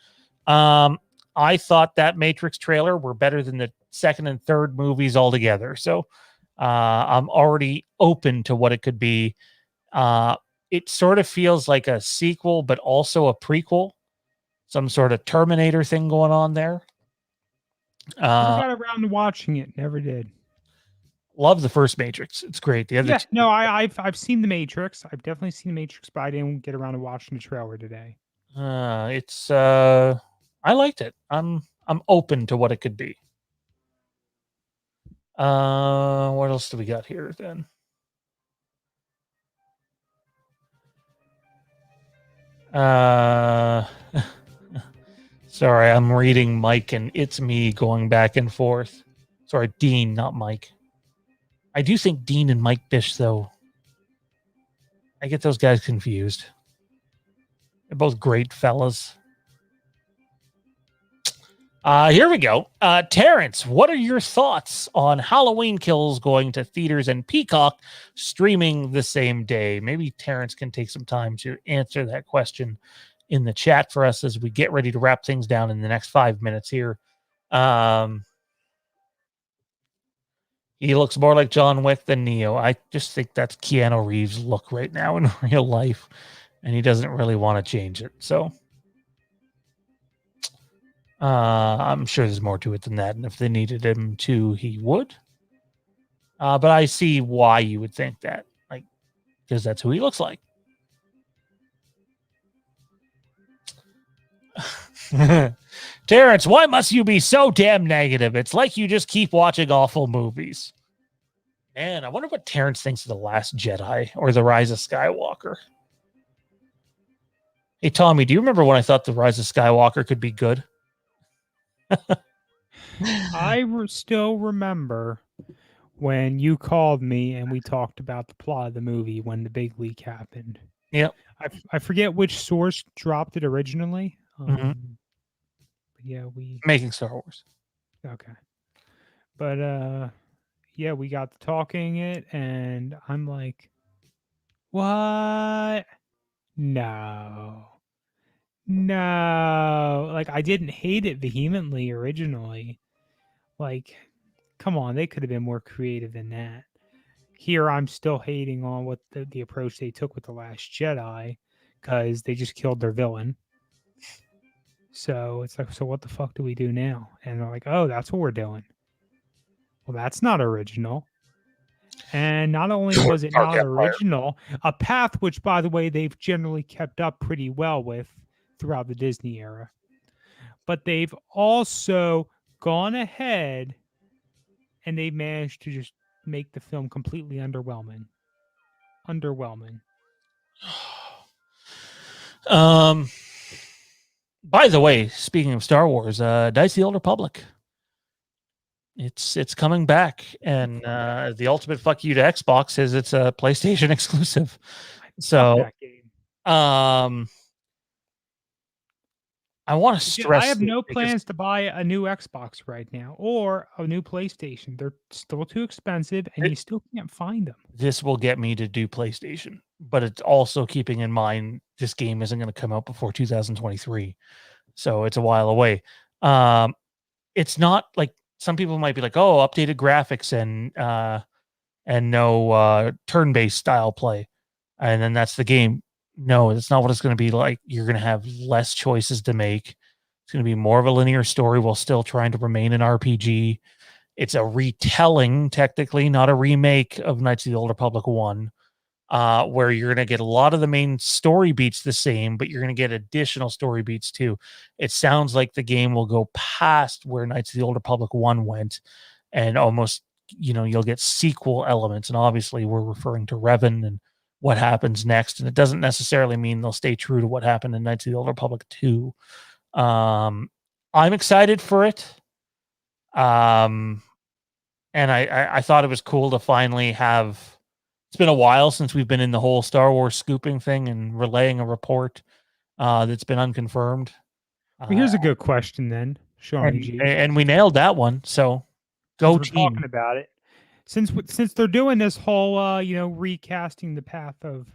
I thought that Matrix trailer were better than the second and third movies altogether. So, I'm already open to what it could be. It sort of feels like a sequel, but also a prequel. Some sort of Terminator thing going on there. Never got around to watching it. Never did. Love the first Matrix. It's great. The other Yeah, two, no, I've seen the Matrix. I've definitely seen the Matrix, but I didn't get around to watching the trailer today. it's I liked it. I'm open to what it could be. What else do we got here then? Sorry, I'm reading Mike and it's me going back and forth. Sorry, Dean, not Mike. I do think Dean and Mike Bish, though. I get those guys confused. They're both great fellas. Here we go. Terrence, what are your thoughts on Halloween Kills going to theaters and Peacock streaming the same day? Maybe Terrence can take some time to answer that question in the chat for us as we get ready to wrap things down in the next 5 minutes here. He looks more like John Wick than Neo. I just think that's Keanu Reeves' look right now in real life, and he doesn't really want to change it. So I'm sure there's more to it than that, and if they needed him to, he would. But I see why you would think that, like, because that's who he looks like. Terrence, why must you be so damn negative? It's like you just keep watching awful movies. Man, I wonder what Terrence thinks of The Last Jedi or The Rise of Skywalker. Hey, Tommy, do you remember when I thought The Rise of Skywalker could be good? Still remember when you called me and we talked about the plot of the movie when the big leak happened. Yep. I forget which source dropped it originally. But yeah, Making Star Wars. Okay. But yeah, we got to talking it and I'm like, what? No. Like, I didn't hate it vehemently originally. Like, come on, they could have been more creative than that. Here, I'm still hating on what the approach they took with The Last Jedi because they just killed their villain. So it's like, so what the fuck do we do now? And they're like, oh, that's what we're doing. Well, that's not original. And not only was it not original, a path which, by the way, they've generally kept up pretty well with throughout the Disney era. But they've also gone ahead and they managed to just make the film completely underwhelming. By the way, speaking of Star Wars, Dice the Old Republic. It's coming back, and the ultimate fuck you to Xbox is it's a PlayStation exclusive. So, I want to stress. I have no plans to buy a new Xbox right now or a new PlayStation. They're still too expensive, and you still can't find them. This will get me to do PlayStation, but it's also keeping in mind this game isn't going to come out before 2023, so it's a while away. It's not like some people might be like, "Oh, updated graphics and no turn-based style play," and then that's the game. No, it's not what it's going to be like. You're going to have less choices to make. It's going to be more of a linear story while still trying to remain an RPG. It's a retelling, technically, not a remake of Knights of the Old Republic 1, where you're going to get a lot of the main story beats the same, but you're going to get additional story beats too. It sounds like the game will go past where Knights of the Old Republic 1 went and almost, you'll get sequel elements. And obviously we're referring to Revan and what happens next. And it doesn't necessarily mean they'll stay true to what happened in Knights of the Old Republic 2. I'm excited for it. And I thought it was cool to finally have. It's been a while since we've been in the whole Star Wars scooping thing and relaying a report that's been unconfirmed. Well, here's a good question then, Shawnee G. And we nailed that one. So go Since we're team. talking about it. Since they're doing this whole recasting the path of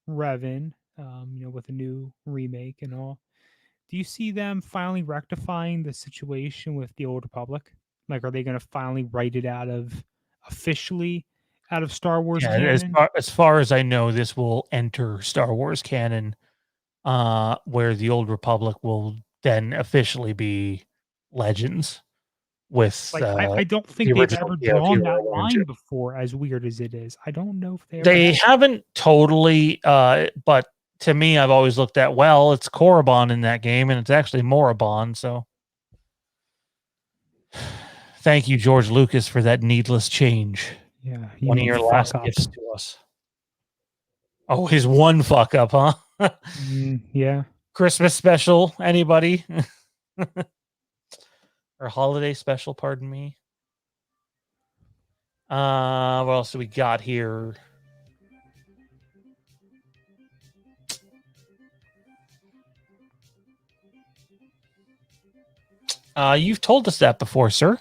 Revan, with a new remake and all, do you see them finally rectifying the situation with the Old Republic? Like, are they going to finally write it officially out of Star Wars canon? As far as I know, this will enter Star Wars canon, where the Old Republic will then officially be Legends. With Like, I don't think they've ever drawn that line before, as weird as it is. I don't know if they haven't totally, but to me, I've always looked at, well, it's Korriban in that game, and it's actually Morabon, so thank you, George Lucas, for that needless change. Yeah, one of your last gifts to us. Oh, his one fuck up, huh? Yeah. Christmas special, anybody? Or holiday special, pardon me. What else do we got here? You've told us that before, sir.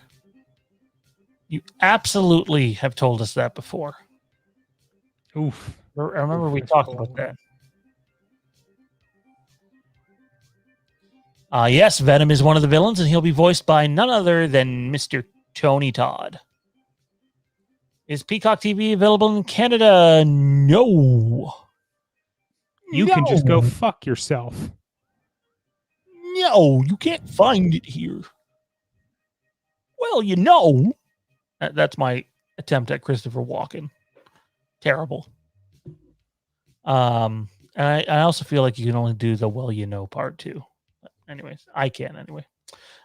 You absolutely have told us that before. Oof. I remember we talked about that. Yes, Venom is one of the villains, and he'll be voiced by none other than Mr. Tony Todd. Is Peacock TV available in Canada? No. You can just go fuck yourself. No, you can't find it here. Well, that's my attempt at Christopher Walken. Terrible. And I also feel like you can only do the part too. Anyways, I can anyway.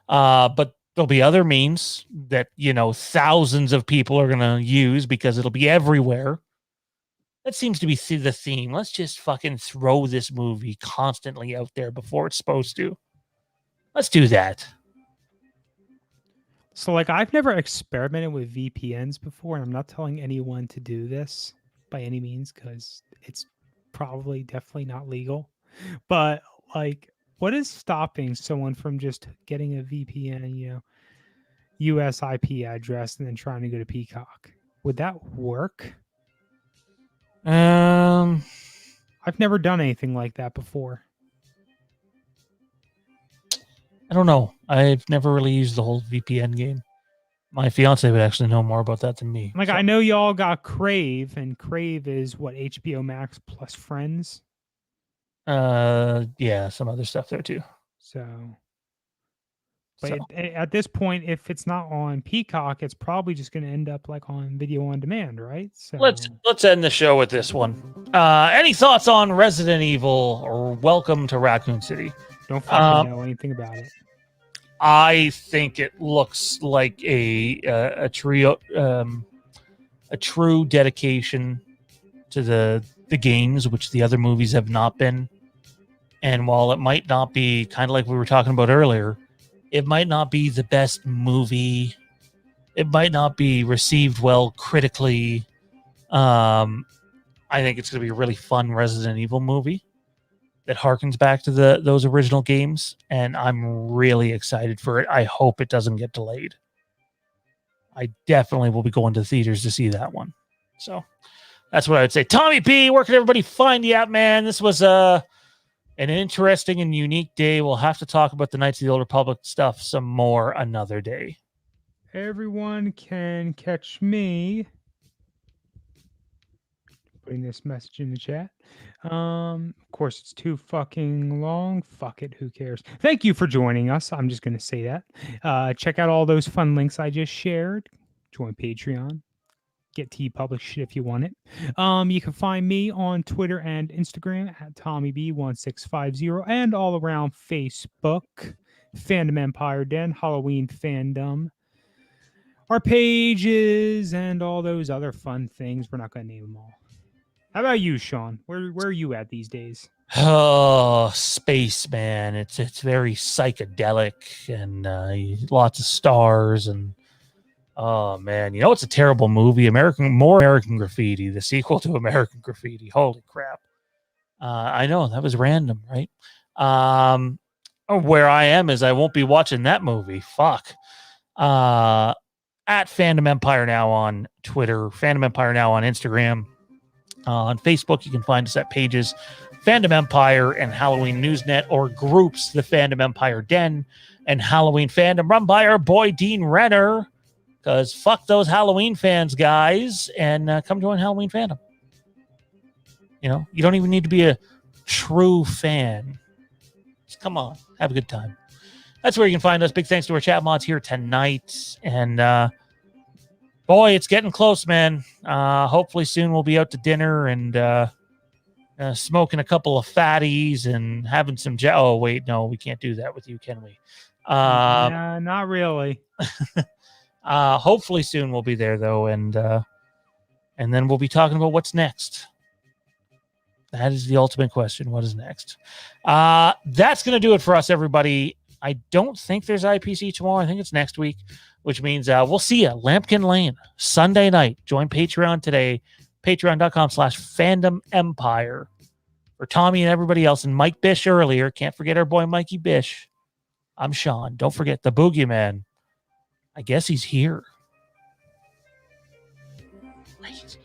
But there'll be other means that, thousands of people are going to use because it'll be everywhere. That seems to be the theme. Let's just fucking throw this movie constantly out there before it's supposed to. Let's do that. So, I've never experimented with VPNs before, and I'm not telling anyone to do this by any means because it's definitely not legal. But, what is stopping someone from just getting a VPN, US IP address and then trying to go to Peacock? Would that work? I've never done anything like that before. I don't know. I've never really used the whole VPN game. My fiance would actually know more about that than me. I know y'all got Crave, and Crave is what, HBO Max plus Friends? Yeah, some other stuff there too. But at this point, if it's not on Peacock, it's probably just going to end up on video on demand, right? So let's end the show with this one. Any thoughts on Resident Evil or Welcome to Raccoon City? Don't fucking know anything about it. I think it looks like a true dedication to the games, which the other movies have not been. And while it might not be, kind of like we were talking about earlier, it might not be the best movie. It might not be received well critically. I think it's going to be a really fun Resident Evil movie that harkens back to those original games, and I'm really excited for it. I hope it doesn't get delayed. I definitely will be going to the theaters to see that one. So that's what I would say. Tommy P, where can everybody find you at, man? This was an interesting and unique day. We'll have to talk about the Knights of the Old Republic stuff some more another day. Everyone can catch me. Putting this message in the chat. Of course, it's too fucking long. Fuck it. Who cares? Thank you for joining us. I'm just going to say that. Check out all those fun links I just shared. Join Patreon. Get TeePublic shit if you want it. You can find me on Twitter and Instagram at TommyB1650 and all around Facebook. Fandom Empire Den, Halloween Fandom. Our pages and all those other fun things. We're not going to name them all. How about you, Sean? Where are you at these days? Oh, space, man. It's very psychedelic and lots of stars and oh man, it's a terrible movie. American Graffiti, the sequel to American Graffiti. Holy crap. I know that was random, right? where I am is I won't be watching that movie. Fuck. At Fandom Empire Now on Twitter, Fandom Empire Now on Instagram. On Facebook, you can find us at pages Fandom Empire and Halloween Newsnet, or groups the Fandom Empire Den and Halloween Fandom, run by our boy Dean Renner. Because fuck those Halloween fans, guys, and come join Halloween Fandom. You know, you don't even need to be a true fan. Just come on, have a good time. That's where you can find us. Big thanks to our chat mods here tonight. And boy, it's getting close, man. Hopefully soon we'll be out to dinner and smoking a couple of fatties and having some oh, wait, no, we can't do that with you, can we? Nah, not really. Hopefully soon we'll be there, though, and then we'll be talking about what's next. That is the ultimate question. What is next? That's going to do it for us, everybody. I don't think there's IPC tomorrow. I think it's next week, which means we'll see you. Lampkin Lane, Sunday night. Join Patreon today. Patreon.com/Fandom Empire. For Tommy and everybody else, and Mike Bish earlier. Can't forget our boy Mikey Bish. I'm Sean. Don't forget the Boogeyman. I guess he's here. Right.